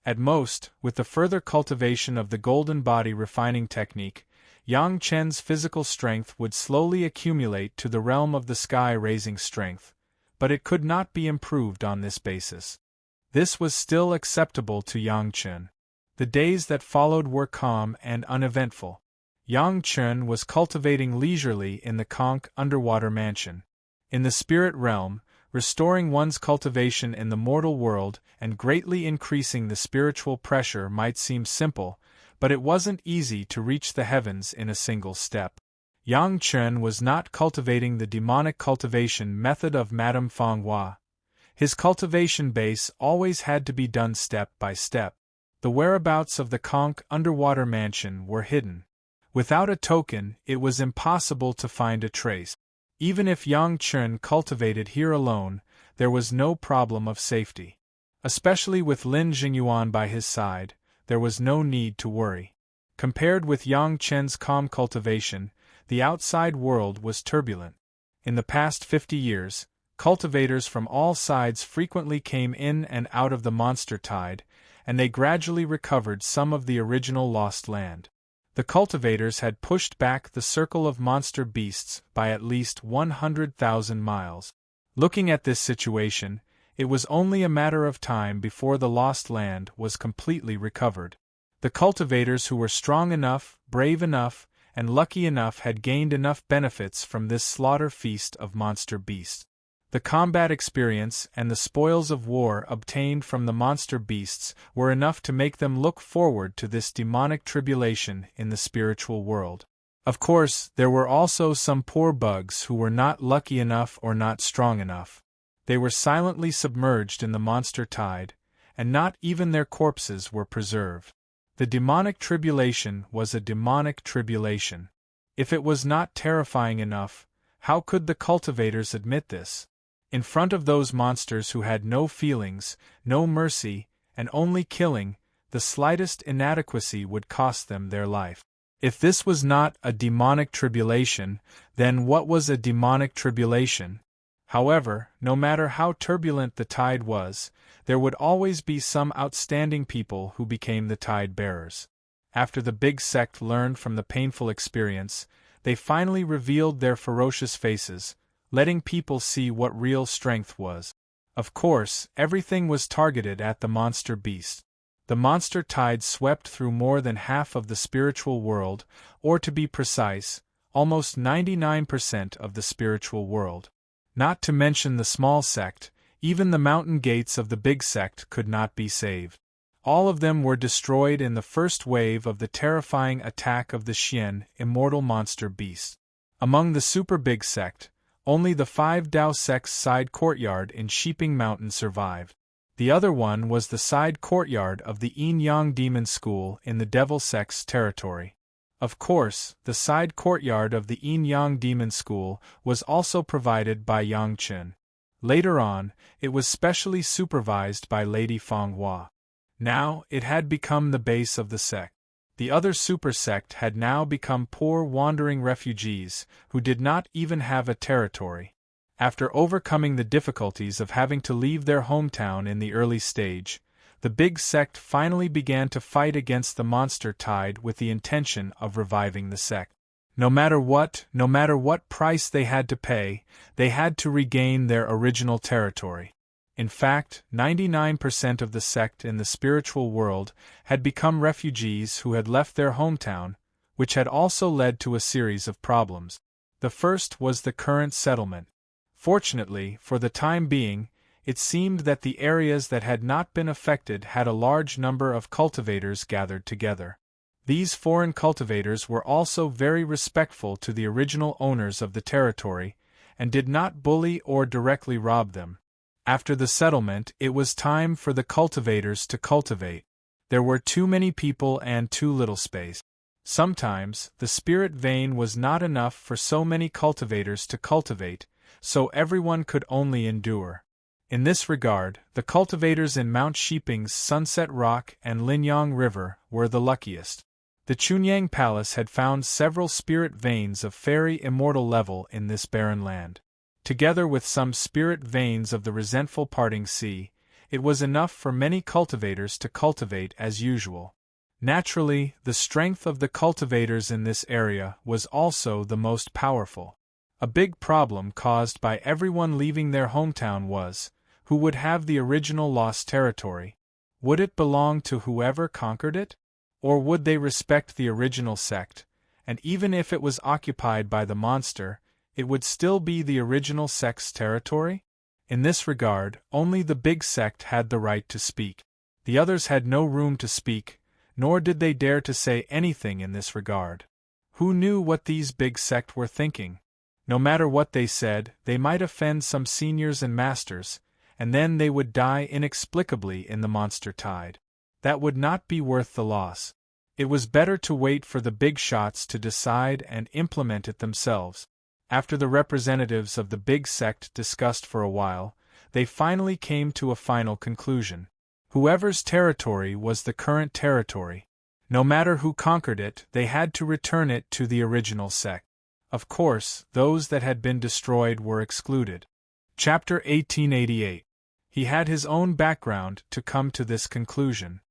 At most, with the further cultivation of the golden body refining technique, Yang Chen's physical strength would slowly accumulate to the realm of the sky-raising strength, but it could not be improved on this basis. This was still acceptable to Yang Chen. The days that followed were calm and uneventful. Yang Chen was cultivating leisurely in the conch underwater mansion. In the spirit realm, restoring one's cultivation in the mortal world and greatly increasing the spiritual pressure might seem simple, but it wasn't easy to reach the heavens in a single step. Yang Chen was not cultivating the demonic cultivation method of Madame Feng Hua. His cultivation base always had to be done step by step. The whereabouts of the conch underwater mansion were hidden. Without a token, it was impossible to find a trace. Even if Yang Chen cultivated here alone, there was no problem of safety. Especially with Lin Jingyuan by his side, there was no need to worry. Compared with Yang Chen's calm cultivation, the outside world was turbulent. In the past 50 years, cultivators from all sides frequently came in and out of the monster tide, and they gradually recovered some of the original lost land. The cultivators had pushed back the circle of monster beasts by at least 100,000 miles. Looking at this situation, it was only a matter of time before the lost land was completely recovered. The cultivators who were strong enough, brave enough, and lucky enough had gained enough benefits from this slaughter feast of monster beasts. The combat experience and the spoils of war obtained from the monster beasts were enough to make them look forward to this demonic tribulation in the spiritual world. Of course, there were also some poor bugs who were not lucky enough or not strong enough. They were silently submerged in the monster tide, and not even their corpses were preserved. The demonic tribulation was a demonic tribulation. If it was not terrifying enough, how could the cultivators admit this? In front of those monsters who had no feelings, no mercy, and only killing, the slightest inadequacy would cost them their life. If this was not a demonic tribulation, then what was a demonic tribulation? However, no matter how turbulent the tide was, there would always be some outstanding people who became the tide bearers. After the big sect learned from the painful experience, they finally revealed their ferocious faces, letting people see what real strength was. Of course, everything was targeted at the monster beast. The monster tide swept through more than half of the spiritual world, or to be precise, almost 99% of the spiritual world. Not to mention the small sect, even the mountain gates of the big sect could not be saved. All of them were destroyed in the first wave of the terrifying attack of the Xian, immortal monster beast. Among the super big sect, only the 5 Dao sect's side courtyard in Sheeping Mountain survived. The other one was the side courtyard of the Yin Yang Demon School in the Devil sect's territory. Of course, the side courtyard of the Yin Yang Demon School was also provided by Yang Chen. Later on, it was specially supervised by Lady Feng Hua. Now, it had become the base of the sect. The other super sect had now become poor wandering refugees who did not even have a territory. After overcoming the difficulties of having to leave their hometown in the early stage, the big sect finally began to fight against the monster tide with the intention of reviving the sect. No matter what price they had to regain their original territory. In fact, 99% of the sect in the spiritual world had become refugees who had left their hometown, which had also led to a series of problems. The first was the current settlement. Fortunately, for the time being, it seemed that the areas that had not been affected had a large number of cultivators gathered together. These foreign cultivators were also very respectful to the original owners of the territory, and did not bully or directly rob them. After the settlement, it was time for the cultivators to cultivate. There were too many people and too little space. Sometimes, the spirit vein was not enough for so many cultivators to cultivate, so everyone could only endure. In this regard, the cultivators in Mount Shiping's Sunset Rock and Linyang River were the luckiest. The Chunyang Palace had found several spirit veins of fairy immortal level in this barren land. Together with some spirit veins of the resentful parting sea, it was enough for many cultivators to cultivate as usual. Naturally, the strength of the cultivators in this area was also the most powerful. A big problem caused by everyone leaving their hometown was, who would have the original lost territory? Would it belong to whoever conquered it? Or would they respect the original sect, and even if it was occupied by the monster, it would still be the original sect's territory? In this regard, only the big sect had the right to speak. The others had no room to speak, nor did they dare to say anything in this regard. Who knew what these big sect were thinking? No matter what they said, they might offend some seniors and masters, and then they would die inexplicably in the monster tide. That would not be worth the loss. It was better to wait for the big shots to decide and implement it themselves. After the representatives of the big sect discussed for a while, they finally came to a final conclusion. Whoever's territory was the current territory. No matter who conquered it, they had to return it to the original sect. Of course, those that had been destroyed were excluded. Chapter 1888. He had his own background to come to this conclusion.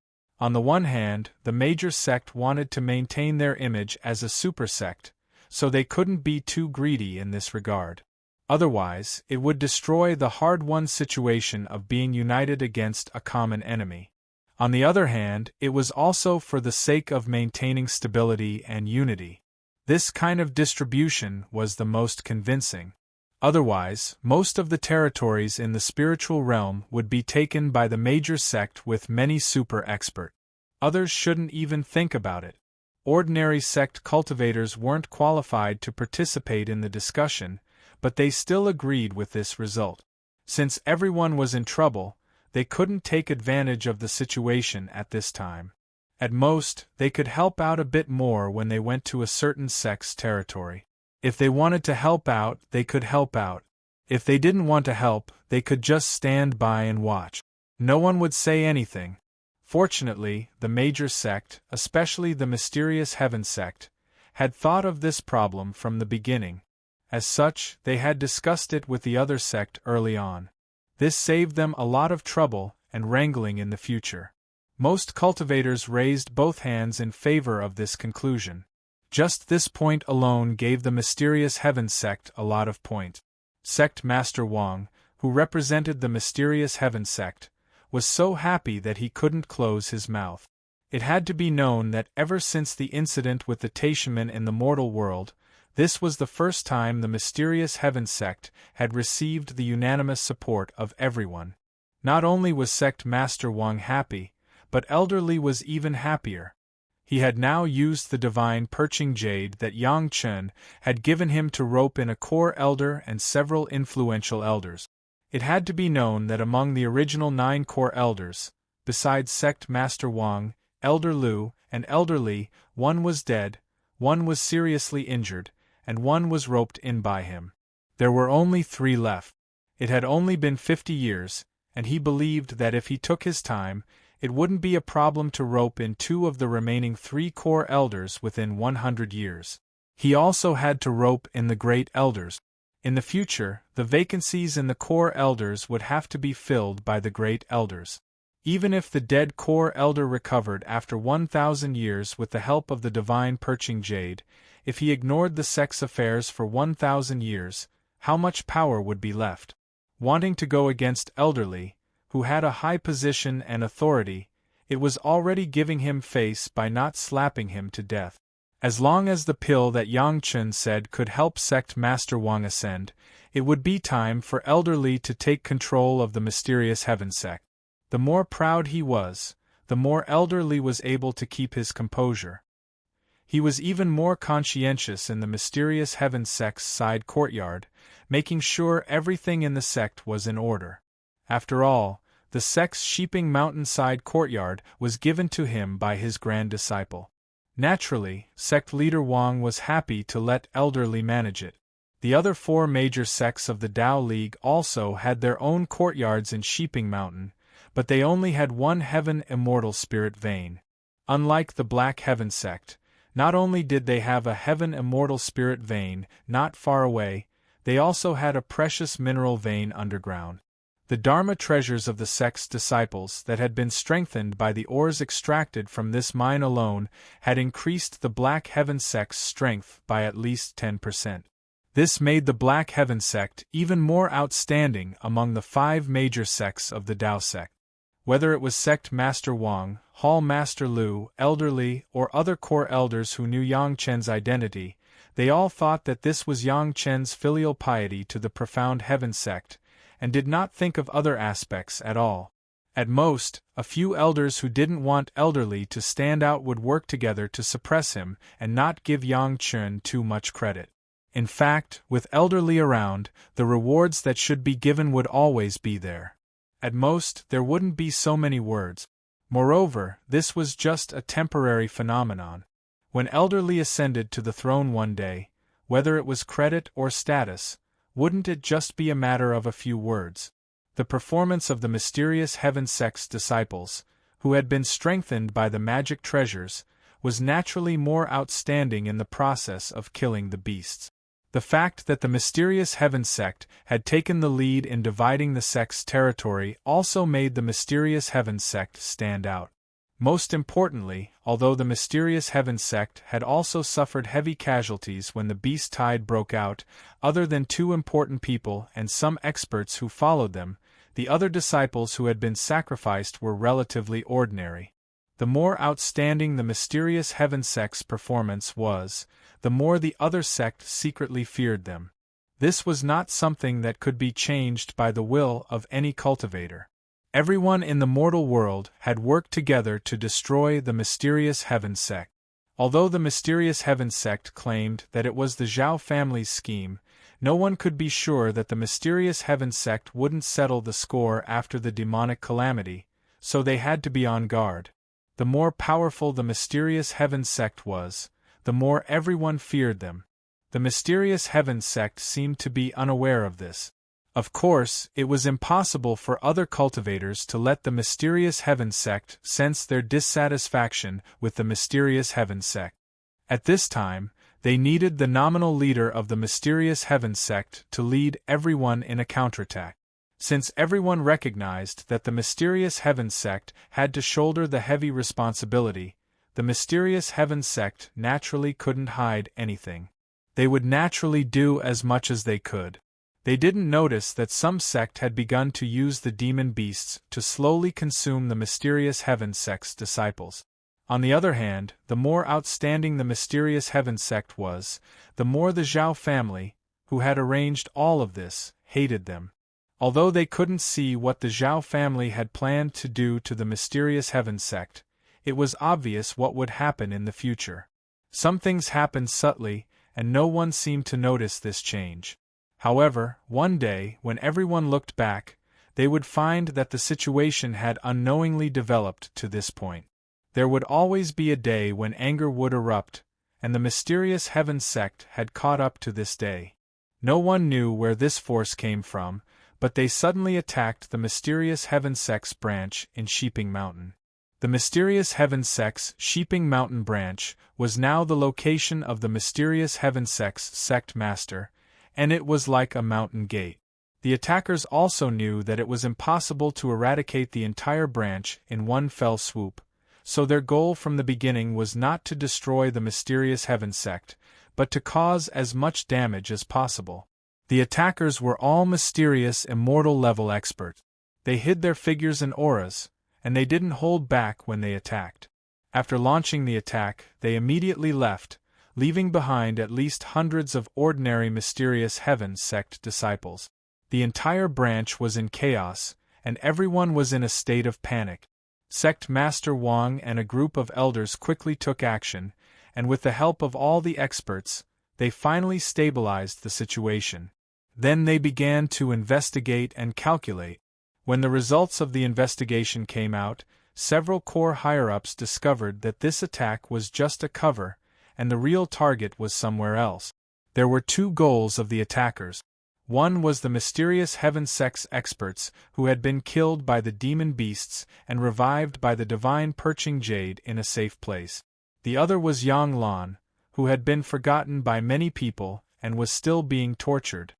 On the one hand, the major sect wanted to maintain their image as a super sect, so they couldn't be too greedy in this regard. Otherwise, it would destroy the hard-won situation of being united against a common enemy. On the other hand, it was also for the sake of maintaining stability and unity. This kind of distribution was the most convincing. Otherwise, most of the territories in the spiritual realm would be taken by the major sect with many super expert. Others shouldn't even think about it. Ordinary sect cultivators weren't qualified to participate in the discussion, but they still agreed with this result. Since everyone was in trouble, they couldn't take advantage of the situation at this time. At most, they could help out a bit more when they went to a certain sect's territory. If they wanted to help out, they could help out. If they didn't want to help, they could just stand by and watch. No one would say anything. Fortunately, the major sect, especially the mysterious heaven sect, had thought of this problem from the beginning. As such, they had discussed it with the other sect early on. This saved them a lot of trouble and wrangling in the future. Most cultivators raised both hands in favor of this conclusion. Just this point alone gave the mysterious heaven sect a lot of points. Sect Master Wang, who represented the mysterious heaven sect, was so happy that he couldn't close his mouth. It had to be known that ever since the incident with the Taishaman in the mortal world, this was the first time the mysterious heaven sect had received the unanimous support of everyone. Not only was Sect Master Wang happy, but Elder Li was even happier. He had now used the divine perching jade that Yang Chen had given him to rope in a core elder and several influential elders. It had to be known that among the original 9 core elders, besides Sect Master Wang, Elder Lu, and Elder Li, one was dead, one was seriously injured, and one was roped in by him. There were only 3 left. It had only been 50 years, and he believed that if he took his time, it wouldn't be a problem to rope in 2 of the remaining 3 core elders within 100 years. He also had to rope in the great elders. In the future, the vacancies in the core elders would have to be filled by the great elders. Even if the dead core elder recovered after 1,000 years with the help of the divine perching jade, if he ignored the sex affairs for 1,000 years, how much power would be left? Wanting to go against Elderly, who had a high position and authority, it was already giving him face by not slapping him to death. As long as the pill that Yang Chen said could help Sect Master Wang ascend, it would be time for Elderly to take control of the mysterious heaven sect. The more proud he was, the more Elderly was able to keep his composure. He was even more conscientious in the mysterious heaven sect's side courtyard, making sure everything in the sect was in order. After all, the sect's Sheeping Mountain side courtyard was given to him by his grand disciple. Naturally, sect leader Wang was happy to let Elderly manage it. The other 4 major sects of the Tao League also had their own courtyards in Sheeping Mountain, but they only had one heaven immortal spirit vein. Unlike the Black Heaven sect, not only did they have a heaven immortal spirit vein not far away, they also had a precious mineral vein underground. The Dharma treasures of the sect's disciples that had been strengthened by the ores extracted from this mine alone had increased the Black Heaven sect's strength by at least 10%. This made the Black Heaven sect even more outstanding among the 5 major sects of the Tao sect. Whether it was Sect Master Wang, Hall Master Lu, Elderly, or other core elders who knew Yang Chen's identity, they all thought that this was Yang Chen's filial piety to the profound heaven sect, and did not think of other aspects at all. At most, a few elders who didn't want Elderly to stand out would work together to suppress him and not give Yang Chen too much credit. In fact, with Elderly around, the rewards that should be given would always be there. At most, there wouldn't be so many words. Moreover, this was just a temporary phenomenon. When Elderly ascended to the throne one day, whether it was credit or status, wouldn't it just be a matter of a few words? The performance of the mysterious heaven sect's disciples, who had been strengthened by the magic treasures, was naturally more outstanding in the process of killing the beasts. The fact that the mysterious heaven sect had taken the lead in dividing the sect's territory also made the mysterious heaven sect stand out. Most importantly, although the mysterious heaven sect had also suffered heavy casualties when the beast tide broke out, other than 2 important people and some experts who followed them, the other disciples who had been sacrificed were relatively ordinary. The more outstanding the mysterious heaven sect's performance was, the more the other sect secretly feared them. This was not something that could be changed by the will of any cultivator. Everyone in the mortal world had worked together to destroy the mysterious heaven sect. Although the mysterious heaven sect claimed that it was the Zhao family's scheme, no one could be sure that the mysterious heaven sect wouldn't settle the score after the demonic calamity, so they had to be on guard. The more powerful the mysterious heaven sect was, the more everyone feared them. The mysterious heaven sect seemed to be unaware of this. Of course, it was impossible for other cultivators to let the mysterious heaven sect sense their dissatisfaction with the mysterious heaven sect. At this time, they needed the nominal leader of the mysterious heaven sect to lead everyone in a counterattack. Since everyone recognized that the mysterious heaven sect had to shoulder the heavy responsibility, the mysterious heaven sect naturally couldn't hide anything. They would naturally do as much as they could. They didn't notice that some sect had begun to use the demon beasts to slowly consume the mysterious heaven sect's disciples. On the other hand, the more outstanding the mysterious heaven sect was, the more the Zhao family, who had arranged all of this, hated them. Although they couldn't see what the Zhao family had planned to do to the mysterious heaven sect, it was obvious what would happen in the future. Some things happened subtly, and no one seemed to notice this change. However, one day, when everyone looked back, they would find that the situation had unknowingly developed to this point. There would always be a day when anger would erupt, and the mysterious heaven sect had caught up to this day. No one knew where this force came from, but they suddenly attacked the mysterious heaven sect's branch in Sheeping Mountain. The mysterious heaven sect's Sheeping Mountain branch was now the location of the mysterious heaven sect's sect master, and it was like a mountain gate. The attackers also knew that it was impossible to eradicate the entire branch in one fell swoop, so their goal from the beginning was not to destroy the mysterious Heaven sect, but to cause as much damage as possible. The attackers were all mysterious Immortal level experts. They hid their figures and auras, and they didn't hold back when they attacked. After launching the attack, they immediately left, leaving behind at least hundreds of ordinary mysterious Heaven sect disciples. The entire branch was in chaos, and everyone was in a state of panic. Sect Master Wang and a group of elders quickly took action, and with the help of all the experts, they finally stabilized the situation. Then they began to investigate and calculate. When the results of the investigation came out, several core higher-ups discovered that this attack was just a cover, and the real target was somewhere else. There were two goals of the attackers. One was the mysterious Heaven sect's experts who had been killed by the demon beasts and revived by the divine perching jade in a safe place. The other was Yang Lan, who had been forgotten by many people and was still being tortured.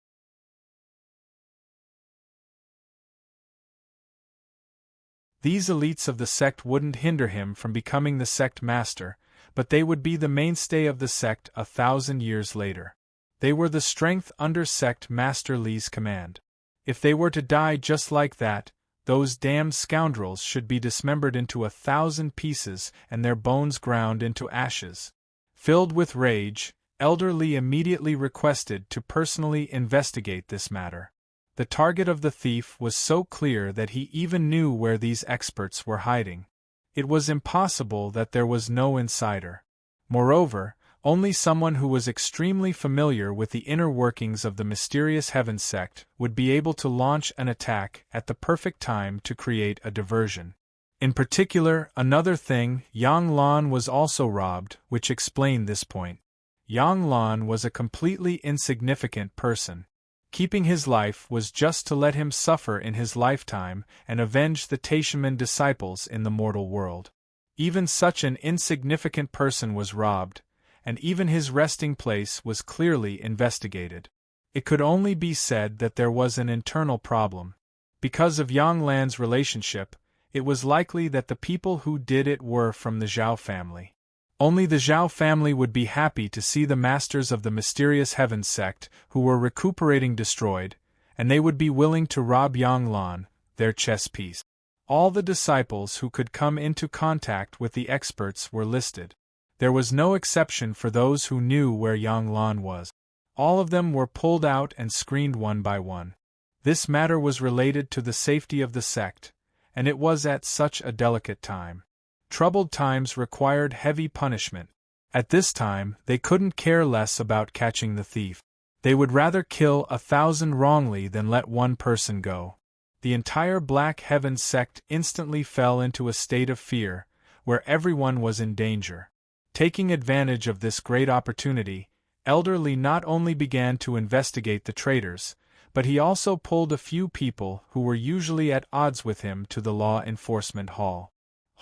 These elites of the sect wouldn't hinder him from becoming the sect master, but they would be the mainstay of the sect 1,000 years later. They were the strength under sect Master Li's command. If they were to die just like that, those damned scoundrels should be dismembered into 1,000 pieces and their bones ground into ashes. Filled with rage, Elder Li immediately requested to personally investigate this matter. The target of the thief was so clear that he even knew where these experts were hiding. It was impossible that there was no insider. Moreover, only someone who was extremely familiar with the inner workings of the mysterious Heaven sect would be able to launch an attack at the perfect time to create a diversion. In particular, another thing, Yang Lan was also robbed, which explained this point. Yang Lan was a completely insignificant person. Keeping his life was just to let him suffer in his lifetime and avenge the Taishaman disciples in the mortal world. Even such an insignificant person was robbed, and even his resting place was clearly investigated. It could only be said that there was an internal problem. Because of Yang Lan's relationship, it was likely that the people who did it were from the Zhao family. Only the Zhao family would be happy to see the masters of the mysterious Heaven sect who were recuperating destroyed, and they would be willing to rob Yang Lan, their chess piece. All the disciples who could come into contact with the experts were listed. There was no exception for those who knew where Yang Lan was. All of them were pulled out and screened one by one. This matter was related to the safety of the sect, and it was at such a delicate time. Troubled times required heavy punishment. At this time, they couldn't care less about catching the thief. They would rather kill 1,000 wrongly than let one person go. The entire Black Heaven sect instantly fell into a state of fear, where everyone was in danger. Taking advantage of this great opportunity, Elder Li not only began to investigate the traitors, but he also pulled a few people who were usually at odds with him to the law enforcement hall.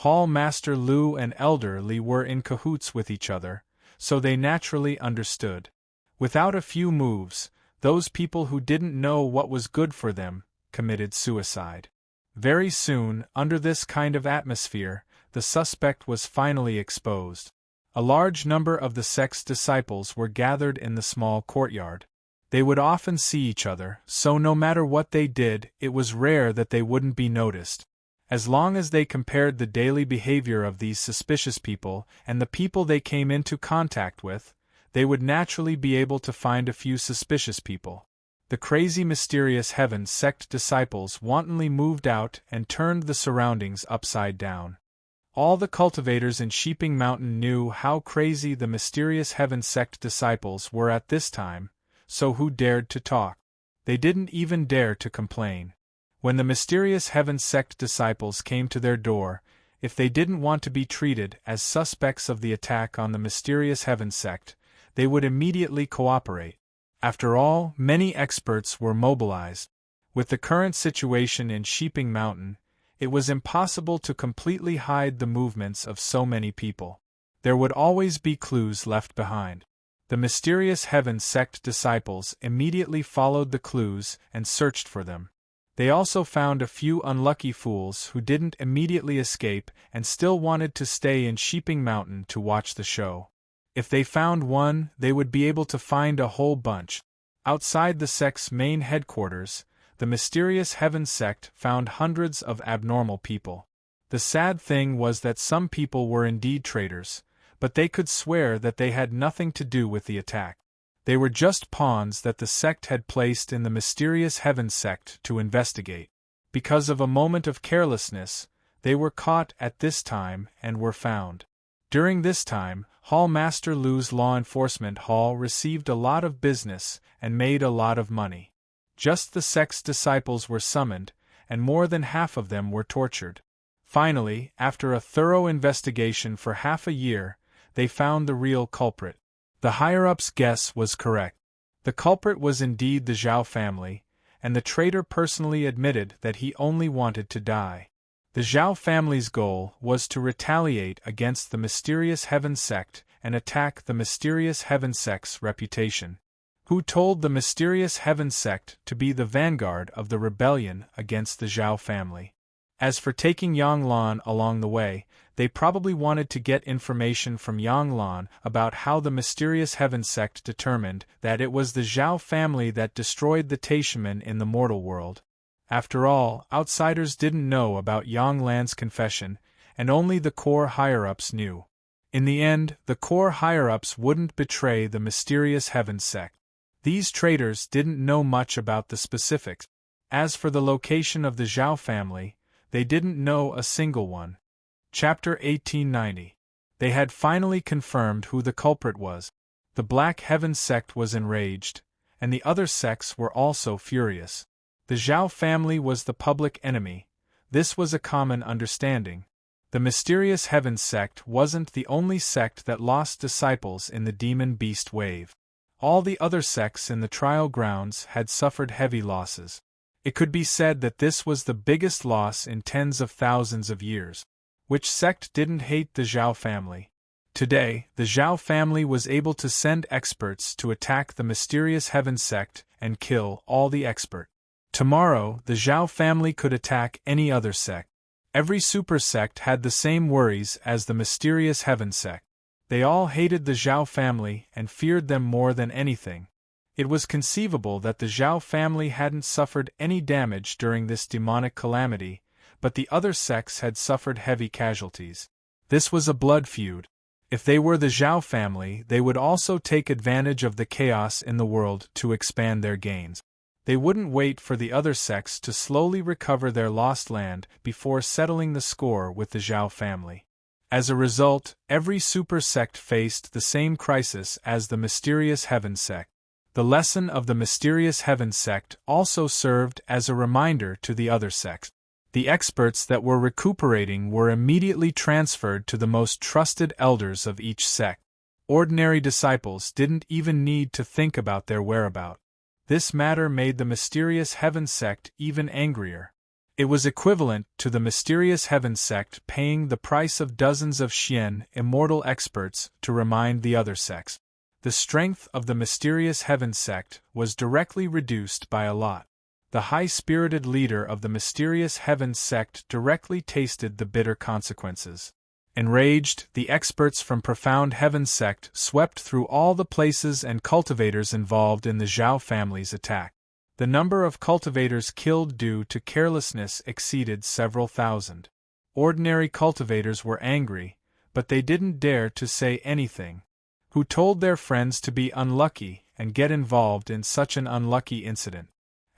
Hall Master Lu and Elder Li were in cahoots with each other, so they naturally understood. Without a few moves, those people who didn't know what was good for them committed suicide. Very soon, under this kind of atmosphere, the suspect was finally exposed. A large number of the sect's disciples were gathered in the small courtyard. They would often see each other, so no matter what they did, it was rare that they wouldn't be noticed. As long as they compared the daily behavior of these suspicious people and the people they came into contact with, they would naturally be able to find a few suspicious people. The crazy mysterious Heaven sect disciples wantonly moved out and turned the surroundings upside down. All the cultivators in Sheeping Mountain knew how crazy the mysterious Heaven sect disciples were at this time, so who dared to talk? They didn't even dare to complain. When the mysterious Heaven sect disciples came to their door, if they didn't want to be treated as suspects of the attack on the mysterious Heaven sect, they would immediately cooperate. After all, many experts were mobilized. With the current situation in Sheeping Mountain, it was impossible to completely hide the movements of so many people. There would always be clues left behind. The mysterious heaven sect disciples immediately followed the clues and searched for them. They also found a few unlucky fools who didn't immediately escape and still wanted to stay in Sheeping Mountain to watch the show. If they found one, they would be able to find a whole bunch. Outside the sect's main headquarters, the mysterious heaven sect found hundreds of abnormal people. The sad thing was that some people were indeed traitors, but they could swear that they had nothing to do with the attack. They were just pawns that the sect had placed in the mysterious heaven sect to investigate. Because of a moment of carelessness, they were caught at this time and were found. During this time, Hall Master Lu's law enforcement hall received a lot of business and made a lot of money. Just the sect's disciples were summoned, and more than half of them were tortured. Finally, after a thorough investigation for half a year, they found the real culprit. The higher-ups' guess was correct. The culprit was indeed the Zhao family, and the traitor personally admitted that he only wanted to die. The Zhao family's goal was to retaliate against the mysterious heaven sect and attack the mysterious heaven sect's reputation. Who told the mysterious heaven sect to be the vanguard of the rebellion against the Zhao family? As for taking Yang Lan along the way, they probably wanted to get information from Yang Lan about how the mysterious heaven sect determined that it was the Zhao family that destroyed the Taishaman in the mortal world. After all, outsiders didn't know about Yang Lan's confession, and only the core higher-ups knew. In the end, the core higher-ups wouldn't betray the mysterious heaven sect. These traitors didn't know much about the specifics. As for the location of the Zhao family, they didn't know a single one. Chapter 1890. They had finally confirmed who the culprit was. The Black Heaven sect was enraged, and the other sects were also furious. The Zhao family was the public enemy. This was a common understanding. The mysterious heaven sect wasn't the only sect that lost disciples in the demon beast wave. All the other sects in the trial grounds had suffered heavy losses. It could be said that this was the biggest loss in tens of thousands of years. Which sect didn't hate the Zhao family? Today, the Zhao family was able to send experts to attack the mysterious heaven sect and kill all the experts. Tomorrow, the Zhao family could attack any other sect. Every super sect had the same worries as the mysterious heaven sect. They all hated the Zhao family and feared them more than anything. It was conceivable that the Zhao family hadn't suffered any damage during this demonic calamity, but the other sects had suffered heavy casualties. This was a blood feud. If they were the Zhao family, they would also take advantage of the chaos in the world to expand their gains. They wouldn't wait for the other sects to slowly recover their lost land before settling the score with the Zhao family. As a result, every super sect faced the same crisis as the mysterious heaven sect. The lesson of the mysterious heaven sect also served as a reminder to the other sects. The experts that were recuperating were immediately transferred to the most trusted elders of each sect. Ordinary disciples didn't even need to think about their whereabouts. This matter made the mysterious heaven sect even angrier. It was equivalent to the mysterious heaven sect paying the price of dozens of Xian immortal experts to remind the other sects. The strength of the mysterious heaven sect was directly reduced by a lot. The high-spirited leader of the mysterious heaven sect directly tasted the bitter consequences. Enraged, the experts from Profound Heaven sect swept through all the places and cultivators involved in the Zhao family's attack. The number of cultivators killed due to carelessness exceeded several thousand. Ordinary cultivators were angry, but they didn't dare to say anything. Who told their friends to be unlucky and get involved in such an unlucky incident?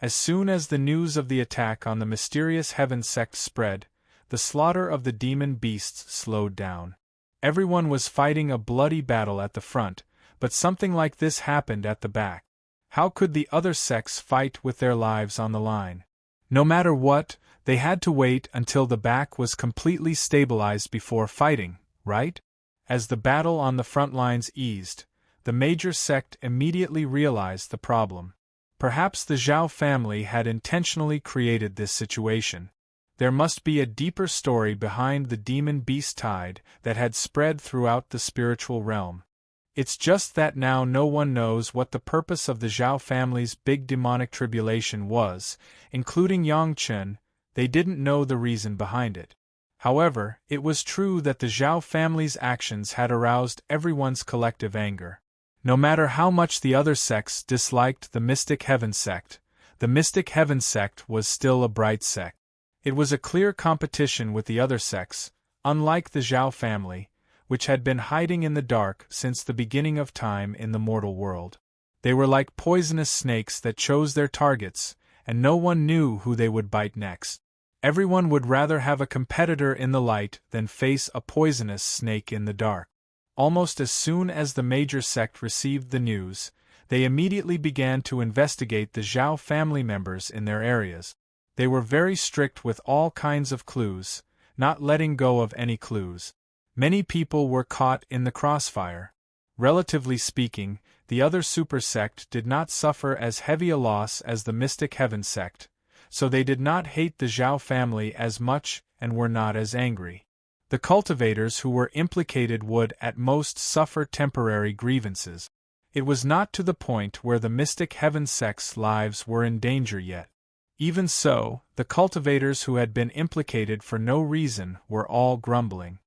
As soon as the news of the attack on the mysterious heaven sect spread, the slaughter of the demon beasts slowed down. Everyone was fighting a bloody battle at the front, but something like this happened at the back. How could the other sects fight with their lives on the line? No matter what, they had to wait until the back was completely stabilized before fighting, right? As the battle on the front lines eased, the major sect immediately realized the problem. Perhaps the Zhao family had intentionally created this situation. There must be a deeper story behind the demon beast tide that had spread throughout the spiritual realm. It's just that now no one knows what the purpose of the Zhao family's big demonic tribulation was, including Yang Chen. They didn't know the reason behind it. However, it was true that the Zhao family's actions had aroused everyone's collective anger. No matter how much the other sects disliked the Mystic Heaven sect, the Mystic Heaven sect was still a bright sect. It was a clear competition with the other sects, unlike the Zhao family, which had been hiding in the dark since the beginning of time in the mortal world. They were like poisonous snakes that chose their targets, and no one knew who they would bite next. Everyone would rather have a competitor in the light than face a poisonous snake in the dark. Almost as soon as the major sect received the news, they immediately began to investigate the Zhao family members in their areas. They were very strict with all kinds of clues, not letting go of any clues. Many people were caught in the crossfire. Relatively speaking, the other super sect did not suffer as heavy a loss as the Mystic Heaven sect, so they did not hate the Zhao family as much and were not as angry. The cultivators who were implicated would at most suffer temporary grievances. It was not to the point where the Mystic Heaven sect's lives were in danger yet. Even so, the cultivators who had been implicated for no reason were all grumbling.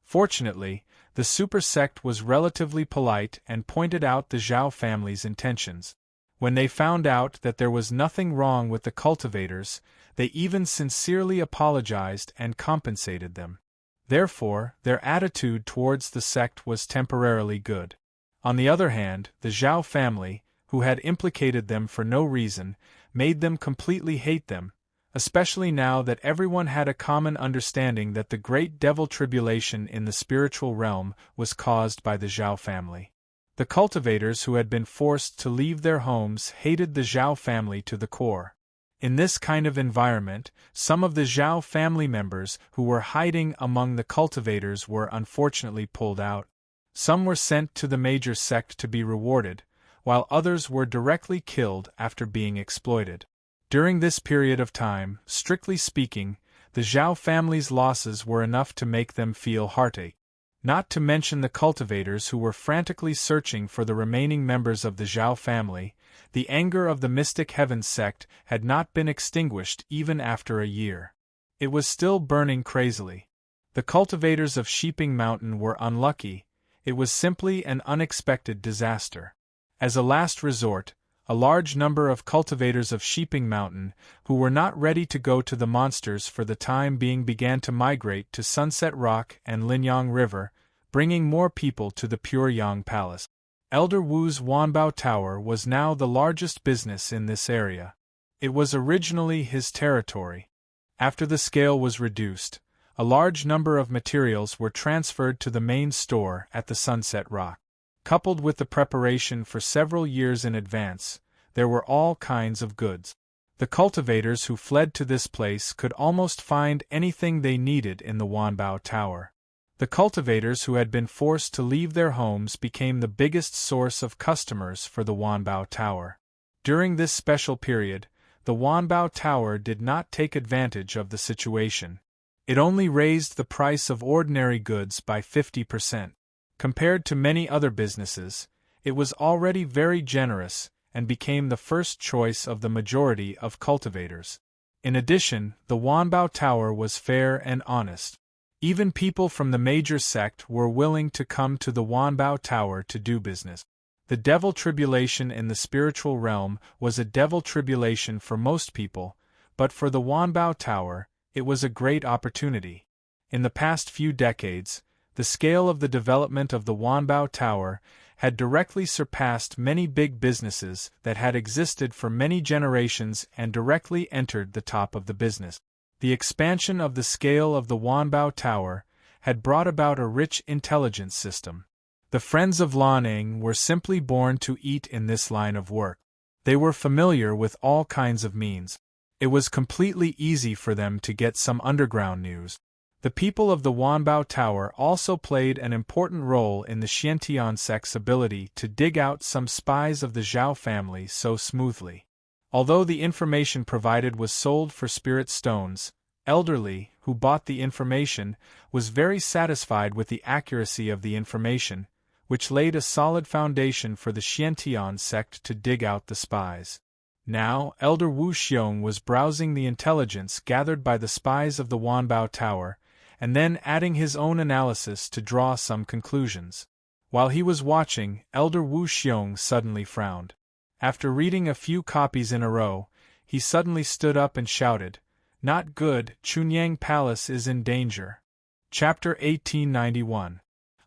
Fortunately, the super sect was relatively polite and pointed out the Zhao family's intentions. When they found out that there was nothing wrong with the cultivators, they even sincerely apologized and compensated them. Therefore, their attitude towards the sect was temporarily good. On the other hand, the Zhao family, who had implicated them for no reason, made them completely hate them, especially now that everyone had a common understanding that the great devil tribulation in the spiritual realm was caused by the Zhao family. The cultivators who had been forced to leave their homes hated the Zhao family to the core. In this kind of environment, some of the Zhao family members who were hiding among the cultivators were unfortunately pulled out. Some were sent to the major sect to be rewarded, while others were directly killed after being exploited. During this period of time, strictly speaking, the Zhao family's losses were enough to make them feel heartache. Not to mention the cultivators who were frantically searching for the remaining members of the Zhao family. The anger of the Mystic Heaven sect had not been extinguished even after a year. It was still burning crazily. The cultivators of Sheeping Mountain were unlucky. It was simply an unexpected disaster. As a last resort, a large number of cultivators of Sheeping Mountain, who were not ready to go to the monsters for the time being, began to migrate to Sunset Rock and Linyang River, bringing more people to the Pure Yang Palace. Elder Wu's Wanbao Tower was now the largest business in this area. It was originally his territory. After the scale was reduced, a large number of materials were transferred to the main store at the Sunset Rock. Coupled with the preparation for several years in advance, there were all kinds of goods. The cultivators who fled to this place could almost find anything they needed in the Wanbao Tower. The cultivators who had been forced to leave their homes became the biggest source of customers for the Wanbao Tower. During this special period, the Wanbao Tower did not take advantage of the situation. It only raised the price of ordinary goods by 50%. Compared to many other businesses, it was already very generous and became the first choice of the majority of cultivators. In addition, the Wanbao Tower was fair and honest. Even people from the major sect were willing to come to the Wanbao Tower to do business. The devil tribulation in the spiritual realm was a devil tribulation for most people, but for the Wanbao Tower, it was a great opportunity. In the past few decades, the scale of the development of the Wanbao Tower had directly surpassed many big businesses that had existed for many generations and directly entered the top of the business. The expansion of the scale of the Wanbao Tower had brought about a rich intelligence system. The Friends of Lanning were simply born to eat in this line of work. They were familiar with all kinds of means. It was completely easy for them to get some underground news. The people of the Wanbao Tower also played an important role in the Xiantian sect's ability to dig out some spies of the Zhao family so smoothly. Although the information provided was sold for spirit stones, Elderly, who bought the information, was very satisfied with the accuracy of the information, which laid a solid foundation for the Xiantian sect to dig out the spies. Now, Elder Wu Xiong was browsing the intelligence gathered by the spies of the Wanbao Tower, and then adding his own analysis to draw some conclusions. While he was watching, Elder Wu Xiong suddenly frowned. After reading a few copies in a row, he suddenly stood up and shouted, "Not good, Chunyang Palace is in danger." Chapter 1891.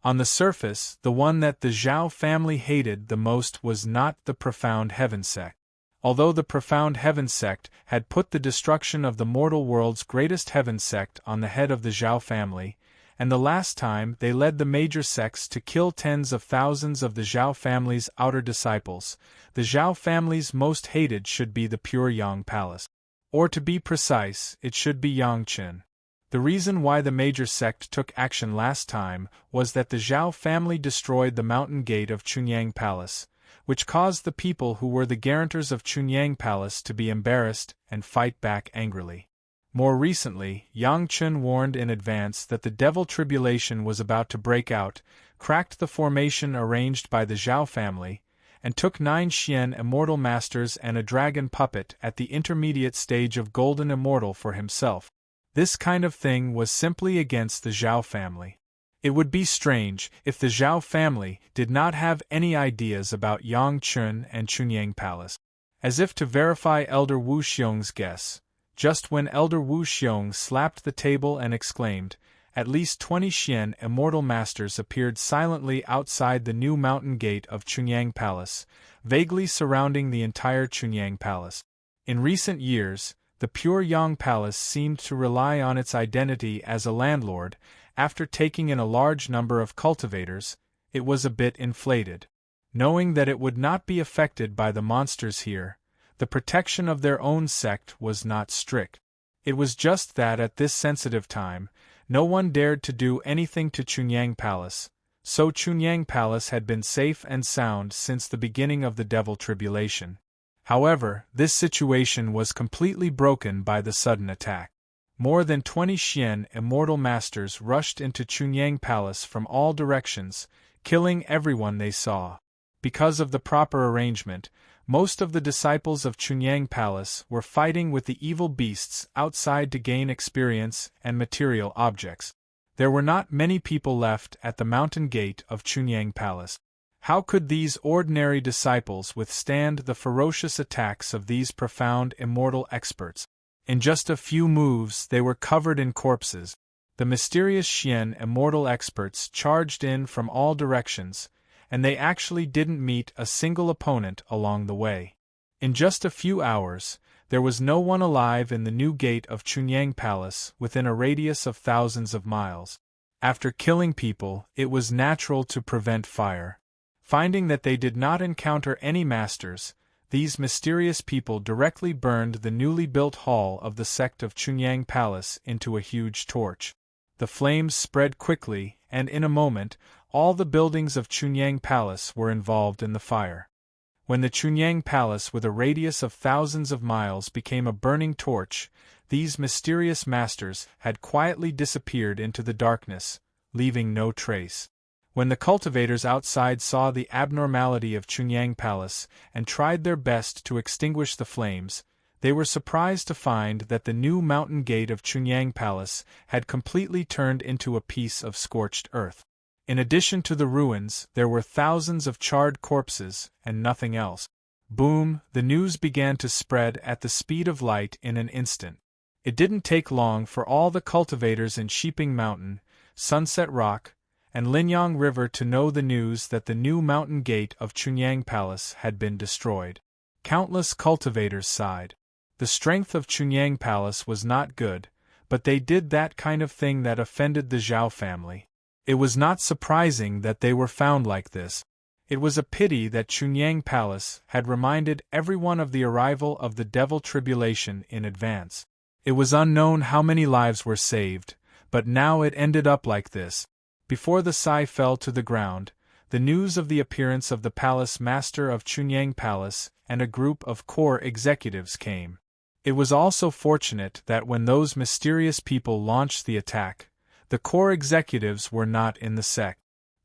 On the surface, the one that the Zhao family hated the most was not the Profound Heaven sect. Although the Profound Heaven sect had put the destruction of the mortal world's greatest heaven sect on the head of the Zhao family, and the last time they led the major sects to kill tens of thousands of the Zhao family's outer disciples, the Zhao family's most hated should be the pure Yang Palace. Or to be precise, it should be Yangqin. The reason why the major sect took action last time was that the Zhao family destroyed the mountain gate of Chunyang Palace, which caused the people who were the guarantors of Chunyang Palace to be embarrassed and fight back angrily. More recently, Yangqin warned in advance that the devil tribulation was about to break out, cracked the formation arranged by the Zhao family, and took 9 Xian immortal masters and a dragon puppet at the intermediate stage of golden immortal for himself. This kind of thing was simply against the Zhao family. It would be strange if the Zhao family did not have any ideas about Yangqin and Chunyang Palace. As if to verify Elder Wu Xiong's guess, just when Elder Wu Xiong slapped the table and exclaimed, at least 20 Xian immortal masters appeared silently outside the new mountain gate of Chunyang Palace, vaguely surrounding the entire Chunyang Palace. In recent years, the pure Yang Palace seemed to rely on its identity as a landlord. After taking in a large number of cultivators, it was a bit inflated. Knowing that it would not be affected by the monsters here, the protection of their own sect was not strict. It was just that at this sensitive time, no one dared to do anything to Chunyang Palace, so Chunyang Palace had been safe and sound since the beginning of the devil tribulation. However, this situation was completely broken by the sudden attack. More than 20 Xian immortal masters rushed into Chunyang Palace from all directions, killing everyone they saw. Because of the proper arrangement, most of the disciples of Chunyang Palace were fighting with the evil beasts outside to gain experience and material objects. There were not many people left at the mountain gate of Chunyang Palace. How could these ordinary disciples withstand the ferocious attacks of these profound immortal experts? In just a few moves they were covered in corpses. The mysterious Xian immortal experts charged in from all directions, and they actually didn't meet a single opponent along the way. In just a few hours, there was no one alive in the new gate of Chunyang Palace within a radius of thousands of miles. After killing people, it was natural to prevent fire. Finding that they did not encounter any masters, these mysterious people directly burned the newly built hall of the sect of Chunyang Palace into a huge torch. The flames spread quickly, and in a moment, all the buildings of Chunyang Palace were involved in the fire. When the Chunyang Palace with a radius of thousands of miles became a burning torch, these mysterious masters had quietly disappeared into the darkness, leaving no trace. When the cultivators outside saw the abnormality of Chunyang Palace and tried their best to extinguish the flames, they were surprised to find that the new mountain gate of Chunyang Palace had completely turned into a piece of scorched earth. In addition to the ruins, there were thousands of charred corpses, and nothing else. Boom, the news began to spread at the speed of light in an instant. It didn't take long for all the cultivators in Sheeping Mountain, Sunset Rock, and Linyang River to know the news that the new mountain gate of Chunyang Palace had been destroyed. Countless cultivators sighed. The strength of Chunyang Palace was not good, but they did that kind of thing that offended the Zhao family. It was not surprising that they were found like this. It was a pity that Chunyang Palace had reminded everyone of the arrival of the devil tribulation in advance. It was unknown how many lives were saved, but now it ended up like this. Before the Sai fell to the ground, the news of the appearance of the palace master of Chunyang Palace and a group of core executives came. It was also fortunate that when those mysterious people launched the attack, the core executives were not in the sect.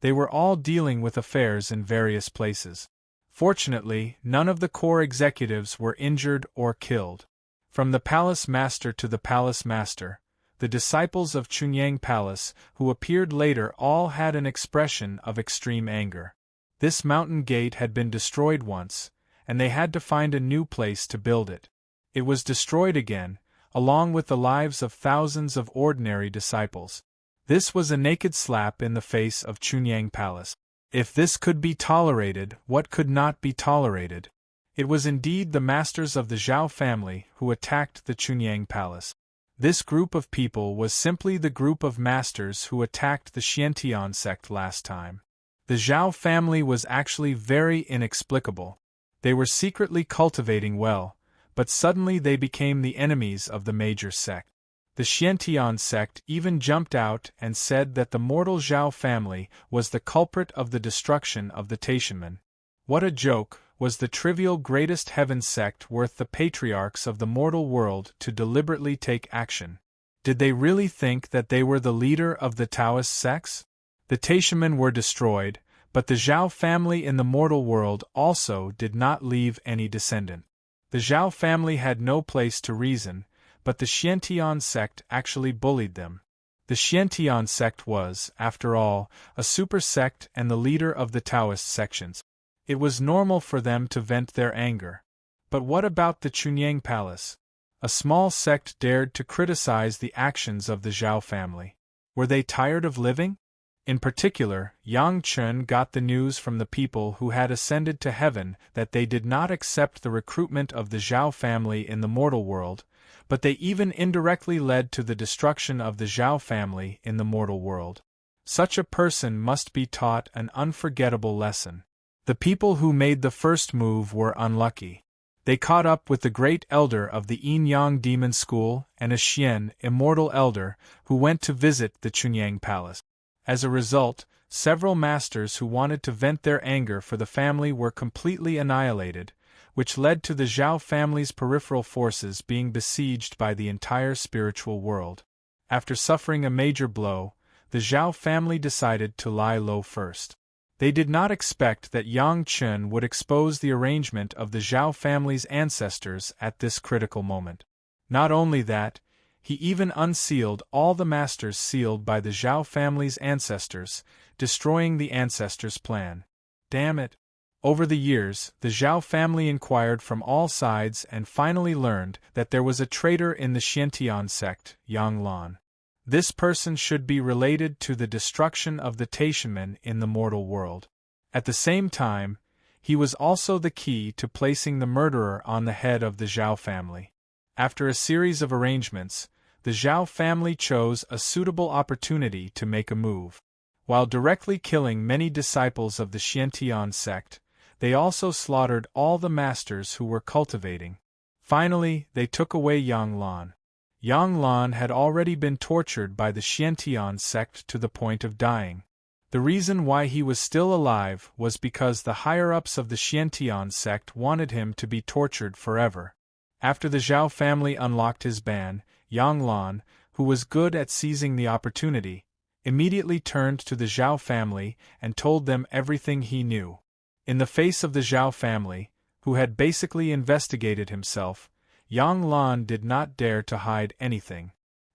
They were all dealing with affairs in various places. Fortunately, none of the core executives were injured or killed. From the palace master to the palace master, the disciples of Chunyang Palace, who appeared later, all had an expression of extreme anger. This mountain gate had been destroyed once, and they had to find a new place to build it. It was destroyed again, along with the lives of thousands of ordinary disciples. This was a naked slap in the face of Chunyang Palace. If this could be tolerated, what could not be tolerated? It was indeed the masters of the Zhao family who attacked the Chunyang Palace. This group of people was simply the group of masters who attacked the Xiantian sect last time. The Zhao family was actually very inexplicable. They were secretly cultivating well, but suddenly they became the enemies of the major sect. The Xiantian sect even jumped out and said that the mortal Zhao family was the culprit of the destruction of the Taishanmen. What a joke! Was the trivial greatest heaven sect worth the patriarchs of the mortal world to deliberately take action? Did they really think that they were the leader of the Taoist sects? The Taishanmen were destroyed, but the Zhao family in the mortal world also did not leave any descendant. The Zhao family had no place to reason, but the Xiantian sect actually bullied them. The Xiantian sect was, after all, a super sect and the leader of the Taoist sections. It was normal for them to vent their anger. But what about the Chunyang Palace? A small sect dared to criticize the actions of the Zhao family. Were they tired of living? In particular, Yang Chen got the news from the people who had ascended to heaven that they did not accept the recruitment of the Zhao family in the mortal world, but they even indirectly led to the destruction of the Zhao family in the mortal world. Such a person must be taught an unforgettable lesson. The people who made the first move were unlucky. They caught up with the great elder of the Yin-Yang demon school and a Xian, Immortal elder, who went to visit the Chunyang Palace. As a result, several masters who wanted to vent their anger for the family were completely annihilated, which led to the Zhao family's peripheral forces being besieged by the entire spiritual world. After suffering a major blow, the Zhao family decided to lie low first. They did not expect that Yang Chen would expose the arrangement of the Zhao family's ancestors at this critical moment. Not only that, he even unsealed all the masters sealed by the Zhao family's ancestors, destroying the ancestors' plan. Damn it! Over the years, the Zhao family inquired from all sides and finally learned that there was a traitor in the Xiantian sect, Yang Lan. This person should be related to the destruction of the Taishanmen in the mortal world. At the same time, he was also the key to placing the murderer on the head of the Zhao family. After a series of arrangements, the Zhao family chose a suitable opportunity to make a move. While directly killing many disciples of the Xiantian sect, they also slaughtered all the masters who were cultivating. Finally, they took away Yang Lan. Yang Lan had already been tortured by the Xiantian sect to the point of dying. The reason why he was still alive was because the higher-ups of the Xiantian sect wanted him to be tortured forever. After the Zhao family unlocked his ban, Yang Lan, who was good at seizing the opportunity, immediately turned to the Zhao family and told them everything he knew. In the face of the Zhao family, who had basically investigated himself, Yang Lan did not dare to hide anything.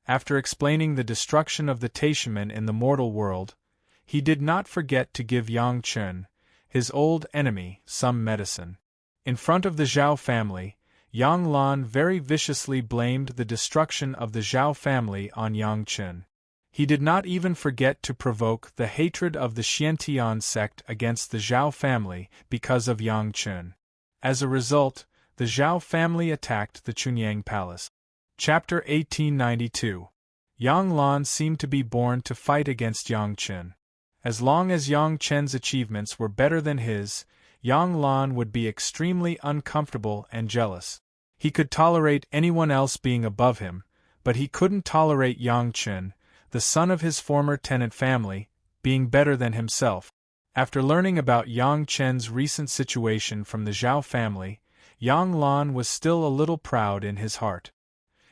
After explaining the destruction of the Taishanmen in the mortal world, he did not forget to give Yang Chen, his old enemy, some medicine. In front of the Zhao family, Yang Lan very viciously blamed the destruction of the Zhao family on Yang Chen. He did not even forget to provoke the hatred of the Xiantian sect against the Zhao family because of Yang Chen. As a result, the Zhao family attacked the Chunyang Palace. Chapter 1892. Yang Lan seemed to be born to fight against Yang Chen. As long as Yang Chen's achievements were better than his, Yang Lan would be extremely uncomfortable and jealous. He could tolerate anyone else being above him, but he couldn't tolerate Yang Chen, the son of his former tenant family, being better than himself. After learning about Yang Chen's recent situation from the Zhao family, Yang Lan was still a little proud in his heart.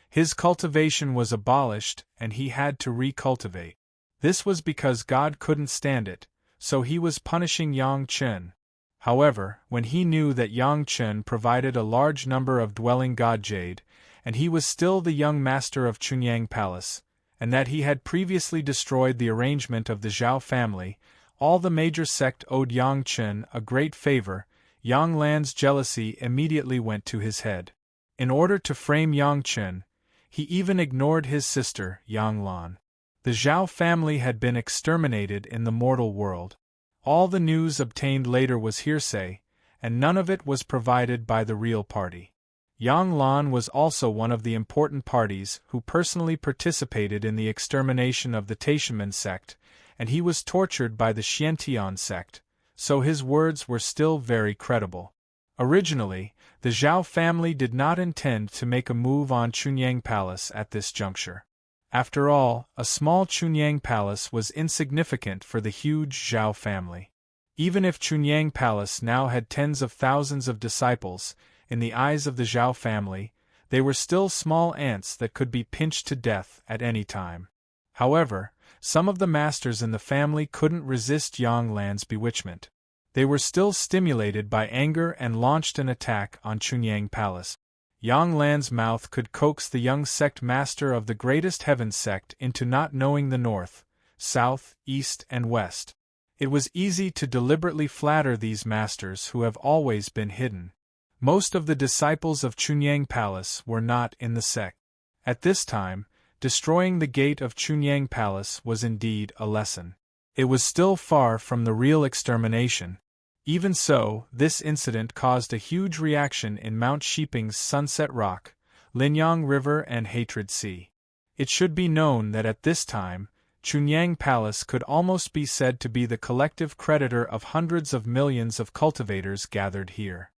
His cultivation was abolished and he had to recultivate. This was because God couldn't stand it, so he was punishing Yang Chen. However, when he knew that Yang Chen provided a large number of dwelling god jade, and he was still the young master of Chunyang Palace, and that he had previously destroyed the arrangement of the Zhao family, all the major sect owed Yang Chen a great favor. Yang Lan's jealousy immediately went to his head. In order to frame Yang Chen, he even ignored his sister, Yang Lan. The Zhao family had been exterminated in the mortal world. All the news obtained later was hearsay, and none of it was provided by the real party. Yang Lan was also one of the important parties who personally participated in the extermination of the Taishaman sect, and he was tortured by the Xiantian sect, so his words were still very credible. Originally, the Zhao family did not intend to make a move on Chunyang Palace at this juncture. After all, a small Chunyang Palace was insignificant for the huge Zhao family. Even if Chunyang Palace now had tens of thousands of disciples, in the eyes of the Zhao family, they were still small ants that could be pinched to death at any time. However, some of the masters in the family couldn't resist Yang Lan's bewitchment. They were still stimulated by anger and launched an attack on Chunyang Palace. Yang Lan's mouth could coax the young sect master of the greatest heaven sect into not knowing the north, south, east, and west. It was easy to deliberately flatter these masters who have always been hidden. Most of the disciples of Chunyang Palace were not in the sect. At this time, destroying the gate of Chunyang Palace was indeed a lesson. It was still far from the real extermination. Even so, this incident caused a huge reaction in Mount Shiping's Sunset Rock, Linyang River and Hatred Sea. It should be known that at this time, Chunyang Palace could almost be said to be the collective creditor of hundreds of millions of cultivators gathered here.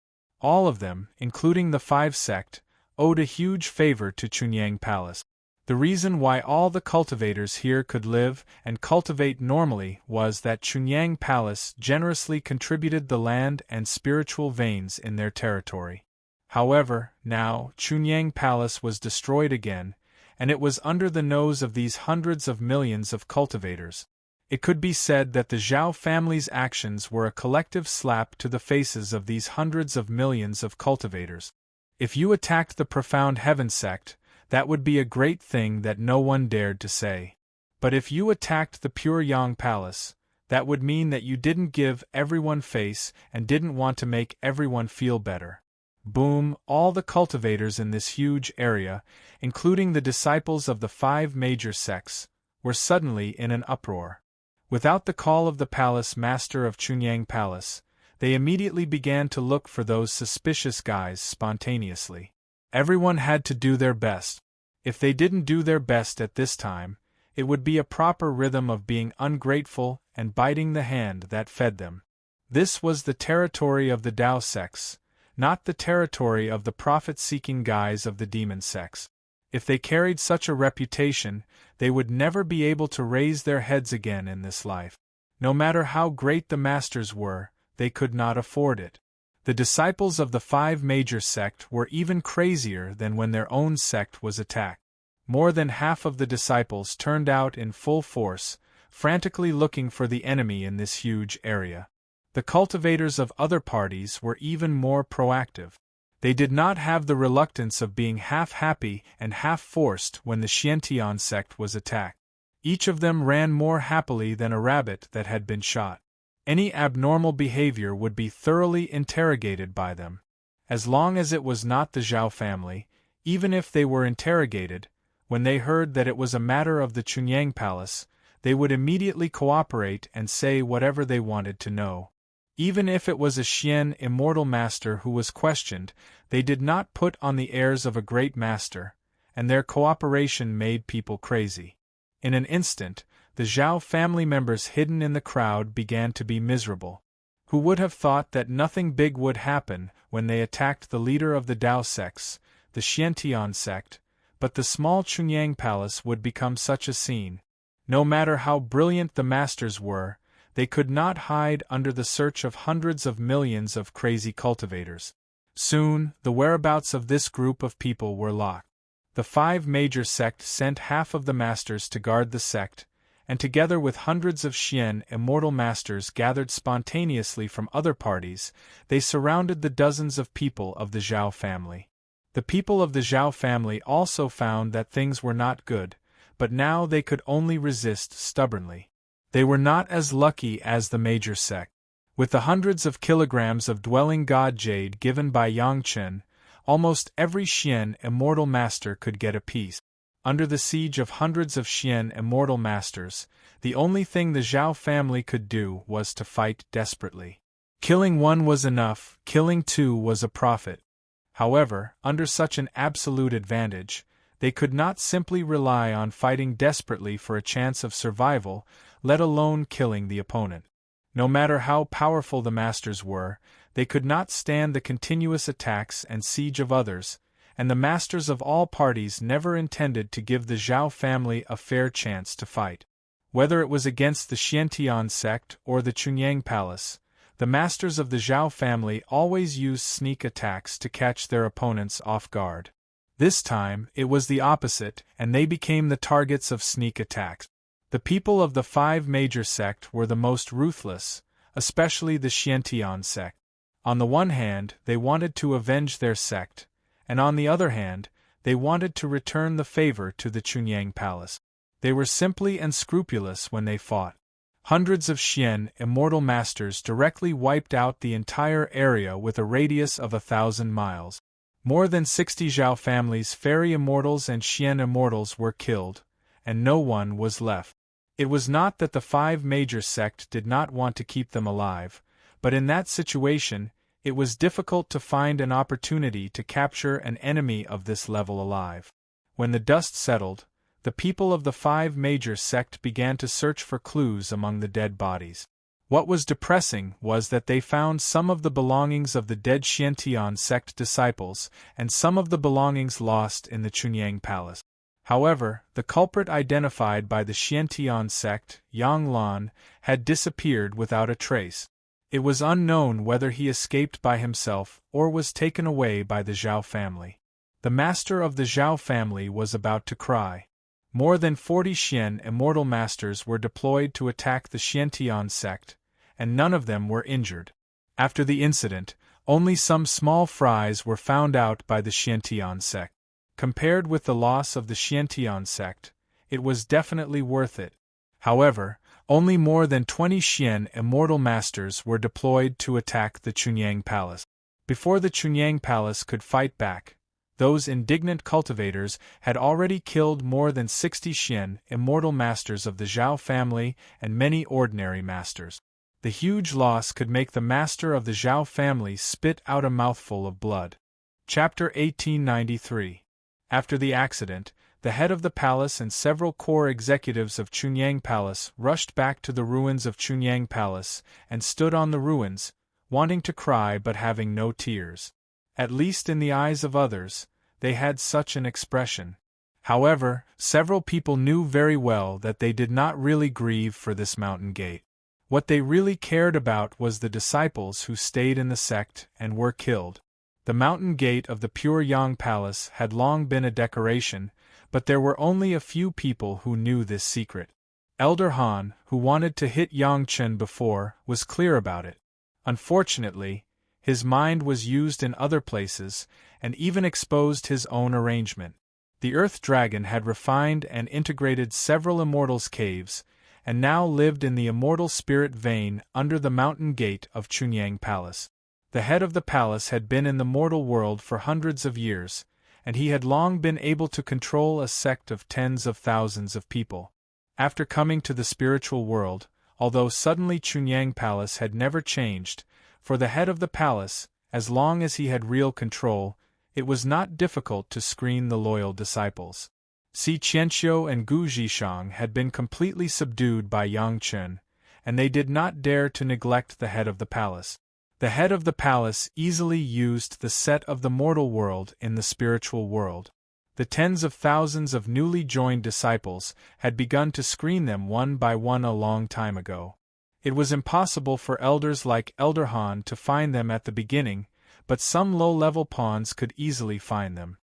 All of them, including the five sect, owed a huge favor to Chunyang Palace. The reason why all the cultivators here could live and cultivate normally was that Chunyang Palace generously contributed the land and spiritual veins in their territory. However, now Chunyang Palace was destroyed again, and it was under the nose of these hundreds of millions of cultivators. It could be said that the Zhao family's actions were a collective slap to the faces of these hundreds of millions of cultivators. If you attacked the Profound Heaven sect, that would be a great thing that no one dared to say. But if you attacked the Pure Yang Palace, that would mean that you didn't give everyone face and didn't want to make everyone feel better. Boom! All the cultivators in this huge area, including the disciples of the five major sects, were suddenly in an uproar. Without the call of the palace master of Chunyang Palace, they immediately began to look for those suspicious guys spontaneously. Everyone had to do their best. If they didn't do their best at this time, it would be a proper rhythm of being ungrateful and biting the hand that fed them. This was the territory of the Tao sects, not the territory of the profit-seeking guys of the demon sects. If they carried such a reputation, they would never be able to raise their heads again in this life. No matter how great the masters were, they could not afford it. The disciples of the five major sect were even crazier than when their own sect was attacked. More than half of the disciples turned out in full force, frantically looking for the enemy in this huge area. The cultivators of other parties were even more proactive. They did not have the reluctance of being half happy and half forced when the Xiantian sect was attacked. Each of them ran more happily than a rabbit that had been shot. Any abnormal behavior would be thoroughly interrogated by them. As long as it was not the Zhao family, even if they were interrogated, when they heard that it was a matter of the Chunyang Palace, they would immediately cooperate and say whatever they wanted to know. Even if it was a Xian immortal master who was questioned, they did not put on the airs of a great master, and their cooperation made people crazy. In an instant, the Zhao family members hidden in the crowd began to be miserable. Who would have thought that nothing big would happen when they attacked the leader of the Tao sects, the Xiantian sect, but the small Chunyang Palace would become such a scene. No matter how brilliant the masters were, they could not hide under the search of hundreds of millions of crazy cultivators. Soon, the whereabouts of this group of people were locked. The five major sects sent half of the masters to guard the sect, and together with hundreds of Xian immortal masters gathered spontaneously from other parties, they surrounded the dozens of people of the Zhao family. The people of the Zhao family also found that things were not good, but now they could only resist stubbornly. They were not as lucky as the major sect. With the hundreds of kilograms of dwelling god jade given by Yang Chen, almost every Xian immortal master could get a piece. Under the siege of hundreds of Xian immortal masters, the only thing the Zhao family could do was to fight desperately. Killing one was enough, killing two was a profit. However, under such an absolute advantage, they could not simply rely on fighting desperately for a chance of survival, let alone killing the opponent. No matter how powerful the masters were, they could not stand the continuous attacks and siege of others, and the masters of all parties never intended to give the Zhao family a fair chance to fight. Whether it was against the Xiantian sect or the Chunyang Palace, the masters of the Zhao family always used sneak attacks to catch their opponents off guard. This time, it was the opposite, and they became the targets of sneak attacks. The people of the five major sect were the most ruthless, especially the Xiantian sect. On the one hand, they wanted to avenge their sect, and on the other hand, they wanted to return the favor to the Chunyang Palace. They were simply unscrupulous when they fought. Hundreds of Xian immortal masters directly wiped out the entire area with a radius of 1,000 miles. More than 60 Zhao families' fairy immortals and Xian immortals were killed, and no one was left. It was not that the five major sect did not want to keep them alive, but in that situation, it was difficult to find an opportunity to capture an enemy of this level alive. When the dust settled, the people of the five major sect began to search for clues among the dead bodies. What was depressing was that they found some of the belongings of the dead Xiantian sect disciples and some of the belongings lost in the Chunyang Palace. However, the culprit identified by the Xiantian sect, Yang Lan, had disappeared without a trace. It was unknown whether he escaped by himself or was taken away by the Zhao family. The master of the Zhao family was about to cry. More than 40 Xian immortal masters were deployed to attack the Xiantian sect, and none of them were injured. After the incident, only some small fries were found out by the Xiantian sect. Compared with the loss of the Xiantian sect, it was definitely worth it. However, only more than 20 Xian immortal masters were deployed to attack the Chunyang Palace. Before the Chunyang Palace could fight back, those indignant cultivators had already killed more than 60 Xian immortal masters of the Zhao family and many ordinary masters. The huge loss could make the master of the Zhao family spit out a mouthful of blood. Chapter 1893. After the accident, the head of the palace and several core executives of Chunyang Palace rushed back to the ruins of Chunyang Palace and stood on the ruins, wanting to cry but having no tears. At least in the eyes of others, they had such an expression. However, several people knew very well that they did not really grieve for this mountain gate. What they really cared about was the disciples who stayed in the sect and were killed. The mountain gate of the Pure Yang Palace had long been a decoration, but there were only a few people who knew this secret. Elder Han, who wanted to hit Yang Chen before, was clear about it. Unfortunately, his mind was used in other places, and even exposed his own arrangement. The Earth Dragon had refined and integrated several immortals' caves, and now lived in the immortal spirit vein under the mountain gate of Chunyang Palace. The head of the palace had been in the mortal world for hundreds of years, and he had long been able to control a sect of tens of thousands of people. After coming to the spiritual world, although suddenly Chunyang Palace had never changed, for the head of the palace, as long as he had real control, it was not difficult to screen the loyal disciples. Si Qianxiu and Gu Zhishang had been completely subdued by Yang Chen, and they did not dare to neglect the head of the palace. The head of the palace easily used the set of the mortal world in the spiritual world. The tens of thousands of newly joined disciples had begun to screen them one by one a long time ago. It was impossible for elders like Elder Han to find them at the beginning, but some low-level pawns could easily find them.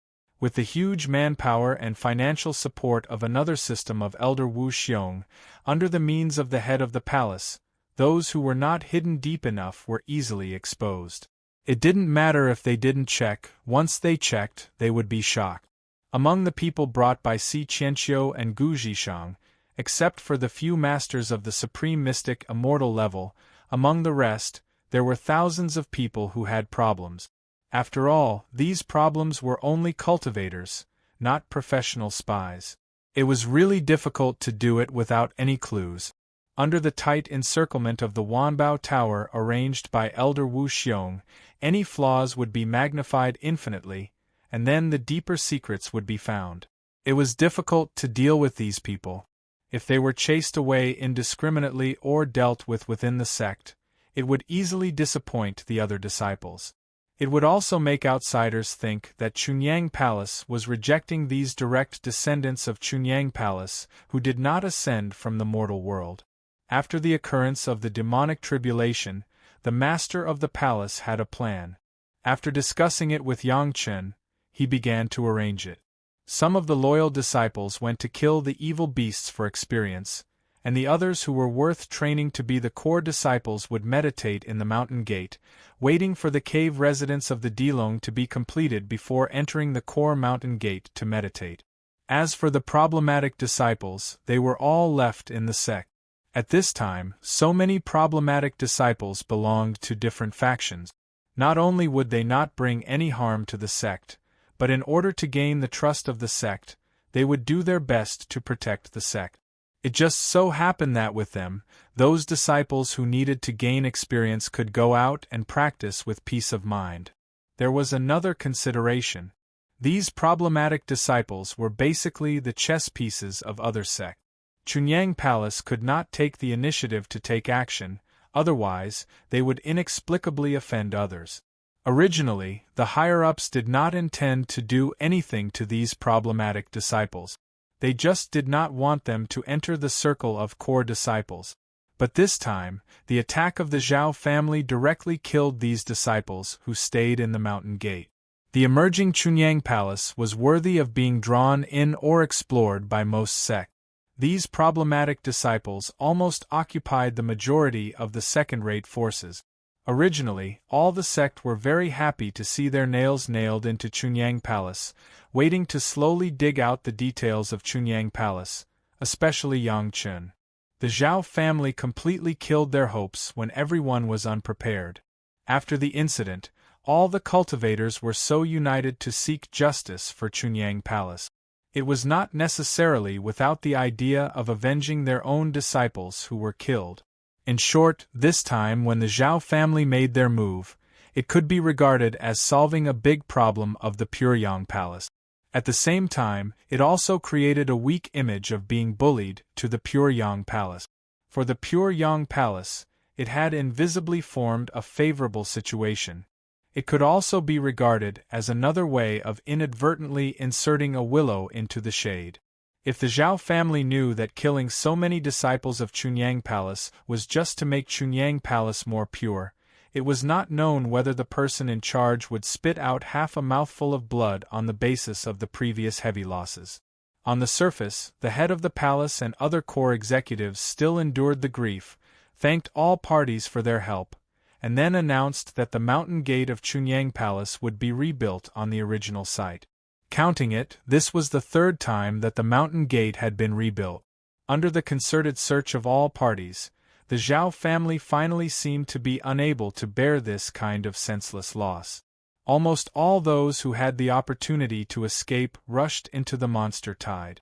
With the huge manpower and financial support of another system of Elder Wu Xiong, under the means of the head of the palace, those who were not hidden deep enough were easily exposed. It didn't matter if they didn't check, once they checked, they would be shocked. Among the people brought by Si Qianqiu and Gu Zhishang, except for the few masters of the supreme mystic immortal level, among the rest, there were thousands of people who had problems. After all, these problems were only cultivators, not professional spies. It was really difficult to do it without any clues. Under the tight encirclement of the Wanbao Tower arranged by Elder Wu Xiong, any flaws would be magnified infinitely, and then the deeper secrets would be found. It was difficult to deal with these people. If they were chased away indiscriminately or dealt with within the sect, it would easily disappoint the other disciples. It would also make outsiders think that Chunyang Palace was rejecting these direct descendants of Chunyang Palace who did not ascend from the mortal world. After the occurrence of the demonic tribulation, the master of the palace had a plan. After discussing it with Yang Chen, he began to arrange it. Some of the loyal disciples went to kill the evil beasts for experience, and the others who were worth training to be the core disciples would meditate in the mountain gate, waiting for the cave residence of the Dilong to be completed before entering the core mountain gate to meditate. As for the problematic disciples, they were all left in the sect. At this time, so many problematic disciples belonged to different factions. Not only would they not bring any harm to the sect, but in order to gain the trust of the sect, they would do their best to protect the sect. It just so happened that with them, those disciples who needed to gain experience could go out and practice with peace of mind. There was another consideration. These problematic disciples were basically the chess pieces of other sects. Chunyang Palace could not take the initiative to take action, otherwise, they would inexplicably offend others. Originally, the higher-ups did not intend to do anything to these problematic disciples. They just did not want them to enter the circle of core disciples. But this time, the attack of the Zhao family directly killed these disciples who stayed in the mountain gate. The emerging Chunyang Palace was worthy of being drawn in or explored by most sects. These problematic disciples almost occupied the majority of the second-rate forces. Originally, all the sect were very happy to see their nails nailed into Chunyang Palace, waiting to slowly dig out the details of Chunyang Palace, especially Yang Chen. The Zhao family completely killed their hopes when everyone was unprepared. After the incident, all the cultivators were so united to seek justice for Chunyang Palace. It was not necessarily without the idea of avenging their own disciples who were killed. In short, this time when the Zhao family made their move, it could be regarded as solving a big problem of the Pure Yang Palace. At the same time, it also created a weak image of being bullied to the Pure Yang Palace. For the Pure Yang Palace, it had invisibly formed a favorable situation. It could also be regarded as another way of inadvertently inserting a willow into the shade. If the Zhao family knew that killing so many disciples of Chunyang Palace was just to make Chunyang Palace more pure, it was not known whether the person in charge would spit out half a mouthful of blood on the basis of the previous heavy losses. On the surface, the head of the palace and other core executives still endured the grief, thanked all parties for their help, and then announced that the mountain gate of Chunyang Palace would be rebuilt on the original site. Counting it, this was the third time that the mountain gate had been rebuilt. Under the concerted search of all parties, the Zhao family finally seemed to be unable to bear this kind of senseless loss. Almost all those who had the opportunity to escape rushed into the monster tide.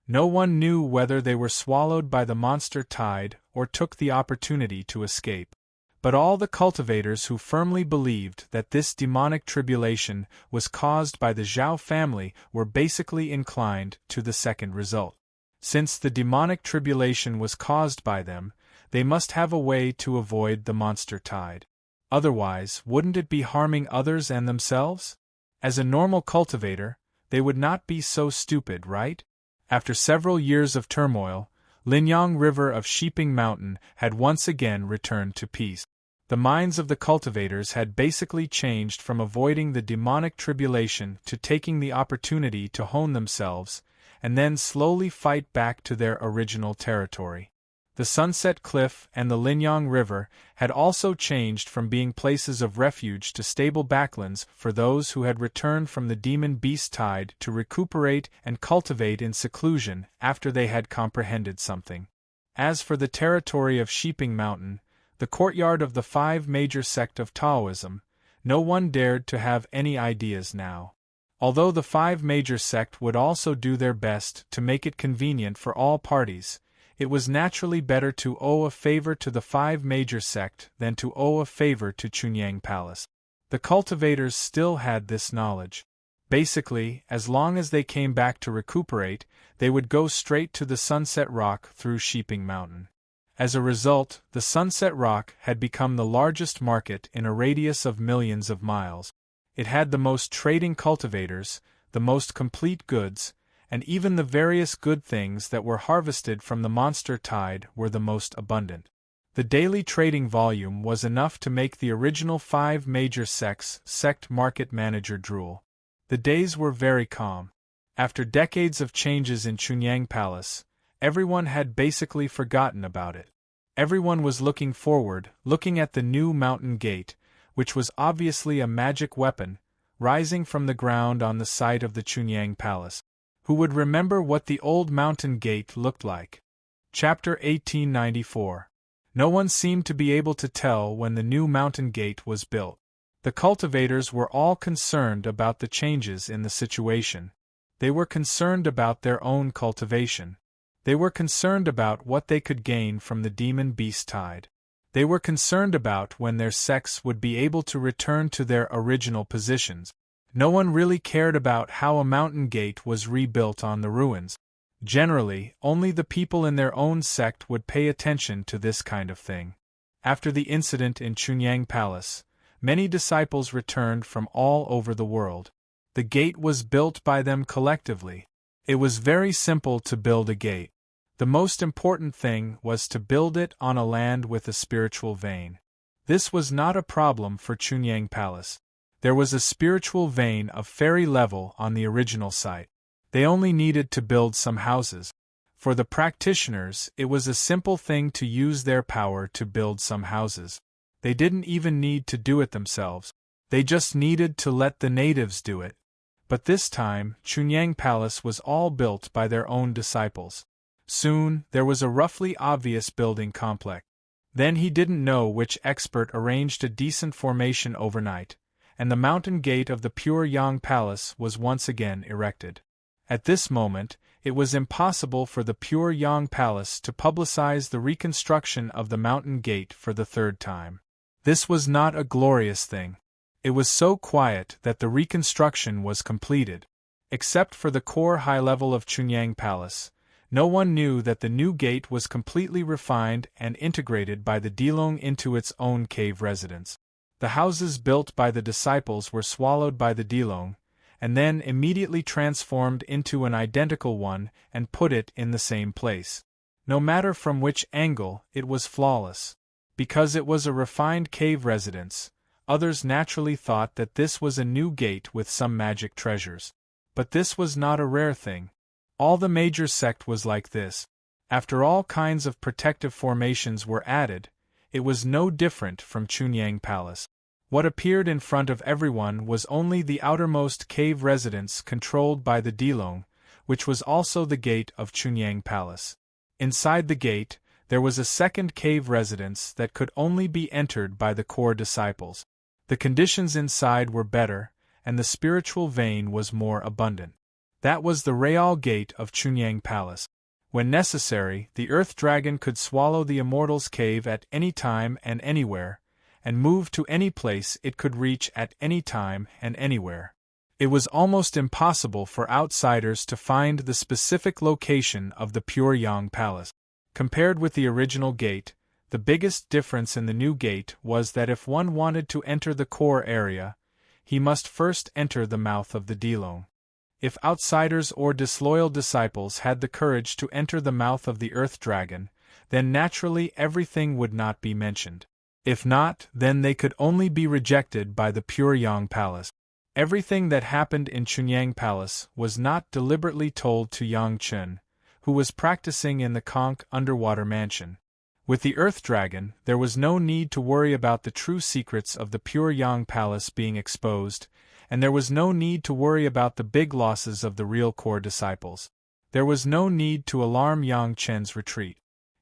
No one knew whether they were swallowed by the monster tide or took the opportunity to escape. But all the cultivators who firmly believed that this demonic tribulation was caused by the Zhao family were basically inclined to the second result. Since the demonic tribulation was caused by them, they must have a way to avoid the monster tide. Otherwise, wouldn't it be harming others and themselves? As a normal cultivator, they would not be so stupid, right? After several years of turmoil, Linyang River of Sheeping Mountain had once again returned to peace. The minds of the cultivators had basically changed from avoiding the demonic tribulation to taking the opportunity to hone themselves, and then slowly fight back to their original territory. The Sunset Cliff and the Linyang River had also changed from being places of refuge to stable backlands for those who had returned from the demon beast tide to recuperate and cultivate in seclusion after they had comprehended something. As for the territory of Sheeping Mountain, the courtyard of the five major sect of Taoism, no one dared to have any ideas now. Although the five major sect would also do their best to make it convenient for all parties, it was naturally better to owe a favor to the five major sect than to owe a favor to Chunyang Palace. The cultivators still had this knowledge. Basically, as long as they came back to recuperate, they would go straight to the Sunset Rock through Sheeping Mountain. As a result, the Sunset Rock had become the largest market in a radius of millions of miles. It had the most trading cultivators, the most complete goods, and even the various good things that were harvested from the monster tide were the most abundant. The daily trading volume was enough to make the original five major sect market manager drool. The days were very calm. After decades of changes in Chunyang Palace, everyone had basically forgotten about it. Everyone was looking forward, looking at the new mountain gate, which was obviously a magic weapon, rising from the ground on the site of the Chunyang Palace. Who would remember what the old mountain gate looked like? Chapter 1894. No one seemed to be able to tell when the new mountain gate was built. The cultivators were all concerned about the changes in the situation. They were concerned about their own cultivation. They were concerned about what they could gain from the demon beast tide. They were concerned about when their sects would be able to return to their original positions. No one really cared about how a mountain gate was rebuilt on the ruins. Generally, only the people in their own sect would pay attention to this kind of thing. After the incident in Chunyang Palace, many disciples returned from all over the world. The gate was built by them collectively. It was very simple to build a gate. The most important thing was to build it on a land with a spiritual vein. This was not a problem for Chunyang Palace. There was a spiritual vein of fairy level on the original site. They only needed to build some houses. For the practitioners, it was a simple thing to use their power to build some houses. They didn't even need to do it themselves. They just needed to let the natives do it. But this time, Chunyang Palace was all built by their own disciples. Soon, there was a roughly obvious building complex. Then he didn't know which expert arranged a decent formation overnight, and the mountain gate of the Pure Yang Palace was once again erected. At this moment, it was impossible for the Pure Yang Palace to publicize the reconstruction of the mountain gate for the third time. This was not a glorious thing. It was so quiet that the reconstruction was completed. Except for the core high level of Chunyang Palace, no one knew that the new gate was completely refined and integrated by the Dilong into its own cave residence. The houses built by the disciples were swallowed by the Dilong, and then immediately transformed into an identical one and put it in the same place. No matter from which angle, it was flawless. Because it was a refined cave residence, others naturally thought that this was a new gate with some magic treasures. But this was not a rare thing. All the major sect was like this. After all kinds of protective formations were added, it was no different from Chunyang Palace. What appeared in front of everyone was only the outermost cave residence controlled by the Dilong, which was also the gate of Chunyang Palace. Inside the gate, there was a second cave residence that could only be entered by the core disciples. The conditions inside were better, and the spiritual vein was more abundant. That was the Real Gate of Chunyang Palace. When necessary, the Earth Dragon could swallow the Immortal's cave at any time and anywhere, and move to any place it could reach at any time and anywhere. It was almost impossible for outsiders to find the specific location of the Pure Yang Palace. Compared with the original gate, the biggest difference in the new gate was that if one wanted to enter the core area, he must first enter the mouth of the Dilong. If outsiders or disloyal disciples had the courage to enter the mouth of the Earth Dragon, then naturally everything would not be mentioned. If not, then they could only be rejected by the pure Yang Palace. Everything that happened in Chunyang Palace was not deliberately told to Yang Chun, who was practicing in the conch underwater mansion. With the Earth Dragon, there was no need to worry about the true secrets of the pure Yang Palace being exposed, and there was no need to worry about the big losses of the real core disciples. There was no need to alarm Yang Chen's retreat.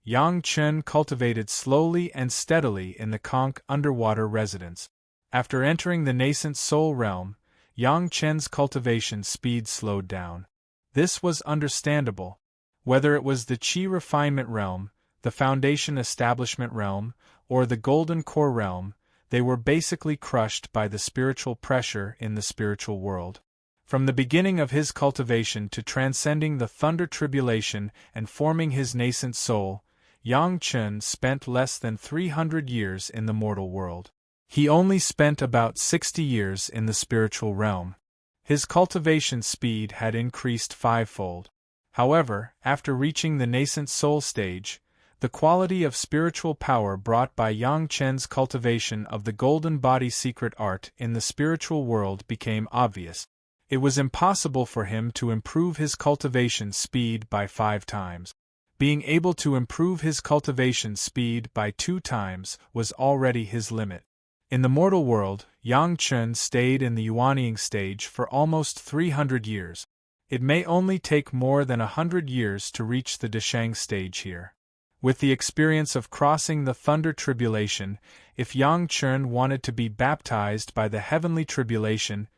Yang Chen cultivated slowly and steadily in the conch underwater residence. After entering the nascent soul realm, Yang Chen's cultivation speed slowed down. This was understandable. Whether it was the Qi refinement realm, the foundation establishment realm, or the golden core realm, they were basically crushed by the spiritual pressure in the spiritual world. From the beginning of his cultivation to transcending the thunder tribulation and forming his nascent soul, Yang Chen spent less than 300 years in the mortal world. He only spent about 60 years in the spiritual realm. His cultivation speed had increased fivefold. However, after reaching the nascent soul stage, the quality of spiritual power brought by Yang Chen's cultivation of the golden body secret art in the spiritual world became obvious. It was impossible for him to improve his cultivation speed by 5 times. Being able to improve his cultivation speed by 2 times was already his limit. In the mortal world, Yang Chen stayed in the Yuanying stage for almost 300 years. It may only take more than 100 years to reach the Deshang stage here. With the experience of crossing the thunder tribulation, if Yang Chen wanted to be baptized by the heavenly tribulation,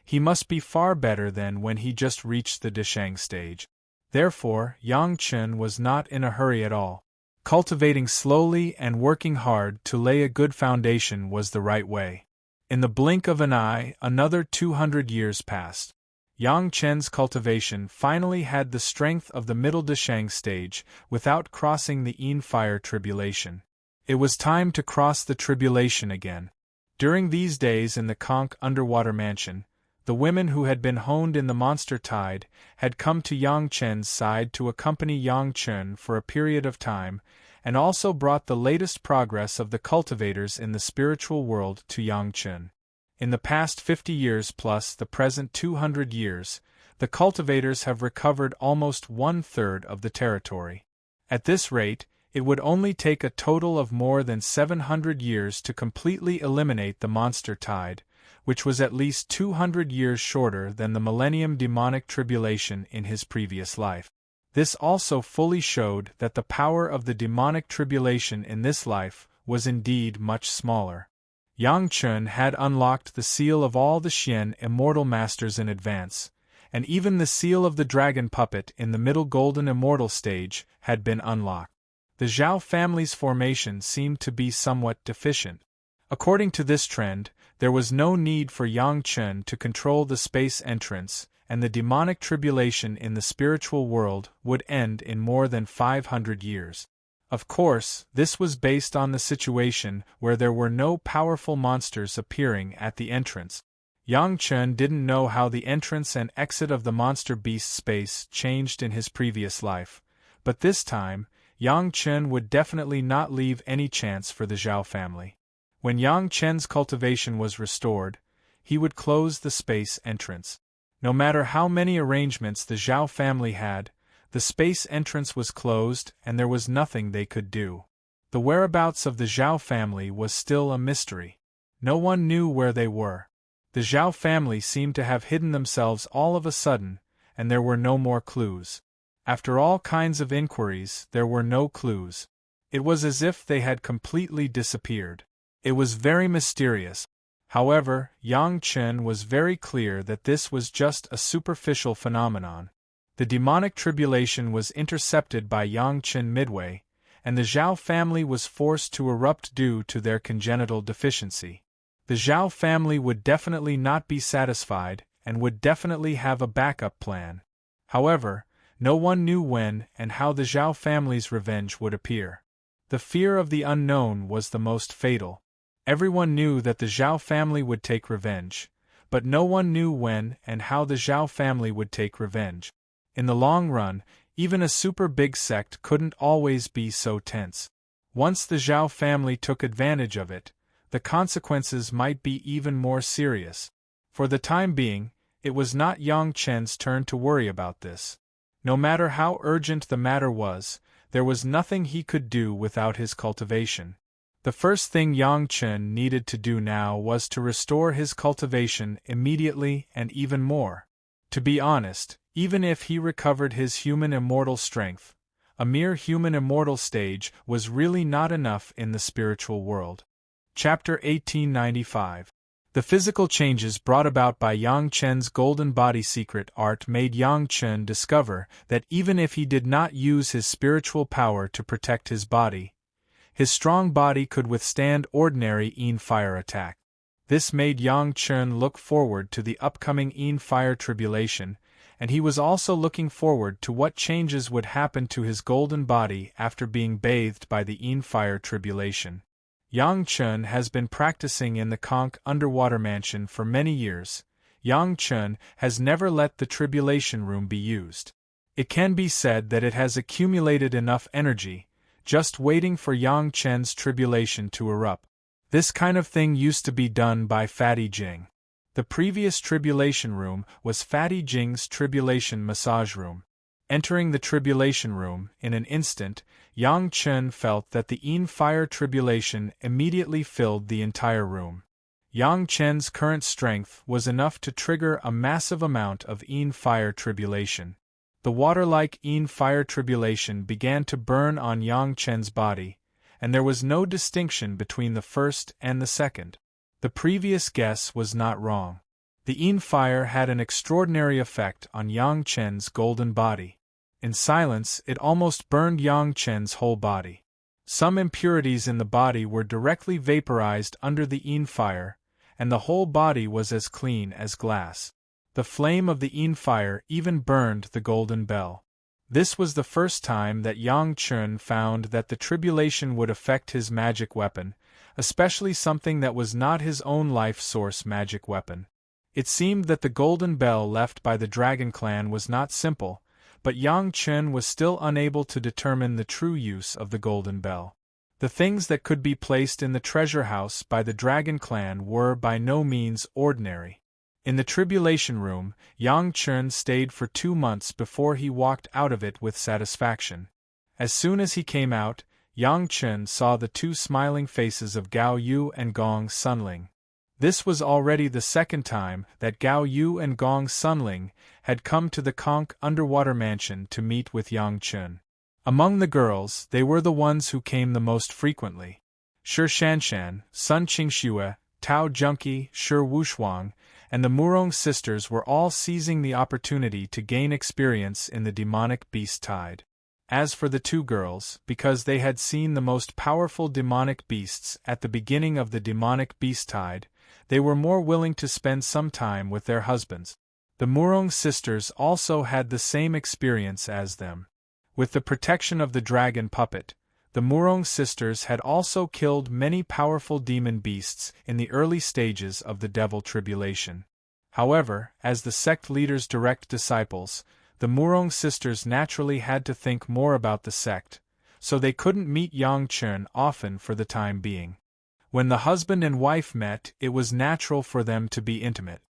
he must be far better than when he just reached the Deshang stage. Therefore, Yang Chen was not in a hurry at all. Cultivating slowly and working hard to lay a good foundation was the right way. In the blink of an eye, another 200 years passed. Yang Chen's cultivation finally had the strength of the middle Deshang stage without crossing the Yin fire tribulation. It was time to cross the tribulation again. During these days in the conch underwater mansion, the women who had been honed in the monster tide had come to Yang Chen's side to accompany Yang Chen for a period of time, and also brought the latest progress of the cultivators in the spiritual world to Yang Chen. In the past 50 years plus the present 200 years, the cultivators have recovered almost 1/3 of the territory. At this rate, it would only take a total of more than 700 years to completely eliminate the monster tide, which was at least 200 years shorter than the Millennium Demonic Tribulation in his previous life. This also fully showed that the power of the demonic tribulation in this life was indeed much smaller. Yang Chen had unlocked the seal of all the Xian Immortal Masters in advance, and even the seal of the Dragon Puppet in the middle Golden Immortal stage had been unlocked. The Zhao family's formation seemed to be somewhat deficient. According to this trend, there was no need for Yang Chen to control the space entrance, and the demonic tribulation in the spiritual world would end in more than 500 years. Of course, this was based on the situation where there were no powerful monsters appearing at the entrance. Yang Chen didn't know how the entrance and exit of the monster beast space changed in his previous life, but this time, Yang Chen would definitely not leave any chance for the Zhao family. When Yang Chen's cultivation was restored, he would close the space entrance. No matter how many arrangements the Zhao family had, the space entrance was closed and there was nothing they could do. The whereabouts of the Zhao family was still a mystery. No one knew where they were. The Zhao family seemed to have hidden themselves all of a sudden, and there were no more clues. After all kinds of inquiries, there were no clues. It was as if they had completely disappeared. It was very mysterious. However, Yang Chen was very clear that this was just a superficial phenomenon. The demonic tribulation was intercepted by Yang Chen midway, and the Zhao family was forced to erupt due to their congenital deficiency. The Zhao family would definitely not be satisfied, and would definitely have a backup plan. However, no one knew when and how the Zhao family's revenge would appear. The fear of the unknown was the most fatal. Everyone knew that the Zhao family would take revenge, but no one knew when and how the Zhao family would take revenge. In the long run, even a super big sect couldn't always be so tense. Once the Zhao family took advantage of it, the consequences might be even more serious. For the time being, it was not Yang Chen's turn to worry about this. No matter how urgent the matter was, there was nothing he could do without his cultivation. The first thing Yang Chen needed to do now was to restore his cultivation immediately and even more. To be honest, even if he recovered his human immortal strength, a mere human immortal stage was really not enough in the spiritual world. Chapter 1895. The physical changes brought about by Yang Chen's golden body secret art made Yang Chen discover that even if he did not use his spiritual power to protect his body, his strong body could withstand ordinary Yin fire attack. This made Yang Chen look forward to the upcoming Yin fire tribulation, and he was also looking forward to what changes would happen to his golden body after being bathed by the Yin fire tribulation. Yang Chen has been practicing in the Conch underwater mansion for many years. Yang Chen has never let the tribulation room be used. It can be said that it has accumulated enough energy, just waiting for Yang Chen's tribulation to erupt. This kind of thing used to be done by Fatty Jing. The previous tribulation room was Fatty Jing's tribulation massage room. Entering the tribulation room, in an instant, Yang Chen felt that the Yin fire tribulation immediately filled the entire room. Yang Chen's current strength was enough to trigger a massive amount of Yin fire tribulation. The water-like Yin fire tribulation began to burn on Yang Chen's body, and there was no distinction between the first and the second. The previous guess was not wrong. The Yin fire had an extraordinary effect on Yang Chen's golden body. In silence, it almost burned Yang Chen's whole body. Some impurities in the body were directly vaporized under the Yin fire, and the whole body was as clean as glass. The flame of the Yin fire even burned the golden bell. This was the first time that Yang Chen found that the tribulation would affect his magic weapon, especially something that was not his own life source magic weapon. It seemed that the golden bell left by the Dragon Clan was not simple, but Yang Chen was still unable to determine the true use of the golden bell. The things that could be placed in the treasure house by the Dragon Clan were by no means ordinary. In the tribulation room, Yang Chen stayed for 2 months before he walked out of it with satisfaction. As soon as he came out, Yang Chen saw the 2 smiling faces of Gao Yu and Gong Sunling. This was already the second time that Gao Yu and Gong Sunling had come to the Conch underwater mansion to meet with Yang Chen. Among the girls, they were the ones who came the most frequently. Shi Shanshan, Sun Qingxue, Tao Junqi, Shi Wushuang, and the Murong sisters were all seizing the opportunity to gain experience in the demonic beast tide. As for the 2 girls, because they had seen the most powerful demonic beasts at the beginning of the demonic beast tide, they were more willing to spend some time with their husbands. The Murong sisters also had the same experience as them. With the protection of the dragon puppet, the Murong sisters had also killed many powerful demon beasts in the early stages of the devil tribulation. However, as the sect leader's direct disciples, the Murong sisters naturally had to think more about the sect, so they couldn't meet Yang Chen often for the time being. When the husband and wife met, it was natural for them to be intimate.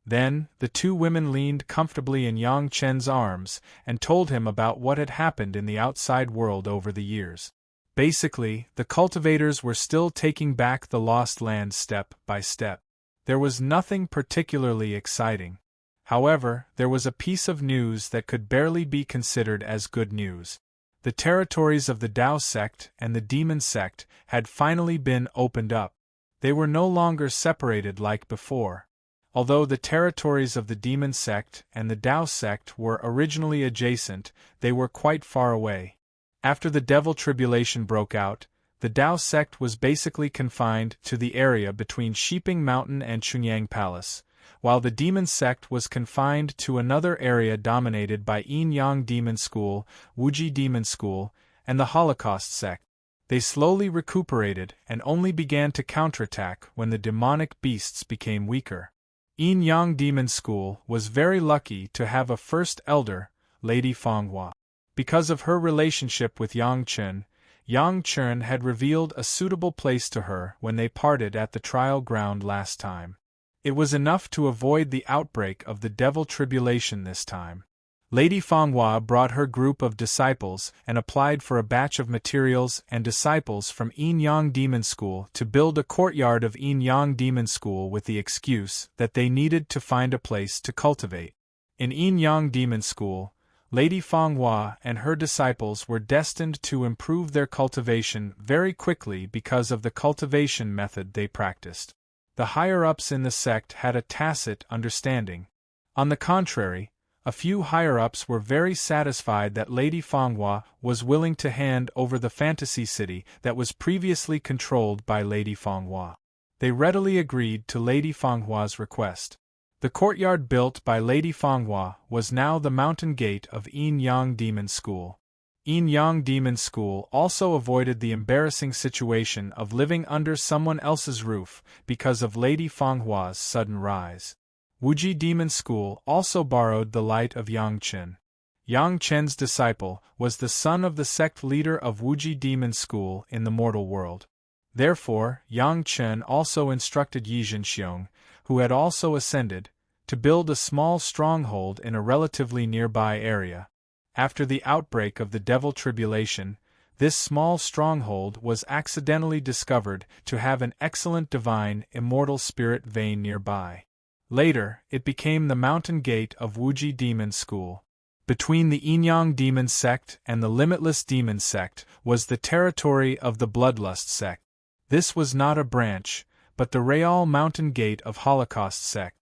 Then, the 2 women leaned comfortably in Yang Chen's arms and told him about what had happened in the outside world over the years. Basically, the cultivators were still taking back the lost land step by step. There was nothing particularly exciting. However, there was a piece of news that could barely be considered as good news. The territories of the Tao sect and the Demon sect had finally been opened up. They were no longer separated like before. Although the territories of the Demon sect and the Tao sect were originally adjacent, they were quite far away. After the devil tribulation broke out, the Tao sect was basically confined to the area between Shiping Mountain and Chunyang Palace, while the Demon sect was confined to another area dominated by Yin Yang Demon School, Wuji Demon School, and the Holocaust sect. They slowly recuperated and only began to counterattack when the demonic beasts became weaker. Yin Yang Demon School was very lucky to have a first elder, Lady Fonghua. Because of her relationship with Yang Chen, Yang Chen had revealed a suitable place to her when they parted at the trial ground last time. It was enough to avoid the outbreak of the devil tribulation this time. Lady Fanghua brought her group of disciples and applied for a batch of materials and disciples from Yin Yang Demon School to build a courtyard of Yin Yang Demon School with the excuse that they needed to find a place to cultivate. In Yin Yang Demon School, Lady Fanghua and her disciples were destined to improve their cultivation very quickly because of the cultivation method they practiced. The higher-ups in the sect had a tacit understanding. On the contrary, a few higher-ups were very satisfied that Lady Fanghua was willing to hand over the fantasy city that was previously controlled by Lady Fanghua. They readily agreed to Lady Fanghua's request. The courtyard built by Lady Fanghua was now the mountain gate of Yin Yang Demon School. Yin Yang Demon School also avoided the embarrassing situation of living under someone else's roof because of Lady Fanghua's sudden rise. Wuji Demon School also borrowed the light of Yang Chen. Yang Chen's disciple was the son of the sect leader of Wuji Demon School in the mortal world. Therefore, Yang Chen also instructed Yi Zhenxiong, who had also ascended, to build a small stronghold in a relatively nearby area. After the outbreak of the devil tribulation, this small stronghold was accidentally discovered to have an excellent divine, immortal spirit vein nearby. Later, it became the mountain gate of Wuji Demon School. Between the Yin Yang Demon Sect and the Limitless Demon Sect was the territory of the Bloodlust Sect. This was not a branch, but the Real Mountain Gate of Holocaust Sect.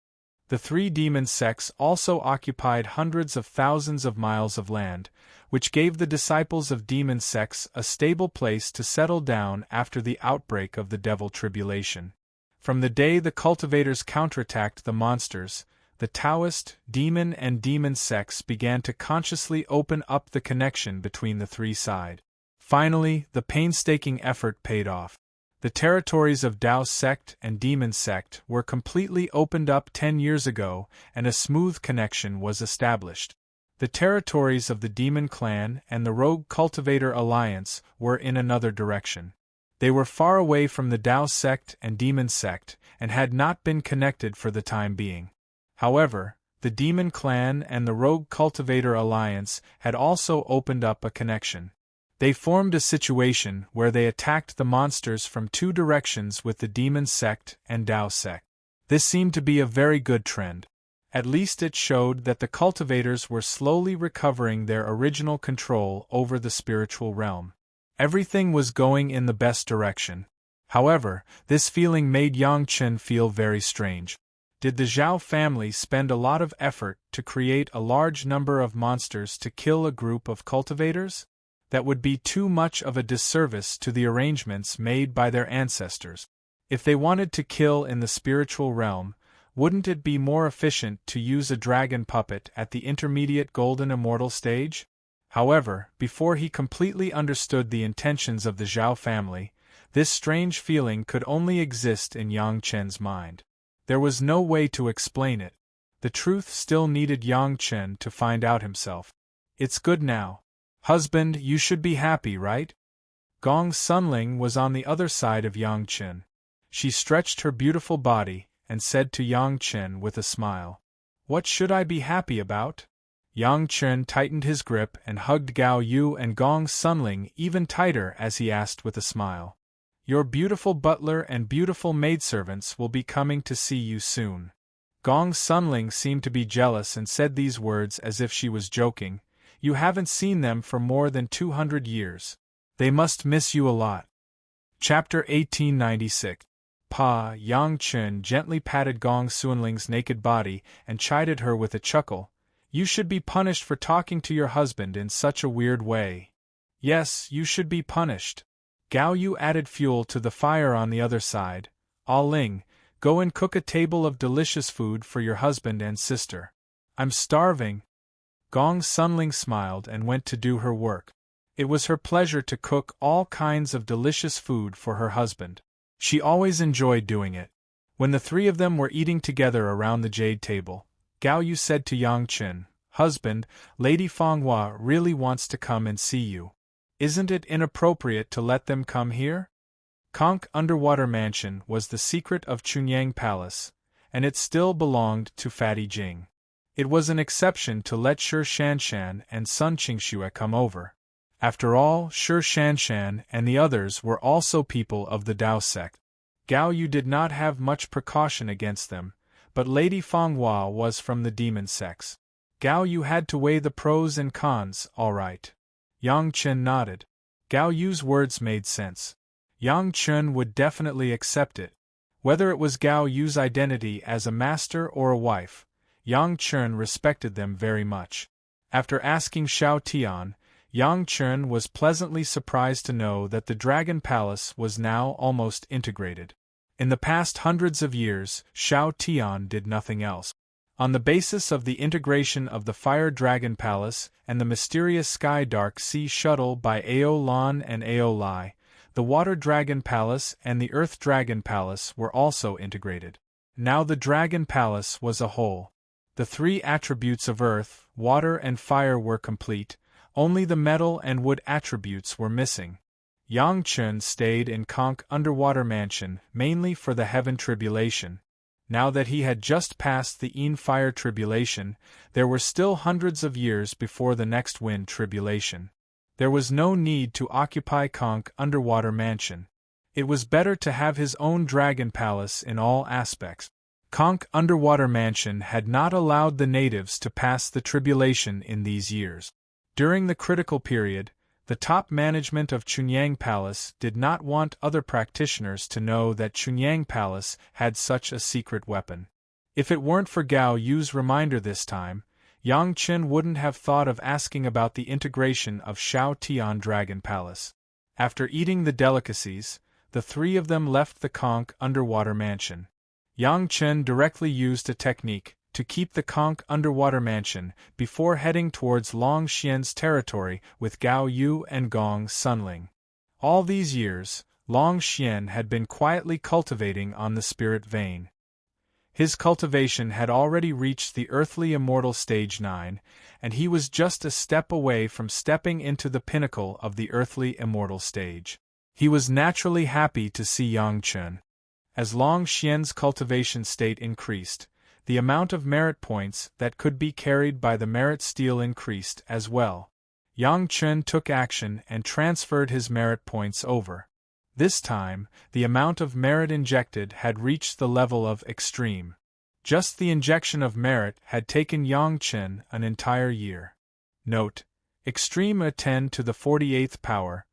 The three demon sects also occupied hundreds of thousands of miles of land, which gave the disciples of demon sects a stable place to settle down after the outbreak of the devil tribulation. From the day the cultivators counterattacked the monsters, the Taoist, demon and demon sects began to consciously open up the connection between the three sides. Finally, the painstaking effort paid off. The territories of Tao sect and Demon sect were completely opened up 10 years ago, and a smooth connection was established. The territories of the Demon Clan and the Rogue Cultivator Alliance were in another direction. They were far away from the Tao sect and Demon sect, and had not been connected for the time being. However, the Demon Clan and the Rogue Cultivator Alliance had also opened up a connection. They formed a situation where they attacked the monsters from two directions with the Demon sect and Tao sect. This seemed to be a very good trend. At least it showed that the cultivators were slowly recovering their original control over the spiritual realm. Everything was going in the best direction. However, this feeling made Yang Chen feel very strange. Did the Zhao family spend a lot of effort to create a large number of monsters to kill a group of cultivators? That would be too much of a disservice to the arrangements made by their ancestors. If they wanted to kill in the spiritual realm, wouldn't it be more efficient to use a dragon puppet at the intermediate golden immortal stage? However, before he completely understood the intentions of the Zhao family, this strange feeling could only exist in Yang Chen's mind. There was no way to explain it. The truth still needed Yang Chen to find out himself. It's good now. Husband, you should be happy, right? Gong Sunling was on the other side of Yang Chen. She stretched her beautiful body and said to Yang Chen with a smile, "What should I be happy about?" Yang Chen tightened his grip and hugged Gao Yu and Gong Sunling even tighter as he asked with a smile, "Your beautiful butler and beautiful maidservants will be coming to see you soon." Gong Sunling seemed to be jealous and said these words as if she was joking. "You haven't seen them for more than 200 years. They must miss you a lot." Chapter 1896. Yang Chen gently patted Gong Sunling's naked body and chided her with a chuckle. "You should be punished for talking to your husband in such a weird way." "Yes, you should be punished." Gao Yu added fuel to the fire on the other side. "Ah Ling, go and cook a table of delicious food for your husband and sister." "I'm starving." Gong Sunling smiled and went to do her work. It was her pleasure to cook all kinds of delicious food for her husband. She always enjoyed doing it. When the three of them were eating together around the jade table, Gao Yu said to Yang Chen, "Husband, Lady Fanghua really wants to come and see you." Isn't it inappropriate to let them come here? Conch Underwater Mansion was the secret of Chunyang Palace, and it still belonged to Fatty Jing. It was an exception to let Shi Shanshan and Sun Qingxue come over. After all, Shi Shanshan and the others were also people of the Dao sect. Gao Yu did not have much precaution against them, but Lady Fanghua was from the demon sects. Gao Yu had to weigh the pros and cons, all right. Yang Chen nodded. Gao Yu's words made sense. Yang Chen would definitely accept it. Whether it was Gao Yu's identity as a master or a wife, Yang Chen respected them very much. After asking Xiao Tian, Yang Chen was pleasantly surprised to know that the Dragon Palace was now almost integrated. In the past hundreds of years, Xiao Tian did nothing else. On the basis of the integration of the Fire Dragon Palace and the mysterious Sky Dark Sea Shuttle by Ao Lan and Ao Lai, the Water Dragon Palace and the Earth Dragon Palace were also integrated. Now the Dragon Palace was a whole. The three attributes of Earth, Water and Fire were complete, only the metal and wood attributes were missing. Yang Chen stayed in Conch Underwater Mansion mainly for the Heaven Tribulation. Now that he had just passed the Yin Fire Tribulation, there were still hundreds of years before the next Wind Tribulation. There was no need to occupy Conch Underwater Mansion. It was better to have his own Dragon Palace in all aspects. Conch Underwater Mansion had not allowed the natives to pass the tribulation in these years. During the critical period, the top management of Chunyang Palace did not want other practitioners to know that Chunyang Palace had such a secret weapon. If it weren't for Gao Yu's reminder this time, Yang Chen wouldn't have thought of asking about the integration of Xiao Tian Dragon Palace. After eating the delicacies, the three of them left the Conch Underwater Mansion. Yang Chen directly used a technique to keep the Conch Underwater Mansion before heading towards Long Xian's territory with Gao Yu and Gong Sunling. All these years, Long Xian had been quietly cultivating on the spirit vein. His cultivation had already reached the earthly immortal stage 9, and he was just a step away from stepping into the pinnacle of the earthly immortal stage. He was naturally happy to see Yang Chen. As Long Xian's cultivation state increased, the amount of merit points that could be carried by the merit steel increased as well. Yang Chen took action and transferred his merit points over. This time, the amount of merit injected had reached the level of extreme. Just the injection of merit had taken Yang Chen an entire year. Note: extreme a 10 to the 48th power.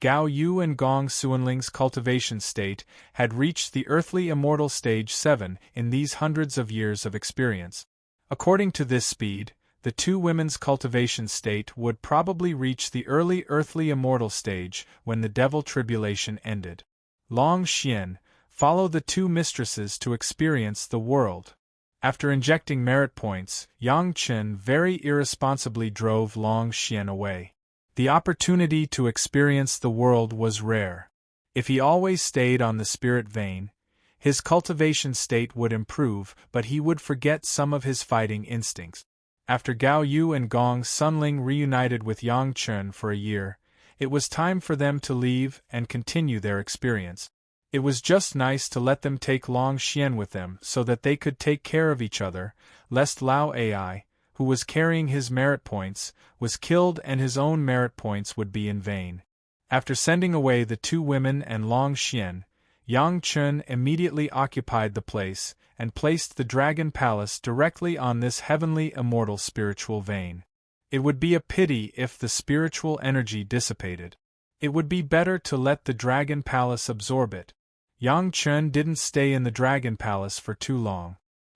Gao Yu and Gong Suanling's cultivation state had reached the earthly immortal stage 7 in these hundreds of years of experience. According to this speed, the two women's cultivation state would probably reach the early earthly immortal stage when the devil tribulation ended. Long Xian, follow the two mistresses to experience the world. After injecting merit points, Yang Chen very irresponsibly drove Long Xian away. The opportunity to experience the world was rare. If he always stayed on the spirit vein, his cultivation state would improve, but he would forget some of his fighting instincts. After Gao Yu and Gong Sunling reunited with Yang Chen for a year, it was time for them to leave and continue their experience. It was just nice to let them take Long Xian with them so that they could take care of each other, lest Lao Ai, who was carrying his merit points, was killed and his own merit points would be in vain. After sending away the two women and Long Xian, Yang Chen immediately occupied the place and placed the Dragon Palace directly on this heavenly immortal spiritual vein. It would be a pity if the spiritual energy dissipated. It would be better to let the Dragon Palace absorb it. Yang Chen didn't stay in the Dragon Palace for too long.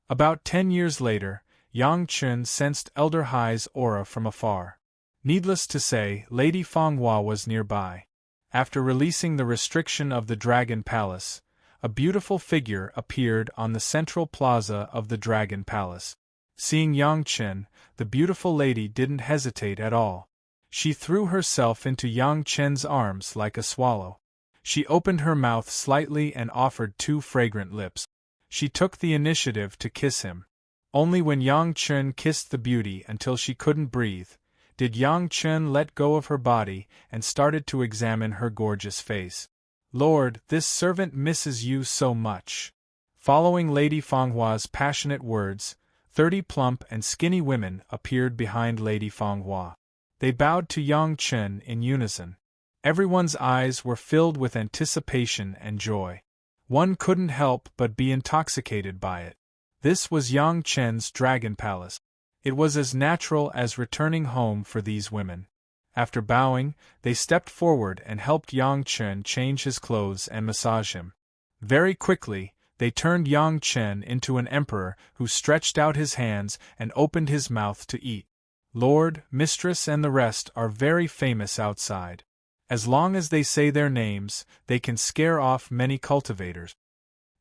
About 10 years later, Yang Chen sensed Elder Hai's aura from afar. Needless to say, Lady Fanghua was nearby. After releasing the restriction of the Dragon Palace, a beautiful figure appeared on the central plaza of the Dragon Palace. Seeing Yang Chen, the beautiful lady didn't hesitate at all. She threw herself into Yang Chen's arms like a swallow. She opened her mouth slightly and offered 2 fragrant lips. She took the initiative to kiss him. Only when Yang Chen kissed the beauty until she couldn't breathe, did Yang Chen let go of her body and started to examine her gorgeous face. Lord, this servant misses you so much. Following Lady Fenghua's passionate words, 30 plump and skinny women appeared behind Lady Fenghua. They bowed to Yang Chen in unison. Everyone's eyes were filled with anticipation and joy. One couldn't help but be intoxicated by it. This was Yang Chen's Dragon Palace. It was as natural as returning home for these women. After bowing, they stepped forward and helped Yang Chen change his clothes and massage him. Very quickly, they turned Yang Chen into an emperor who stretched out his hands and opened his mouth to eat. Lord, mistress and the rest are very famous outside. As long as they say their names, they can scare off many cultivators.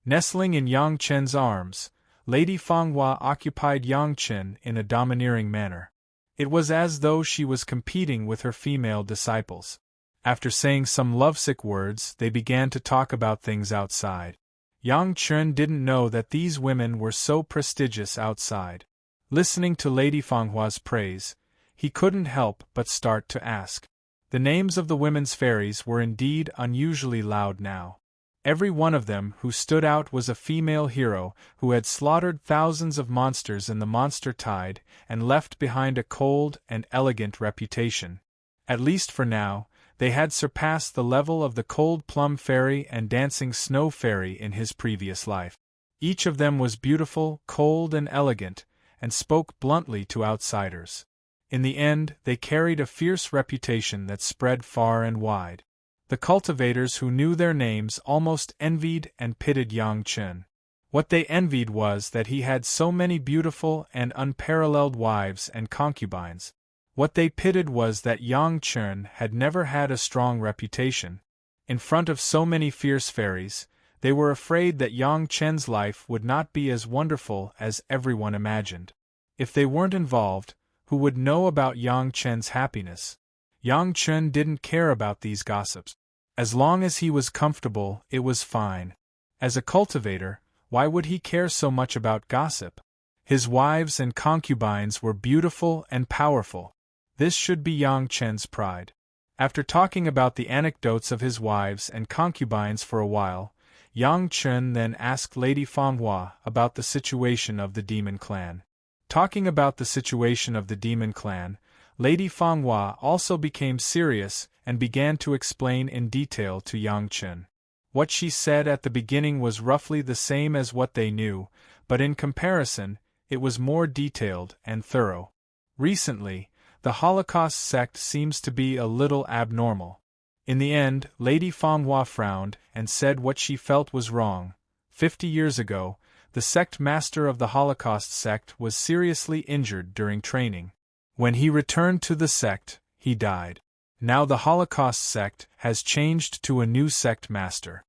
Nestling in Yang Chen's arms, Lady Fenghua occupied Yang Chen in a domineering manner. It was as though she was competing with her female disciples. After saying some lovesick words, they began to talk about things outside. Yang Chen didn't know that these women were so prestigious outside. Listening to Lady Fenghua's praise, he couldn't help but start to ask. The names of the women's fairies were indeed unusually loud now. Every one of them who stood out was a female hero who had slaughtered thousands of monsters in the monster tide and left behind a cold and elegant reputation. At least for now, they had surpassed the level of the cold plum fairy and dancing snow fairy in his previous life. Each of them was beautiful, cold and elegant, and spoke bluntly to outsiders. In the end, they carried a fierce reputation that spread far and wide. The cultivators who knew their names almost envied and pitied Yang Chen. What they envied was that he had so many beautiful and unparalleled wives and concubines. What they pitied was that Yang Chen had never had a strong reputation. In front of so many fierce fairies, they were afraid that Yang Chen's life would not be as wonderful as everyone imagined. If they weren't involved, who would know about Yang Chen's happiness? Yang Chen didn't care about these gossips. As long as he was comfortable, it was fine. As a cultivator, why would he care so much about gossip? His wives and concubines were beautiful and powerful. This should be Yang Chen's pride. After talking about the anecdotes of his wives and concubines for a while, Yang Chen then asked Lady Fenghua about the situation of the demon clan. Talking about the situation of the demon clan, Lady Fenghua also became serious and began to explain in detail to Yang Chen. What she said at the beginning was roughly the same as what they knew, but in comparison, it was more detailed and thorough. Recently, the Holocaust sect seems to be a little abnormal. In the end, Lady Fenghua frowned and said what she felt was wrong. 50 years ago, the sect master of the Holocaust sect was seriously injured during training. When he returned to the sect, he died. Now the Holocaust sect has changed to a new sect master.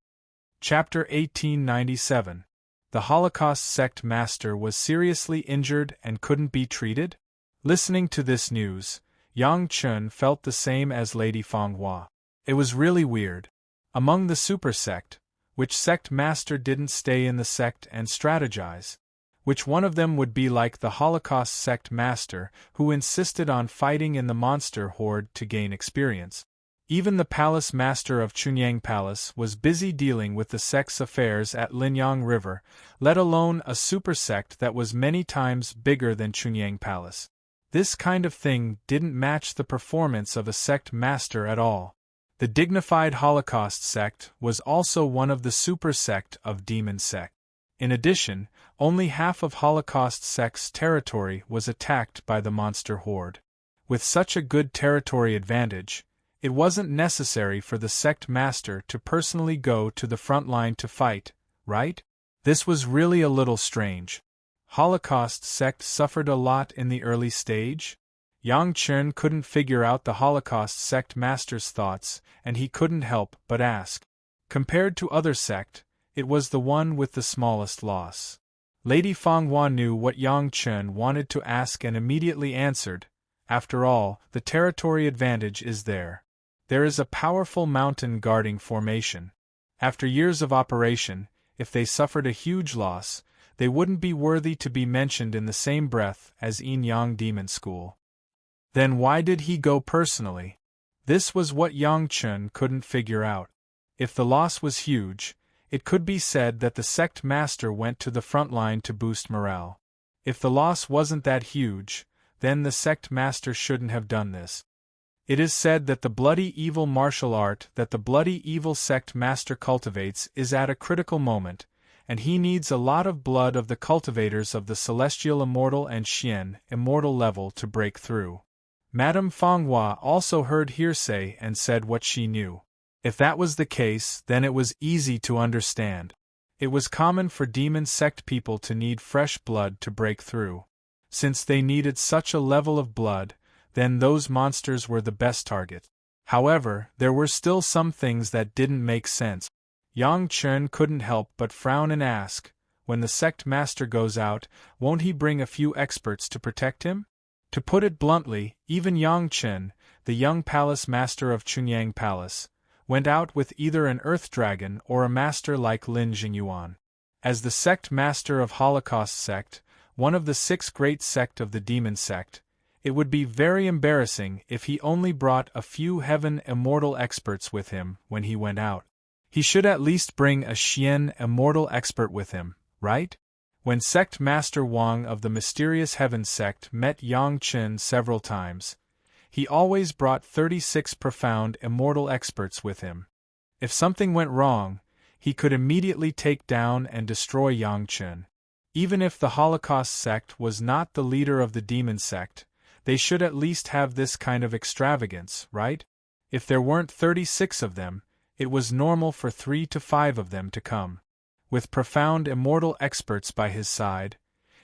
Chapter 1897. The Holocaust sect master was seriously injured and couldn't be treated? Listening to this news, Yang Chen felt the same as Lady Fenghua. It was really weird. Among the super sect, which sect master didn't stay in the sect and strategize? Which one of them would be like the Holocaust sect master who insisted on fighting in the monster horde to gain experience? Even the palace master of Chunyang Palace was busy dealing with the sect's affairs at Linyang River, let alone a super sect that was many times bigger than Chunyang Palace. This kind of thing didn't match the performance of a sect master at all. The dignified Holocaust sect was also one of the super sect of Demon Sect. In addition, only half of Holocaust sect's territory was attacked by the monster horde. With such a good territory advantage, it wasn't necessary for the sect master to personally go to the front line to fight, right? This was really a little strange. Holocaust sect suffered a lot in the early stage? Yang Chen couldn't figure out the Holocaust sect master's thoughts, and he couldn't help but ask. Compared to other sect, it was the one with the smallest loss. Lady Fenghua knew what Yang Chen wanted to ask and immediately answered. After all, the territory advantage is there. There is a powerful mountain guarding formation. After years of operation, if they suffered a huge loss, they wouldn't be worthy to be mentioned in the same breath as Yin Yang Demon School. Then why did he go personally? This was what Yang Chun couldn't figure out. If the loss was huge, it could be said that the sect master went to the front line to boost morale. If the loss wasn't that huge, then the sect master shouldn't have done this. It is said that the bloody evil martial art that the bloody evil sect master cultivates is at a critical moment, and he needs a lot of blood of the cultivators of the celestial immortal and Xian immortal level to break through. Madame Fanghua also heard hearsay and said what she knew. If that was the case, then it was easy to understand. It was common for demon sect people to need fresh blood to break through. Since they needed such a level of blood, then those monsters were the best target. However, there were still some things that didn't make sense. Yang Chun couldn't help but frown and ask, when the sect master goes out, won't he bring a few experts to protect him? To put it bluntly, even Yang Chun, the young palace master of Chunyang Palace, went out with either an earth dragon or a master like Lin Jingyuan. As the sect master of Holocaust sect, one of the 6 great sect of the demon sect, it would be very embarrassing if he only brought a few heaven immortal experts with him when he went out. He should at least bring a Xian immortal expert with him, right? When sect master Wang of the mysterious heaven sect met Yang Chun several times, he always brought 36 profound immortal experts with him. If something went wrong, he could immediately take down and destroy Yang Chun. Even if the Holocaust sect was not the leader of the demon sect, they should at least have this kind of extravagance, right? If there weren't 36 of them, it was normal for 3 to 5 of them to come. With profound immortal experts by his side,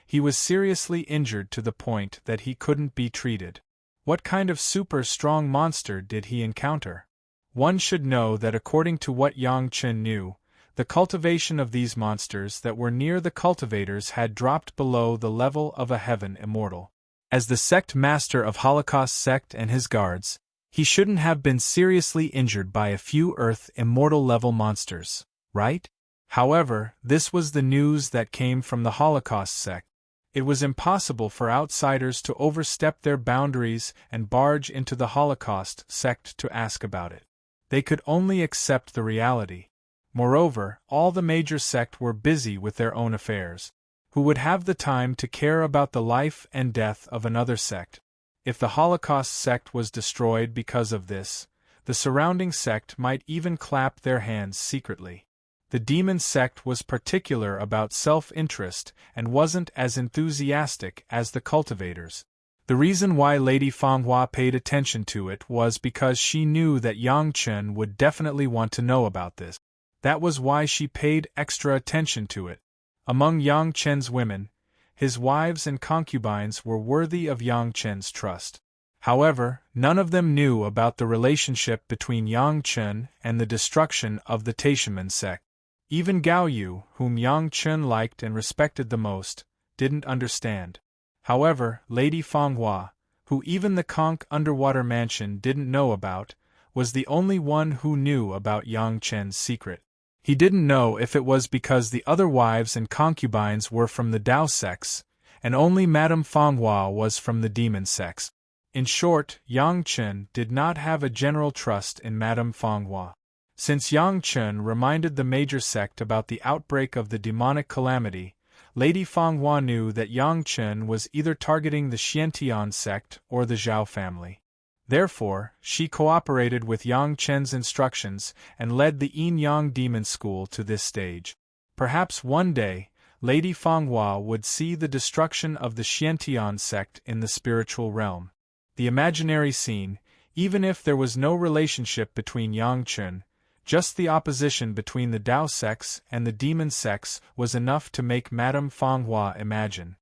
he was seriously injured to the point that he couldn't be treated. What kind of super strong monster did he encounter? One should know that according to what Yang Chun knew, the cultivation of these monsters that were near the cultivators had dropped below the level of a heaven immortal. As the sect master of Holocaust sect and his guards, he shouldn't have been seriously injured by a few earth immortal level monsters, right? However, this was the news that came from the Holocaust sect. It was impossible for outsiders to overstep their boundaries and barge into the Holocaust sect to ask about it. They could only accept the reality. Moreover, all the major sect were busy with their own affairs. Who would have the time to care about the life and death of another sect? If the Holocaust sect was destroyed because of this, the surrounding sect might even clap their hands secretly. The demon sect was particular about self-interest and wasn't as enthusiastic as the cultivators. The reason why Lady Fanghua paid attention to it was because she knew that Yang Chun would definitely want to know about this. That was why she paid extra attention to it. Among Yang Chun's women, his wives and concubines were worthy of Yang Chun's trust. However, none of them knew about the relationship between Yang Chun and the destruction of the Taishaman sect. Even Gao Yu, whom Yang Chun liked and respected the most, didn't understand. However, Lady Fanghua, who even the conch underwater mansion didn't know about, was the only one who knew about Yang Chun's secret. He didn't know if it was because the other wives and concubines were from the Dao sects, and only Madame Fanghua was from the demon sects. In short, Yang Chun did not have a general trust in Madame Fanghua. Since Yang Chun reminded the major sect about the outbreak of the demonic calamity, Lady Fanghua knew that Yang Chun was either targeting the Xiantian sect or the Zhao family. Therefore, she cooperated with Yang Chun's instructions and led the Yin-Yang Demon School to this stage. Perhaps one day, Lady Fanghua would see the destruction of the Xiantian sect in the spiritual realm. The imaginary scene, even if there was no relationship between Yang Chun, just the opposition between the Dao sects and the demon sects was enough to make Madame Fanghua imagine.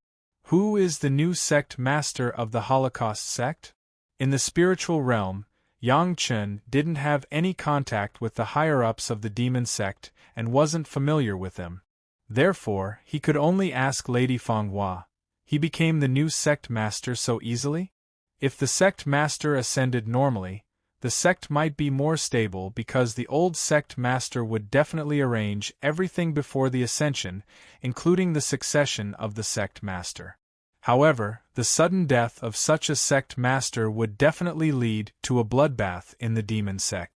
Who is the new sect master of the Holocaust sect? In the spiritual realm, Yang Chun didn't have any contact with the higher-ups of the demon sect and wasn't familiar with them. Therefore, he could only ask Lady Fanghua. He became the new sect master so easily? If the sect master ascended normally, the sect might be more stable because the old sect master would definitely arrange everything before the ascension, including the succession of the sect master. However, the sudden death of such a sect master would definitely lead to a bloodbath in the demon sect.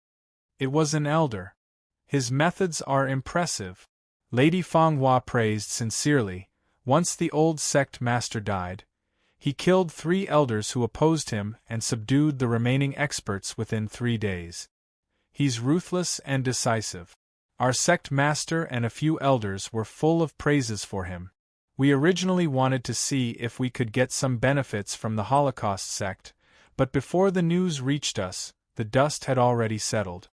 It was an elder. His methods are impressive. Lady Fanghua praised sincerely. Once the old sect master died, he killed 3 elders who opposed him and subdued the remaining experts within 3 days. He's ruthless and decisive. Our sect master and a few elders were full of praises for him. We originally wanted to see if we could get some benefits from the Holocaust sect, but before the news reached us, the dust had already settled.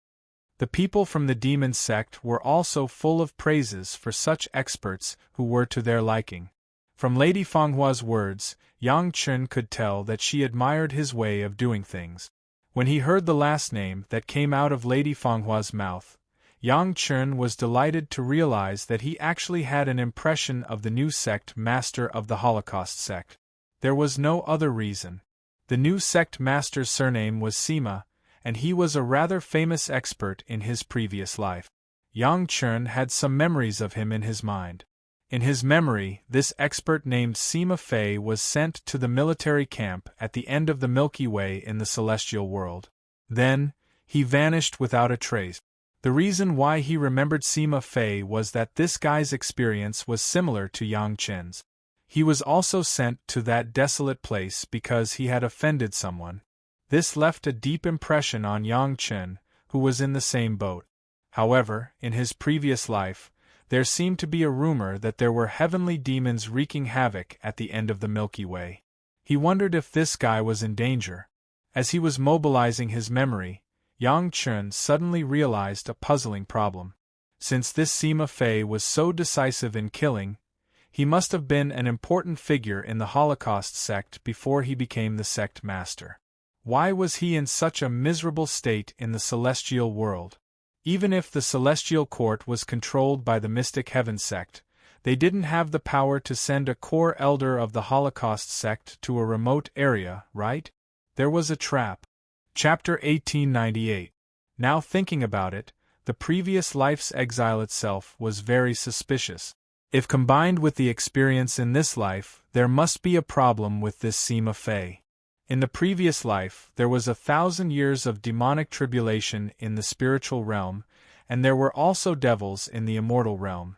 The people from the demon sect were also full of praises for such experts who were to their liking. From Lady Fanghua's words, Yang Chen could tell that she admired his way of doing things. When he heard the last name that came out of Lady Fanghua's mouth, Yang Chen was delighted to realize that he actually had an impression of the new sect master of the Holocaust sect. There was no other reason. The new sect master's surname was Sima, and he was a rather famous expert in his previous life. Yang Chen had some memories of him in his mind. In his memory, this expert named Sima Fei was sent to the military camp at the end of the Milky Way in the celestial world. Then, he vanished without a trace. The reason why he remembered Sima Fei was that this guy's experience was similar to Yang Chen's. He was also sent to that desolate place because he had offended someone. This left a deep impression on Yang Chen, who was in the same boat. However, in his previous life, there seemed to be a rumor that there were heavenly demons wreaking havoc at the end of the Milky Way. He wondered if this guy was in danger. As he was mobilizing his memory, Yang Chen suddenly realized a puzzling problem. Since this Sima Fei was so decisive in killing, he must have been an important figure in the Holocaust sect before he became the sect master. Why was he in such a miserable state in the celestial world? Even if the celestial court was controlled by the Mystic Heaven sect, they didn't have the power to send a core elder of the Holocaust sect to a remote area, right? There was a trap. Chapter 1898. Now thinking about it, the previous life's exile itself was very suspicious. If combined with the experience in this life, there must be a problem with this Sima Fei. In the previous life, there was 1,000 years of demonic tribulation in the spiritual realm, and there were also devils in the immortal realm.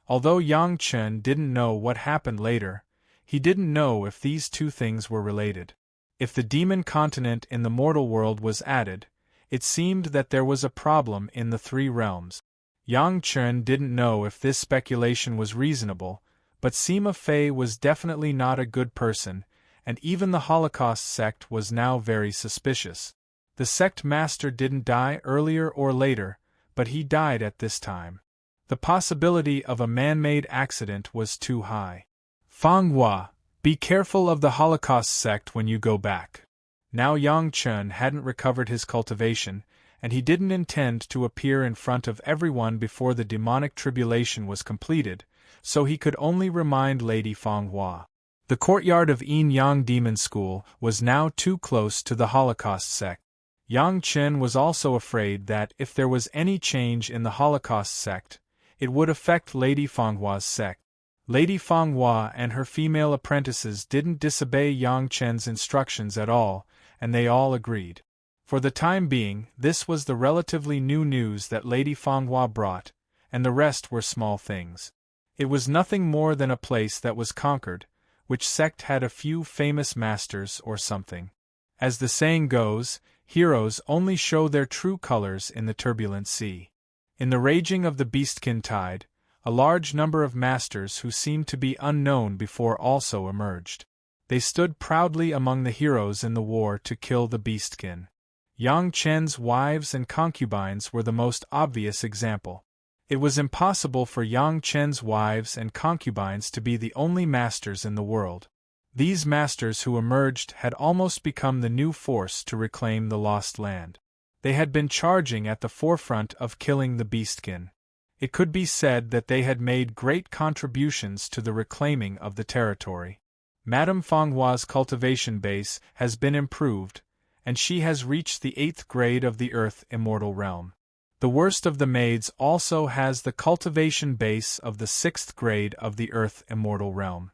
Although Yang Chen didn't know what happened later, he didn't know if these two things were related. If the demon continent in the mortal world was added, it seemed that there was a problem in the 3 realms. Yang Chen didn't know if this speculation was reasonable, but Sima Fei was definitely not a good person, and even the Holocaust sect was now very suspicious. The sect master didn't die earlier or later, but he died at this time. The possibility of a man-made accident was too high. Fanghua, be careful of the Holocaust sect when you go back. Now Yang Chen hadn't recovered his cultivation, and he didn't intend to appear in front of everyone before the demonic tribulation was completed, so he could only remind Lady Fanghua. The courtyard of Yin Yang Demon School was now too close to the Holocaust sect. Yang Chen was also afraid that if there was any change in the Holocaust sect, it would affect Lady Fanghua's sect. Lady Fanghua and her female apprentices didn't disobey Yang Chen's instructions at all, and they all agreed. For the time being, this was the relatively new news that Lady Fanghua brought, and the rest were small things. It was nothing more than a place that was conquered, which sect had a few famous masters or something. As the saying goes, heroes only show their true colors in the turbulent sea. In the raging of the Beastkin tide, a large number of masters who seemed to be unknown before also emerged. They stood proudly among the heroes in the war to kill the Beastkin. Yang Chen's wives and concubines were the most obvious example. It was impossible for Yang Chen's wives and concubines to be the only masters in the world. These masters who emerged had almost become the new force to reclaim the lost land. They had been charging at the forefront of killing the Beastkin. It could be said that they had made great contributions to the reclaiming of the territory. Madame Fanghua's cultivation base has been improved, and she has reached the 8th grade of the Earth Immortal realm. The worst of the maids also has the cultivation base of the 6th grade of the Earth Immortal realm.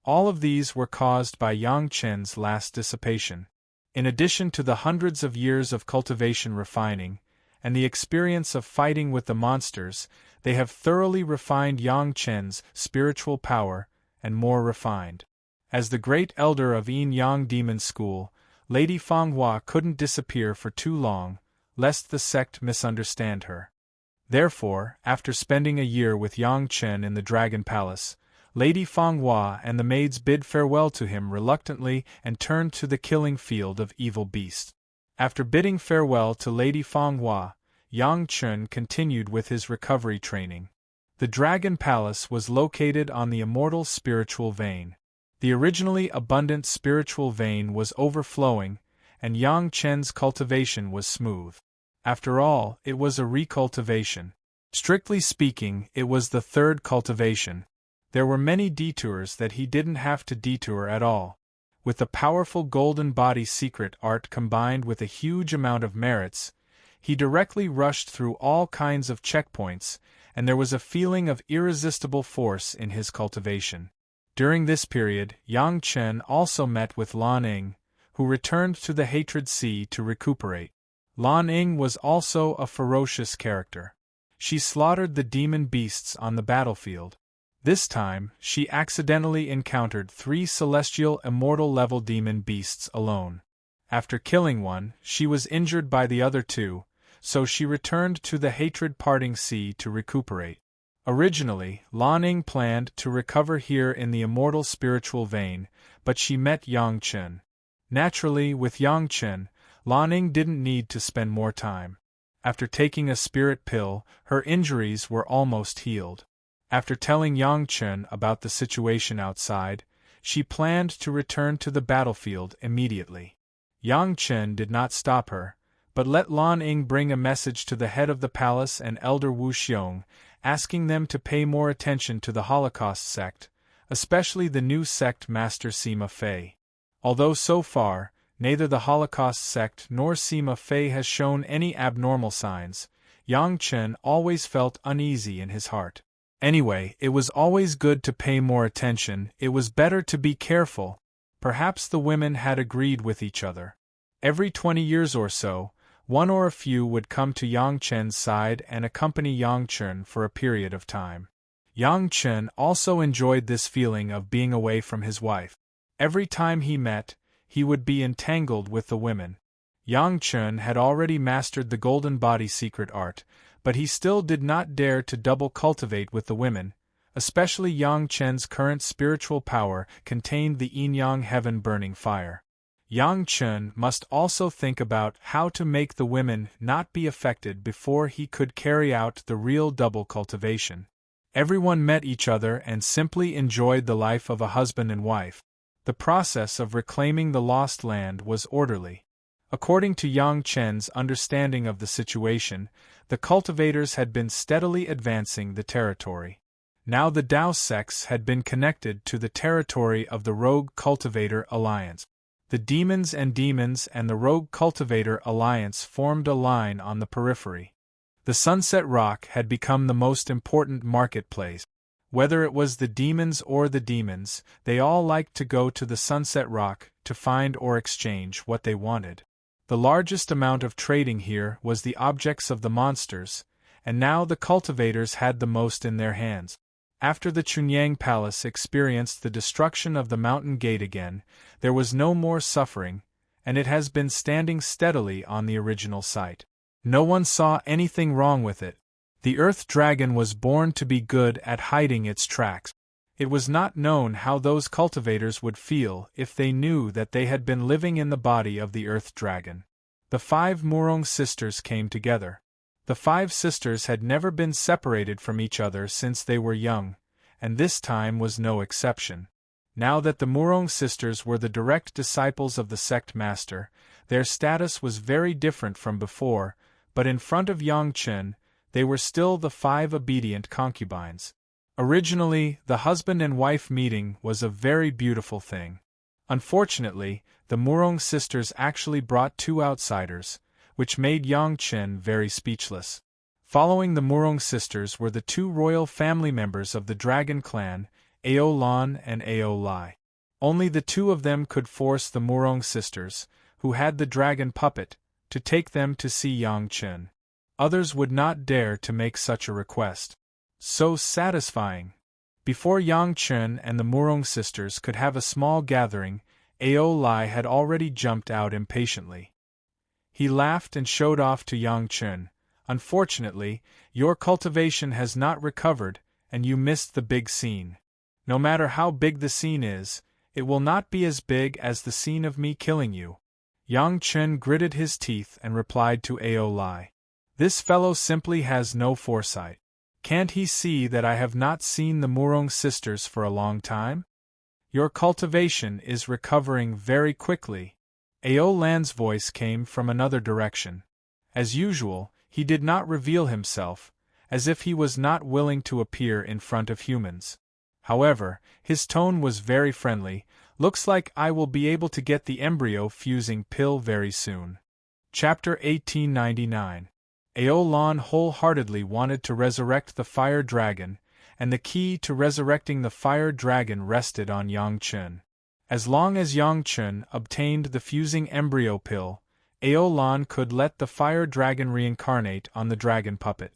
All of these were caused by Yang Chen's last dissipation. In addition to the hundreds of years of cultivation refining, and the experience of fighting with the monsters, they have thoroughly refined Yang Chen's spiritual power, and more refined. As the great elder of Yin Yang Demon School, Lady Fanghua couldn't disappear for too long, lest the sect misunderstand her. Therefore, after spending a year with Yang Chen in the Dragon Palace, Lady Fanghua and the maids bid farewell to him reluctantly and turned to the killing field of evil beasts. After bidding farewell to Lady Fanghua, Yang Chen continued with his recovery training. The Dragon Palace was located on the immortal spiritual vein. The originally abundant spiritual vein was overflowing, and Yang Chen's cultivation was smooth. After all, it was a recultivation. Strictly speaking, it was the third cultivation. There were many detours that he didn't have to detour at all. With the powerful golden body secret art combined with a huge amount of merits, he directly rushed through all kinds of checkpoints, and there was a feeling of irresistible force in his cultivation. During this period, Yang Chen also met with Lan Ying, who returned to the Hatred Sea to recuperate. Lan Ying was also a ferocious character. She slaughtered the demon beasts on the battlefield. This time, she accidentally encountered 3 celestial immortal-level demon beasts alone. After killing one, she was injured by the other 2, so she returned to the Hatred-Parting Sea to recuperate. Originally, Lan Ying planned to recover here in the immortal spiritual vein, but she met Yang Chen. Naturally, with Yang Chen, Lan Ying didn't need to spend more time. After taking a spirit pill, her injuries were almost healed. After telling Yang Chen about the situation outside, she planned to return to the battlefield immediately. Yang Chen did not stop her, but let Lan Ying bring a message to the head of the palace and Elder Wu Xiong, asking them to pay more attention to the Holocaust sect, especially the new sect Master Sima Fei. Although so far, neither the Holocaust sect nor Sima Fei has shown any abnormal signs, Yang Chen always felt uneasy in his heart. Anyway, it was always good to pay more attention, it was better to be careful. Perhaps the women had agreed with each other. Every 20 years or so, one or a few would come to Yang Chen's side and accompany Yang Chen for a period of time. Yang Chen also enjoyed this feeling of being away from his wife. Every time he met, he would be entangled with the women. Yang Chen had already mastered the golden body secret art, but he still did not dare to double cultivate with the women, especially Yang Chen's current spiritual power contained the yin-yang heaven burning fire. Yang Chen must also think about how to make the women not be affected before he could carry out the real double cultivation. Everyone met each other and simply enjoyed the life of a husband and wife. The process of reclaiming the lost land was orderly. According to Yang Chen's understanding of the situation, the cultivators had been steadily advancing the territory. Now the Dao sects had been connected to the territory of the Rogue Cultivator Alliance. The Demons and the Rogue Cultivator Alliance formed a line on the periphery. The Sunset Rock had become the most important marketplace. Whether it was the demons or the demons, they all liked to go to the Sunset Rock to find or exchange what they wanted. The largest amount of trading here was the objects of the monsters, and now the cultivators had the most in their hands. After the Chunyang Palace experienced the destruction of the mountain gate again, there was no more suffering, and it has been standing steadily on the original site. No one saw anything wrong with it. The Earth Dragon was born to be good at hiding its tracks. It was not known how those cultivators would feel if they knew that they had been living in the body of the Earth Dragon. The 5 Murong sisters came together. The 5 sisters had never been separated from each other since they were young, and this time was no exception. Now that the Murong sisters were the direct disciples of the sect master, their status was very different from before, but in front of Yang Chen, they were still the 5 obedient concubines. Originally, the husband and wife meeting was a very beautiful thing. Unfortunately, the Murong sisters actually brought 2 outsiders, which made Yang Chen very speechless. Following the Murong sisters were the 2 royal family members of the Dragon clan, Aolan and Aolai. Only the two of them could force the Murong sisters, who had the dragon puppet, to take them to see Yang Chen. Others would not dare to make such a request. So satisfying! Before Yang Chen and the Murong sisters could have a small gathering, Aolai had already jumped out impatiently. He laughed and showed off to Yang Chen. Unfortunately, your cultivation has not recovered, and you missed the big scene. No matter how big the scene is, it will not be as big as the scene of me killing you. Yang Chen gritted his teeth and replied to Aolai. This fellow simply has no foresight. Can't he see that I have not seen the Murong sisters for a long time? Your cultivation is recovering very quickly. Aolan's voice came from another direction. As usual, he did not reveal himself, as if he was not willing to appear in front of humans. However, his tone was very friendly. Looks like I will be able to get the embryo fusing pill very soon. Chapter 1899. Aolan wholeheartedly wanted to resurrect the fire dragon, and the key to resurrecting the fire dragon rested on Yang Chen. As long as Yang Chen obtained the fusing embryo pill, Aolan could let the fire dragon reincarnate on the dragon puppet.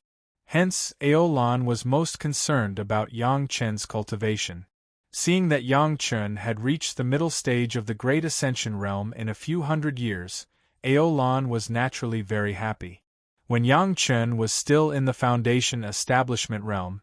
Hence, Aolan was most concerned about Yang Chen's cultivation. Seeing that Yang Chen had reached the middle stage of the Great Ascension realm in a few hundred years, Aolan was naturally very happy. When Yang Chen was still in the Foundation Establishment realm,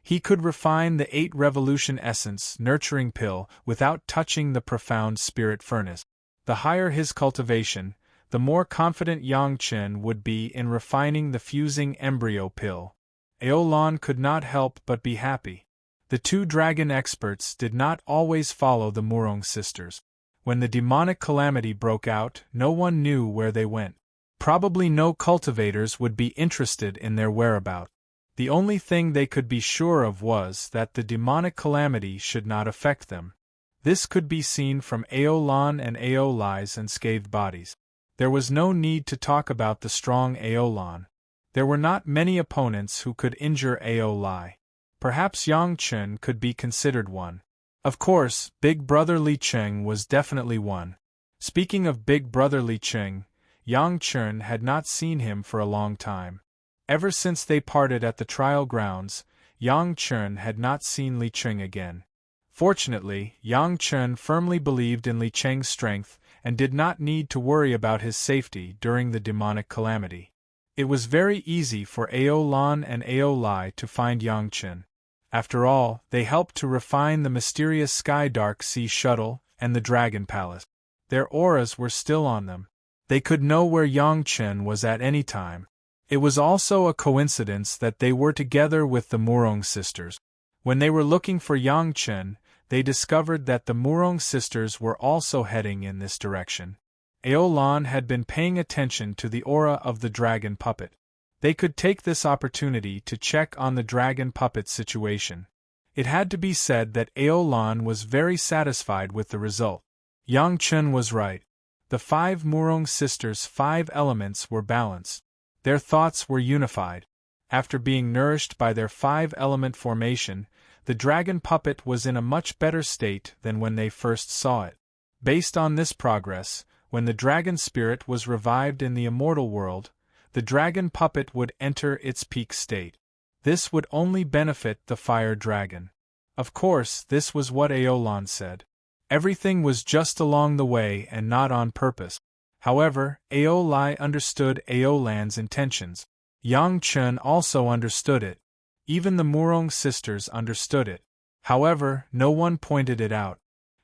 he could refine the 8 Revolution Essence nurturing pill without touching the profound spirit furnace. The higher his cultivation, the more confident Yang Chen would be in refining the fusing embryo pill. Aolan could not help but be happy. The two dragon experts did not always follow the Murong sisters. When the demonic calamity broke out, no one knew where they went. Probably no cultivators would be interested in their whereabouts. The only thing they could be sure of was that the demonic calamity should not affect them. This could be seen from Aolan and Aolai's unscathed bodies. There was no need to talk about the strong Aolan. There were not many opponents who could injure Aolai. Perhaps Yang Chen could be considered one. Of course, Big Brother Li Cheng was definitely one. Speaking of Big Brother Li Cheng, Yang Chen had not seen him for a long time. Ever since they parted at the trial grounds, Yang Chen had not seen Li Cheng again. Fortunately, Yang Chen firmly believed in Li Cheng's strength and did not need to worry about his safety during the demonic calamity. It was very easy for Aolan and Aolai to find Yang Chen. After all, they helped to refine the mysterious Sky Dark Sea Shuttle and the Dragon Palace. Their auras were still on them. They could know where Yang Chen was at any time. It was also a coincidence that they were together with the Murong sisters. When they were looking for Yang Chen, they discovered that the Murong sisters were also heading in this direction. Aolan had been paying attention to the aura of the dragon puppet. They could take this opportunity to check on the dragon puppet situation. It had to be said that Aolan was very satisfied with the result. Yang Chen was right. The 5 Murong sisters' 5 elements were balanced. Their thoughts were unified. After being nourished by their 5-element formation, the dragon puppet was in a much better state than when they first saw it. Based on this progress, when the dragon spirit was revived in the immortal world, the dragon puppet would enter its peak state. This would only benefit the fire dragon. Of course, this was what Aolan said. Everything was just along the way and not on purpose. However, Aolai understood Aolan's intentions. Yang Chen also understood it. Even the Murong sisters understood it. However, no one pointed it out.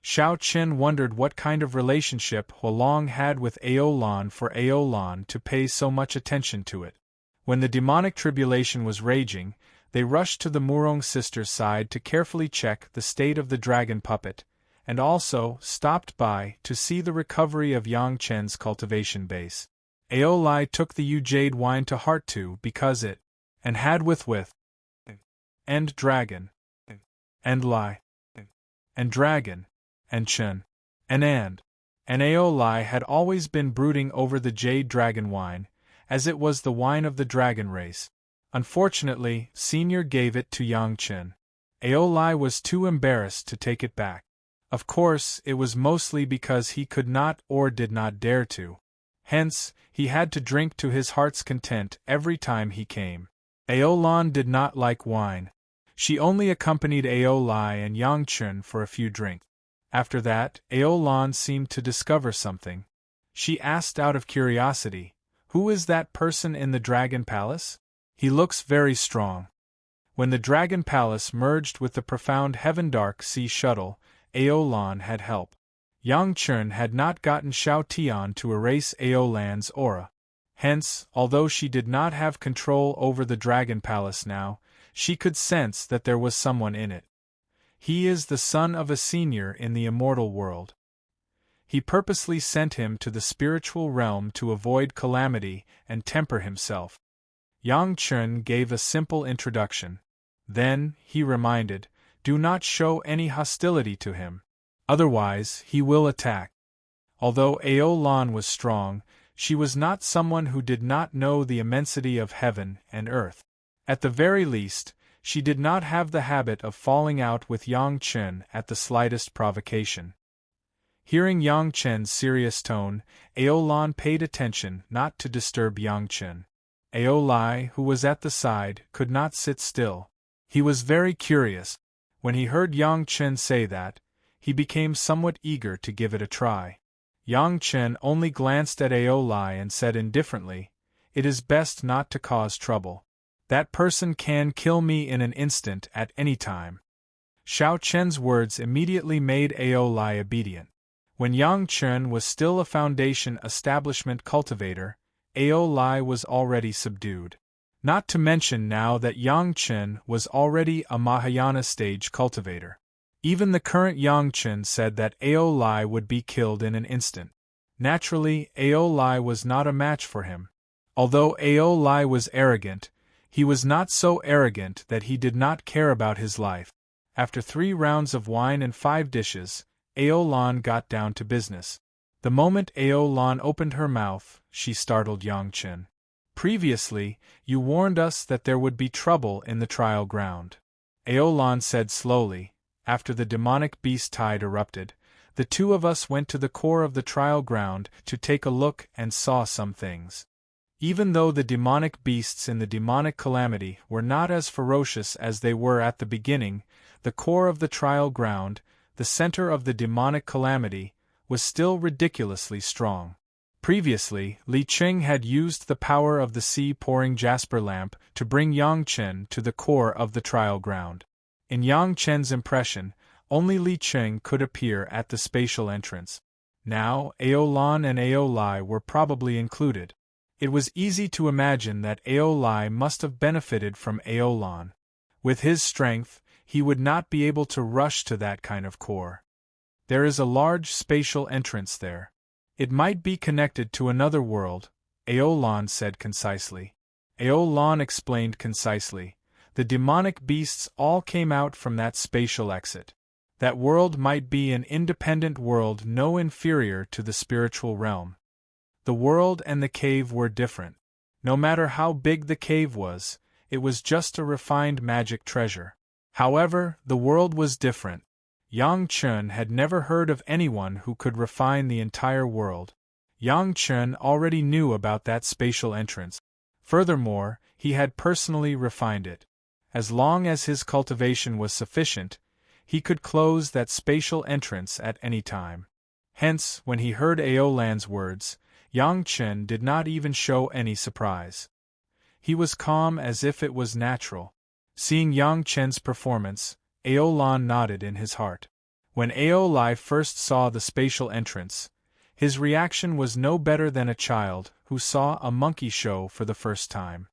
Xiao Qin wondered what kind of relationship Huolong had with Aolan for Aolan to pay so much attention to it. When the demonic tribulation was raging, they rushed to the Murong sisters' side to carefully check the state of the dragon puppet, and also stopped by to see the recovery of Yang Chen's cultivation base. Aolai took the jade wine to heart too because it, and had with, and dragon, and Lai, and dragon, and Chen, and Aolai had always been brooding over the jade dragon wine, as it was the wine of the dragon race. Unfortunately, Senior gave it to Yang Chen. Aolai was too embarrassed to take it back. Of course, it was mostly because he could not or did not dare to. Hence, he had to drink to his heart's content every time he came. Aolan did not like wine. She only accompanied Aolai and Yangchun for a few drinks. After that, Aolan seemed to discover something. She asked out of curiosity, "Who is that person in the Dragon Palace? He looks very strong." When the Dragon Palace merged with the profound Heaven-Dark Sea Shuttle, Aolan had help. Yangchun had not gotten Xiao Tian to erase Aolan's aura. Hence, although she did not have control over the Dragon Palace now, she could sense that there was someone in it. He is the son of a senior in the immortal world. He purposely sent him to the spiritual realm to avoid calamity and temper himself. Yangchun gave a simple introduction. Then, he reminded, do not show any hostility to him. Otherwise, he will attack. Although Aolan was strong, she was not someone who did not know the immensity of heaven and earth. At the very least, she did not have the habit of falling out with Yangchun at the slightest provocation. Hearing Yangchun's serious tone, Aolan paid attention not to disturb Yangchun. Aolai, who was at the side, could not sit still. He was very curious. When he heard Yangchun say that, he became somewhat eager to give it a try. Yangchun only glanced at Aolai and said indifferently, "It is best not to cause trouble. That person can kill me in an instant at any time." Xiao Chen's words immediately made Aolai obedient. When Yangchun was still a Foundation establishment cultivator, Aolai was already subdued. Not to mention now that Yangchun was already a Mahayana stage cultivator. Even the current Yangchun said that Aolai would be killed in an instant. Naturally, Aolai was not a match for him. Although Aolai was arrogant, he was not so arrogant that he did not care about his life. After 3 rounds of wine and 5 dishes, Aolan got down to business. The moment Aolan opened her mouth, she startled Yangchun. "Previously, you warned us that there would be trouble in the trial ground," Aolan said slowly. "After the demonic beast tide erupted, the 2 of us went to the core of the trial ground to take a look and saw some things. Even though the demonic beasts in the demonic calamity were not as ferocious as they were at the beginning, the core of the trial ground, the center of the demonic calamity, was still ridiculously strong. Previously, Li Qing had used the power of the sea-pouring jasper lamp to bring Yangchun to the core of the trial ground. In Yangchun's impression, only Li Qing could appear at the spatial entrance. Now, Aolan and Aolai were probably included. It was easy to imagine that Aolai must have benefited from Aolan. With his strength, he would not be able to rush to that kind of core. There is a large spatial entrance there. It might be connected to another world, Aolan said concisely. Aolan explained concisely. The demonic beasts all came out from that spatial exit. That world might be an independent world no inferior to the spiritual realm. The world and the cave were different. No matter how big the cave was, it was just a refined magic treasure. However, the world was different. Yangchun had never heard of anyone who could refine the entire world. Yangchun already knew about that spatial entrance. Furthermore, he had personally refined it. As long as his cultivation was sufficient, he could close that spatial entrance at any time. Hence, when he heard Aolan's words, Yangchun did not even show any surprise. He was calm as if it was natural. Seeing Yangchun's performance, Aolan nodded in his heart. When Aolai first saw the spatial entrance, his reaction was no better than a child who saw a monkey show for the first time.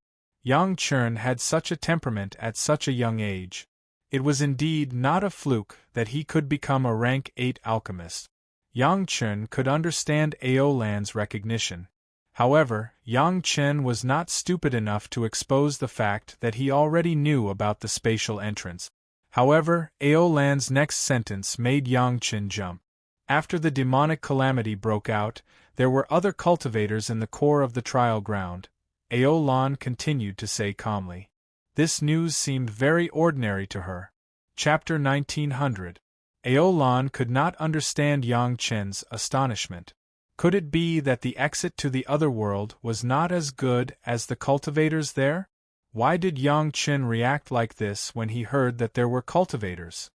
Yangchun had such a temperament at such a young age. It was indeed not a fluke that he could become a rank 8 alchemist. Yangchun could understand Aolan's recognition. However, Yangchun was not stupid enough to expose the fact that he already knew about the spatial entrance. However, Aolan's next sentence made Yangchun jump. After the demonic calamity broke out, there were other cultivators in the core of the trial ground, Aolan continued to say calmly. This news seemed very ordinary to her. Chapter 1900. Aolan could not understand Yang Chen's astonishment. Could it be that the exit to the other world was not as good as the cultivators there? Why did Yang Chen react like this when he heard that there were cultivators?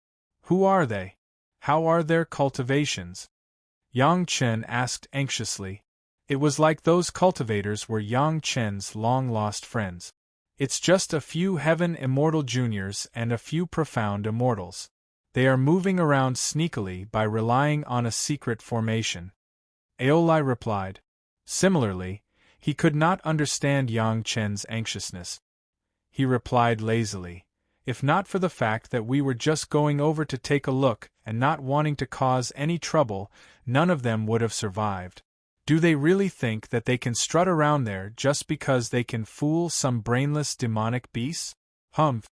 Who are they? How are their cultivations? Yang Chen asked anxiously. It was like those cultivators were Yang Chen's long-lost friends. It's just a few heaven immortal juniors and a few profound immortals. They are moving around sneakily by relying on a secret formation. Aolai replied. Similarly, he could not understand Yang Chen's anxiousness. He replied lazily, if not for the fact that we were just going over to take a look and not wanting to cause any trouble, none of them would have survived. Do they really think that they can strut around there just because they can fool some brainless demonic beasts? Humph!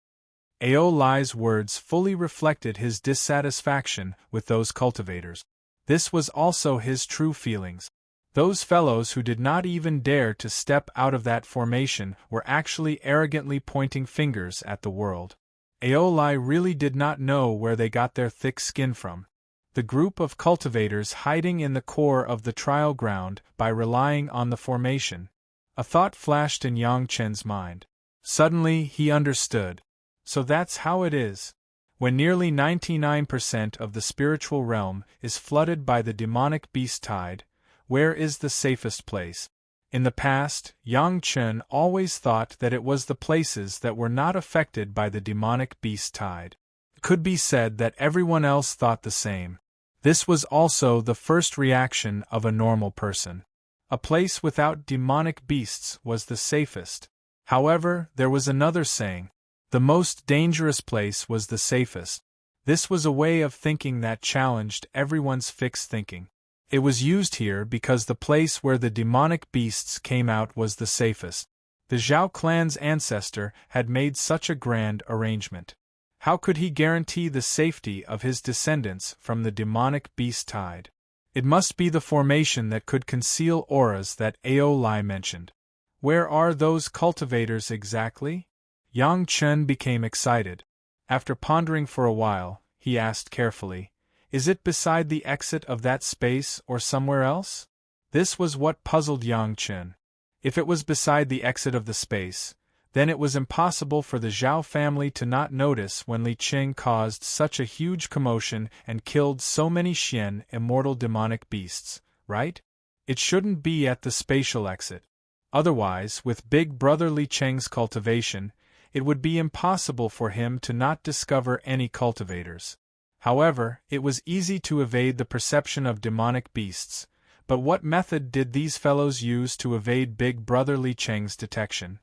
Aolai's words fully reflected his dissatisfaction with those cultivators. This was also his true feelings. Those fellows who did not even dare to step out of that formation were actually arrogantly pointing fingers at the world. Aolai really did not know where they got their thick skin from. The group of cultivators hiding in the core of the trial ground by relying on the formation. A thought flashed in Yang Chen's mind. Suddenly he understood. So that's how it is. When nearly 99% of the spiritual realm is flooded by the demonic beast tide, where is the safest place? In the past, Yang Chen always thought that it was the places that were not affected by the demonic beast tide. It could be said that everyone else thought the same. This was also the first reaction of a normal person. A place without demonic beasts was the safest. However, there was another saying. The most dangerous place was the safest. This was a way of thinking that challenged everyone's fixed thinking. It was used here because the place where the demonic beasts came out was the safest. The Zhao clan's ancestor had made such a grand arrangement. How could he guarantee the safety of his descendants from the demonic beast tide? It must be the formation that could conceal auras that Aolai mentioned. Where are those cultivators exactly? Yang Chen became excited. After pondering for a while, he asked carefully, is it beside the exit of that space or somewhere else? This was what puzzled Yang Chen. If it was beside the exit of the space, then it was impossible for the Zhao family to not notice when Li Qing caused such a huge commotion and killed so many Xian immortal demonic beasts, right? It shouldn't be at the spatial exit. Otherwise, with Big Brother Li Qing's cultivation, it would be impossible for him to not discover any cultivators. However, it was easy to evade the perception of demonic beasts, but what method did these fellows use to evade Big Brother Li Qing's detection?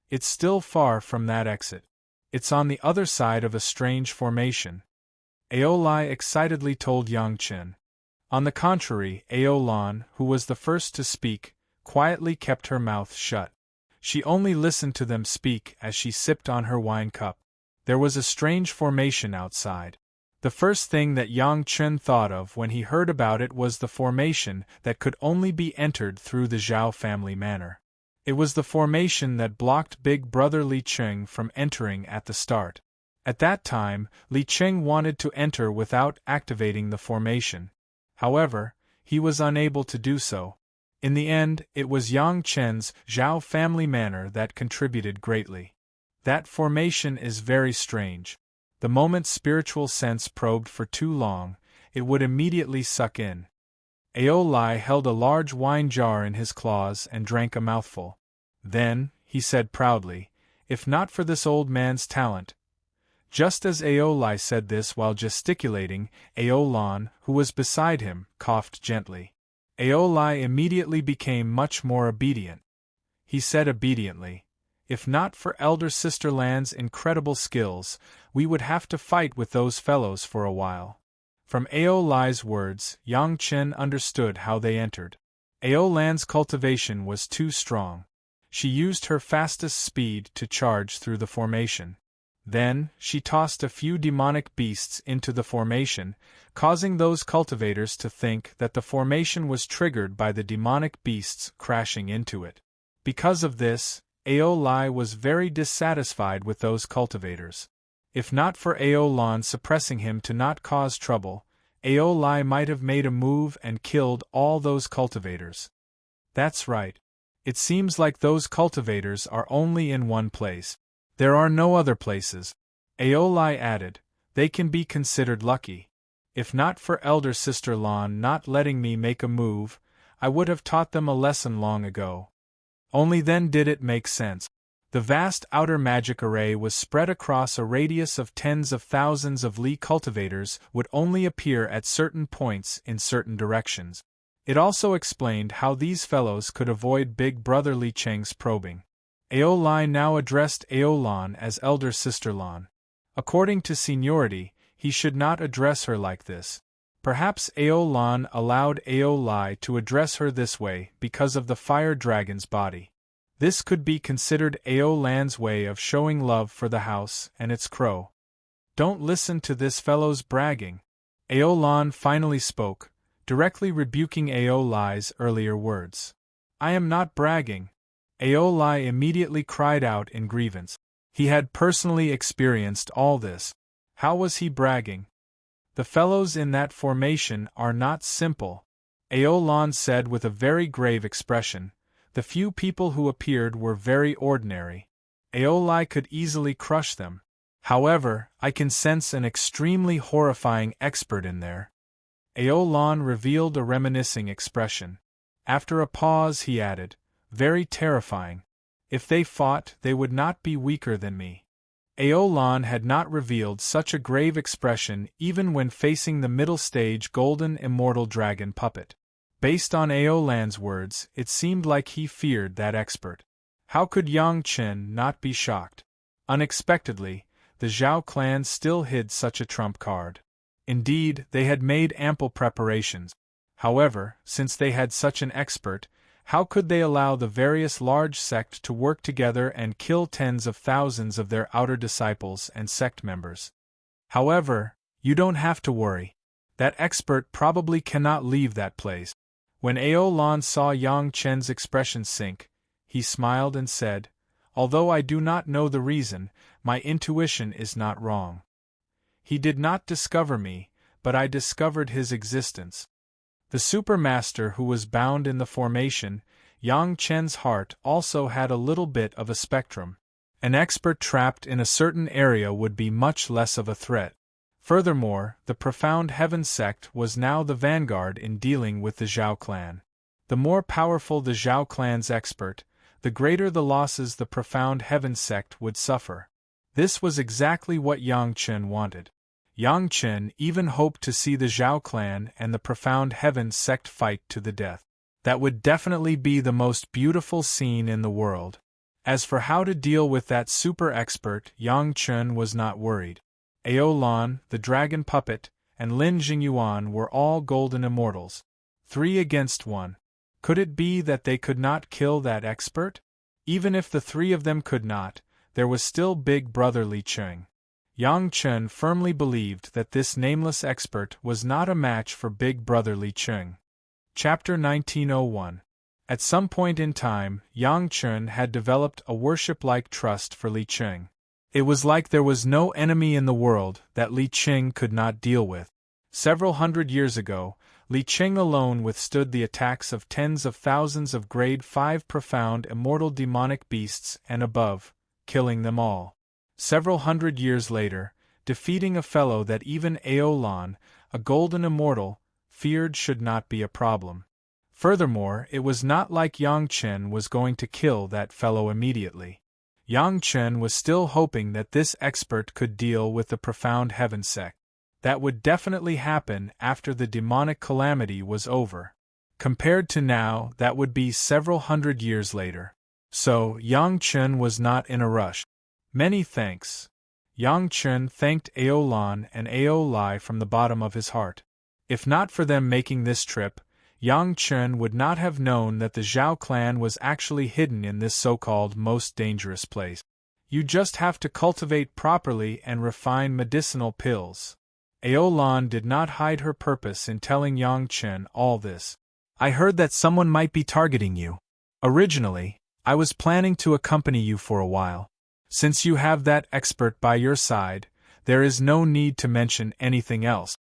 It's still far from that exit. It's on the other side of a strange formation. Aolai excitedly told Yang Chen. On the contrary, Aolan, who was the first to speak, quietly kept her mouth shut. She only listened to them speak as she sipped on her wine cup. There was a strange formation outside. The first thing that Yang Chen thought of when he heard about it was the formation that could only be entered through the Zhao family manor. It was the formation that blocked Big Brother Li Qing from entering at the start. At that time, Li Qing wanted to enter without activating the formation. However, he was unable to do so. In the end, it was Yang Chen's Zhao family manor that contributed greatly. That formation is very strange. The moment spiritual sense probed for too long, it would immediately suck in. Aolai held a large wine jar in his claws and drank a mouthful. Then, he said proudly, if not for this old man's talent. Just as Aolai said this while gesticulating, Aolan, who was beside him, coughed gently. Aolai immediately became much more obedient. He said obediently, if not for Elder Sister Lan's incredible skills, we would have to fight with those fellows for a while. From Aolai's words, Yang Chen understood how they entered. Aolan's cultivation was too strong. She used her fastest speed to charge through the formation. Then, she tossed a few demonic beasts into the formation, causing those cultivators to think that the formation was triggered by the demonic beasts crashing into it. Because of this, Aolai was very dissatisfied with those cultivators. If not for Aolan suppressing him to not cause trouble, Aolai might have made a move and killed all those cultivators. That's right. It seems like those cultivators are only in one place. There are no other places. Aolai added, they can be considered lucky. If not for elder sister Lon not letting me make a move, I would have taught them a lesson long ago. Only then did it make sense. The vast outer magic array was spread across a radius of tens of thousands of Li cultivators would only appear at certain points in certain directions. It also explained how these fellows could avoid Big Brother Li Cheng's probing. Aolai now addressed Aolan as elder sister Lon. According to seniority, he should not address her like this. Perhaps Aolan allowed Aolai to address her this way because of the fire dragon's body. This could be considered Aolan's way of showing love for the house and its crow. Don't listen to this fellow's bragging. Aolan finally spoke, directly rebuking Aolai's earlier words. I am not bragging. Aolai immediately cried out in grievance. He had personally experienced all this. How was he bragging? The fellows in that formation are not simple, Aolan said with a very grave expression. The few people who appeared were very ordinary. Aolai could easily crush them. However, I can sense an extremely horrifying expert in there. Aolan revealed a reminiscing expression. After a pause he added, very terrifying. If they fought, they would not be weaker than me. Aolan had not revealed such a grave expression even when facing the middle stage golden immortal dragon puppet. Based on Aolan's words, it seemed like he feared that expert. How could Yang Chen not be shocked? Unexpectedly, the Zhao clan still hid such a trump card. Indeed, they had made ample preparations. However, since they had such an expert, how could they allow the various large sect to work together and kill tens of thousands of their outer disciples and sect members? However, you don't have to worry. That expert probably cannot leave that place. When Aolan saw Yang Chen's expression sink, he smiled and said, although I do not know the reason, my intuition is not wrong. He did not discover me, but I discovered his existence. The supermaster who was bound in the formation, Yang Chen's heart also had a little bit of a spectrum. An expert trapped in a certain area would be much less of a threat. Furthermore, the Profound Heaven sect was now the vanguard in dealing with the Zhao clan. The more powerful the Zhao clan's expert, the greater the losses the Profound Heaven sect would suffer. This was exactly what Yang Chen wanted. Yang Chen even hoped to see the Zhao clan and the Profound Heaven sect fight to the death. That would definitely be the most beautiful scene in the world. As for how to deal with that super expert, Yang Chen was not worried. Aolan, the dragon puppet, and Lin Jingyuan were all golden immortals. 3 against 1. Could it be that they could not kill that expert? Even if the 3 of them could not, there was still Big Brother Li Cheng. Yang Chen firmly believed that this nameless expert was not a match for Big Brother Li Cheng. Chapter 1901. At some point in time, Yang Chen had developed a worship-like trust for Li Cheng. It was like there was no enemy in the world that Li Cheng could not deal with. Several hundred years ago, Li Cheng alone withstood the attacks of tens of thousands of Grade 5 profound immortal demonic beasts and above, killing them all. Several hundred years later, defeating a fellow that even Aolan, a golden immortal, feared should not be a problem. Furthermore, it was not like Yang Chen was going to kill that fellow immediately. Yang Chen was still hoping that this expert could deal with the Profound Heaven sect. That would definitely happen after the demonic calamity was over. Compared to now, that would be several hundred years later. So, Yang Chen was not in a rush. Many thanks. Yang Chen thanked Aolan and Aolai from the bottom of his heart. If not for them making this trip, Yang Chen would not have known that the Zhao clan was actually hidden in this so-called most dangerous place. You just have to cultivate properly and refine medicinal pills. Aolan did not hide her purpose in telling Yang Chen all this. I heard that someone might be targeting you. Originally, I was planning to accompany you for a while. Since you have that expert by your side, There is no need to mention anything else.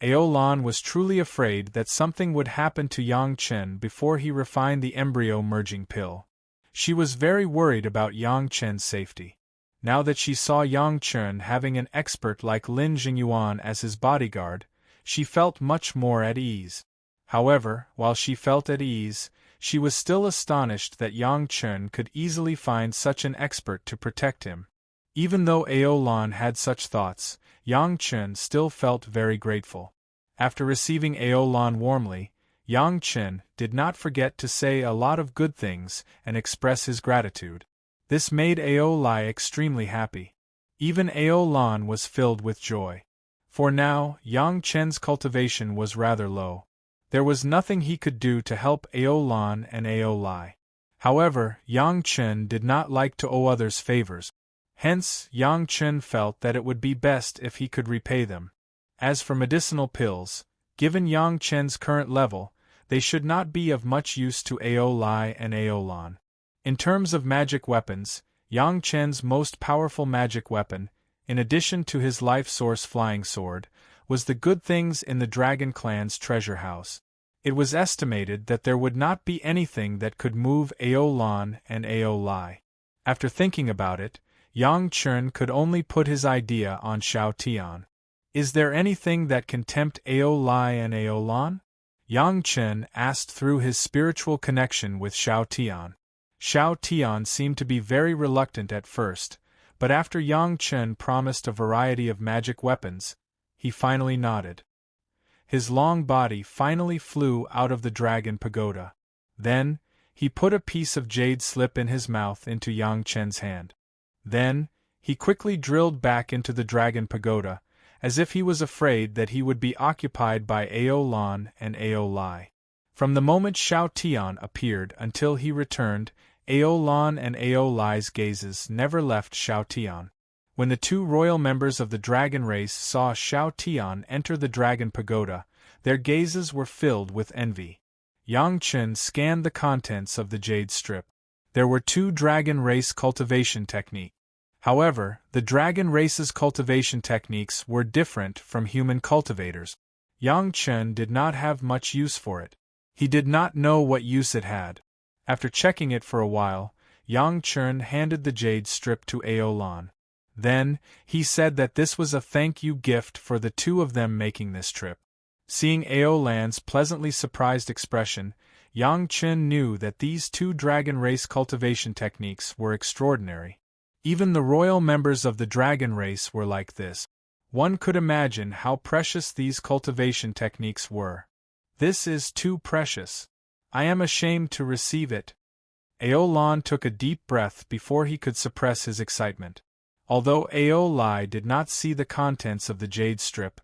Aolan was truly afraid that something would happen to Yang Chen before he refined the embryo-merging pill. She was very worried about Yang Chen's safety. Now that she saw Yang Chen having an expert like Lin Jingyuan as his bodyguard, she felt much more at ease. However, while she felt at ease, she was still astonished that Yang Chen could easily find such an expert to protect him. Even though Aolan had such thoughts, Yang Chen still felt very grateful. After receiving Aolan warmly, Yang Chen did not forget to say a lot of good things and express his gratitude. This made Aolai extremely happy. Even Aolan was filled with joy. For now, Yang Chen's cultivation was rather low. There was nothing he could do to help Aolan and Aolai. However, Yang Chen did not like to owe others favors. Hence, Yang Chen felt that it would be best if he could repay them. As for medicinal pills, given Yang Chen's current level, they should not be of much use to Aolai and Aolan. In terms of magic weapons, Yang Chen's most powerful magic weapon, in addition to his life source flying sword, was the good things in the Dragon Clan's treasure house. It was estimated that there would not be anything that could move Aolan and Aolai. After thinking about it, Yang Chen could only put his idea on Xiao Tian. Is there anything that can tempt Aolai and Aolan? Yang Chen asked through his spiritual connection with Xiao Tian. Xiao Tian seemed to be very reluctant at first, but after Yang Chen promised a variety of magic weapons, he finally nodded. His long body finally flew out of the dragon pagoda. Then, he put a piece of jade slip in his mouth into Yang Chen's hand. Then, he quickly drilled back into the dragon pagoda, as if he was afraid that he would be occupied by Aolan and Aolai. From the moment Xiao Tian appeared until he returned, Aolan and Aolai's gazes never left Xiao Tian. When the two royal members of the dragon race saw Xiao Tian enter the dragon pagoda, their gazes were filled with envy. Yang Chen scanned the contents of the jade strip. There were 2 dragon race cultivation techniques. However, the dragon race's cultivation techniques were different from human cultivators. Yang Chen did not have much use for it. He did not know what use it had. After checking it for a while, Yang Chen handed the jade strip to Aolan. Then, he said that this was a thank-you gift for the 2 of them making this trip. Seeing Aolan's pleasantly surprised expression, Yang Chen knew that these 2 dragon race cultivation techniques were extraordinary. Even the royal members of the dragon race were like this. One could imagine how precious these cultivation techniques were. This is too precious. I am ashamed to receive it. Aolan took a deep breath before he could suppress his excitement. Although Aolai did not see the contents of the jade strip,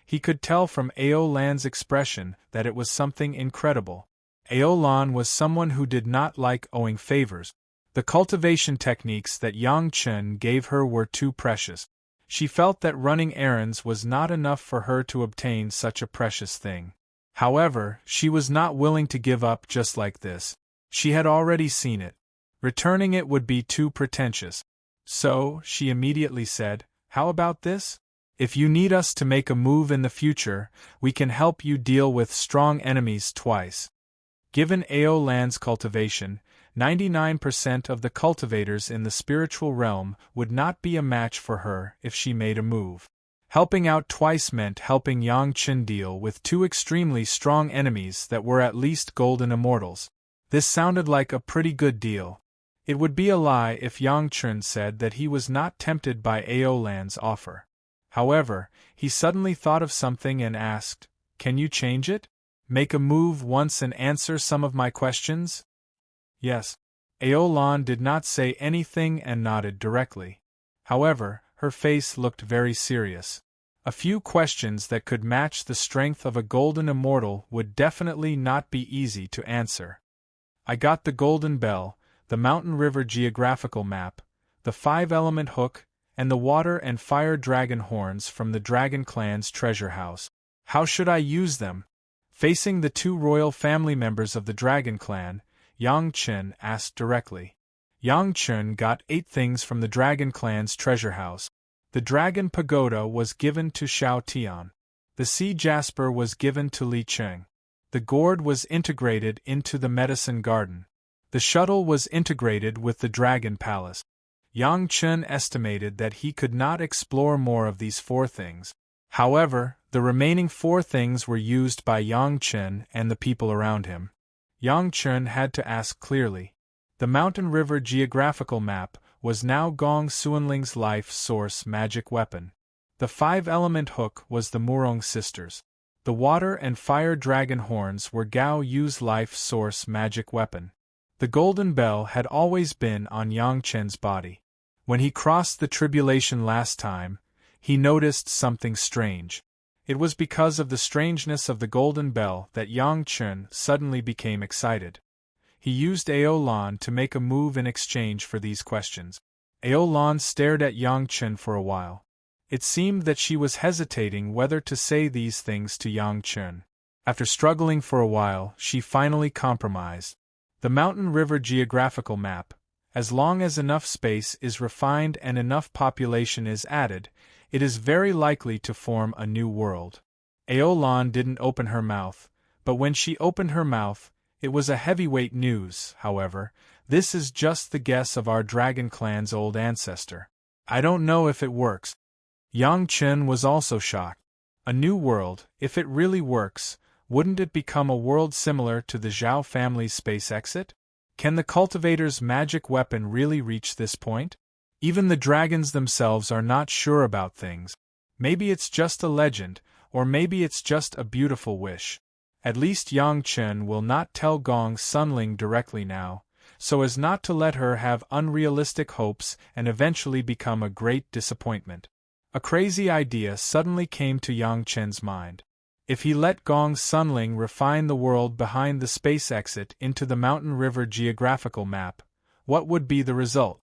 he could tell from Aolan's expression that it was something incredible. Aolan was someone who did not like owing favors. The cultivation techniques that Yang Chen gave her were too precious. She felt that running errands was not enough for her to obtain such a precious thing. However, she was not willing to give up just like this. She had already seen it. Returning it would be too pretentious. So, she immediately said, "How about this? If you need us to make a move in the future, we can help you deal with strong enemies twice." Given Aolan's cultivation, 99% of the cultivators in the spiritual realm would not be a match for her if she made a move. Helping out twice meant helping Yang Chen deal with 2 extremely strong enemies that were at least golden immortals. This sounded like a pretty good deal. It would be a lie if Yang Chen said that he was not tempted by Aolan's offer. However, he suddenly thought of something and asked, "Can you change it? Make a move once and answer some of my questions?" Yes. Aolan did not say anything and nodded directly. However, her face looked very serious. A few questions that could match the strength of a golden immortal would definitely not be easy to answer. I got the golden bell, the mountain river geographical map, the 5-element hook, and the water and fire dragon horns from the Dragon Clan's treasure house. How should I use them? Facing the 2 royal family members of the Dragon Clan, Yang Chen asked directly. Yang Chen got 8 things from the Dragon Clan's treasure house. The Dragon Pagoda was given to Xiao Tian. The Sea Jasper was given to Li Cheng. The gourd was integrated into the Medicine Garden. The shuttle was integrated with the Dragon Palace. Yang Chen estimated that he could not explore more of these 4 things. However, the remaining 4 things were used by Yang Chen and the people around him. Yang Chen had to ask clearly. The Mountain River geographical map was now Gong Xuanling's life source magic weapon. The 5-element hook was the Murong sisters. The water and fire dragon horns were Gao Yu's life source magic weapon. The golden bell had always been on Yang Chen's body. When he crossed the tribulation last time, he noticed something strange. It was because of the strangeness of the golden bell that Yang Chen suddenly became excited. He used Aolan to make a move in exchange for these questions. Aolan stared at Yang Chen for a while. It seemed that she was hesitating whether to say these things to Yang Chen. After struggling for a while, she finally compromised. The Mountain River geographical map, as long as enough space is refined and enough population is added, it is very likely to form a new world. Aolan didn't open her mouth, but when she opened her mouth, it was a heavyweight news. However, this is just the guess of our Dragon Clan's old ancestor. I don't know if it works. Yang Chen was also shocked. A new world, if it really works, wouldn't it become a world similar to the Zhao family's space exit? Can the cultivator's magic weapon really reach this point? Even the dragons themselves are not sure about things. Maybe it's just a legend, or maybe it's just a beautiful wish. At least Yang Chen will not tell Gong Sunling directly now, so as not to let her have unrealistic hopes and eventually become a great disappointment. A crazy idea suddenly came to Yang Chen's mind. If he let Gong Sunling refine the world behind the space exit into the Mountain River geographical map, what would be the result?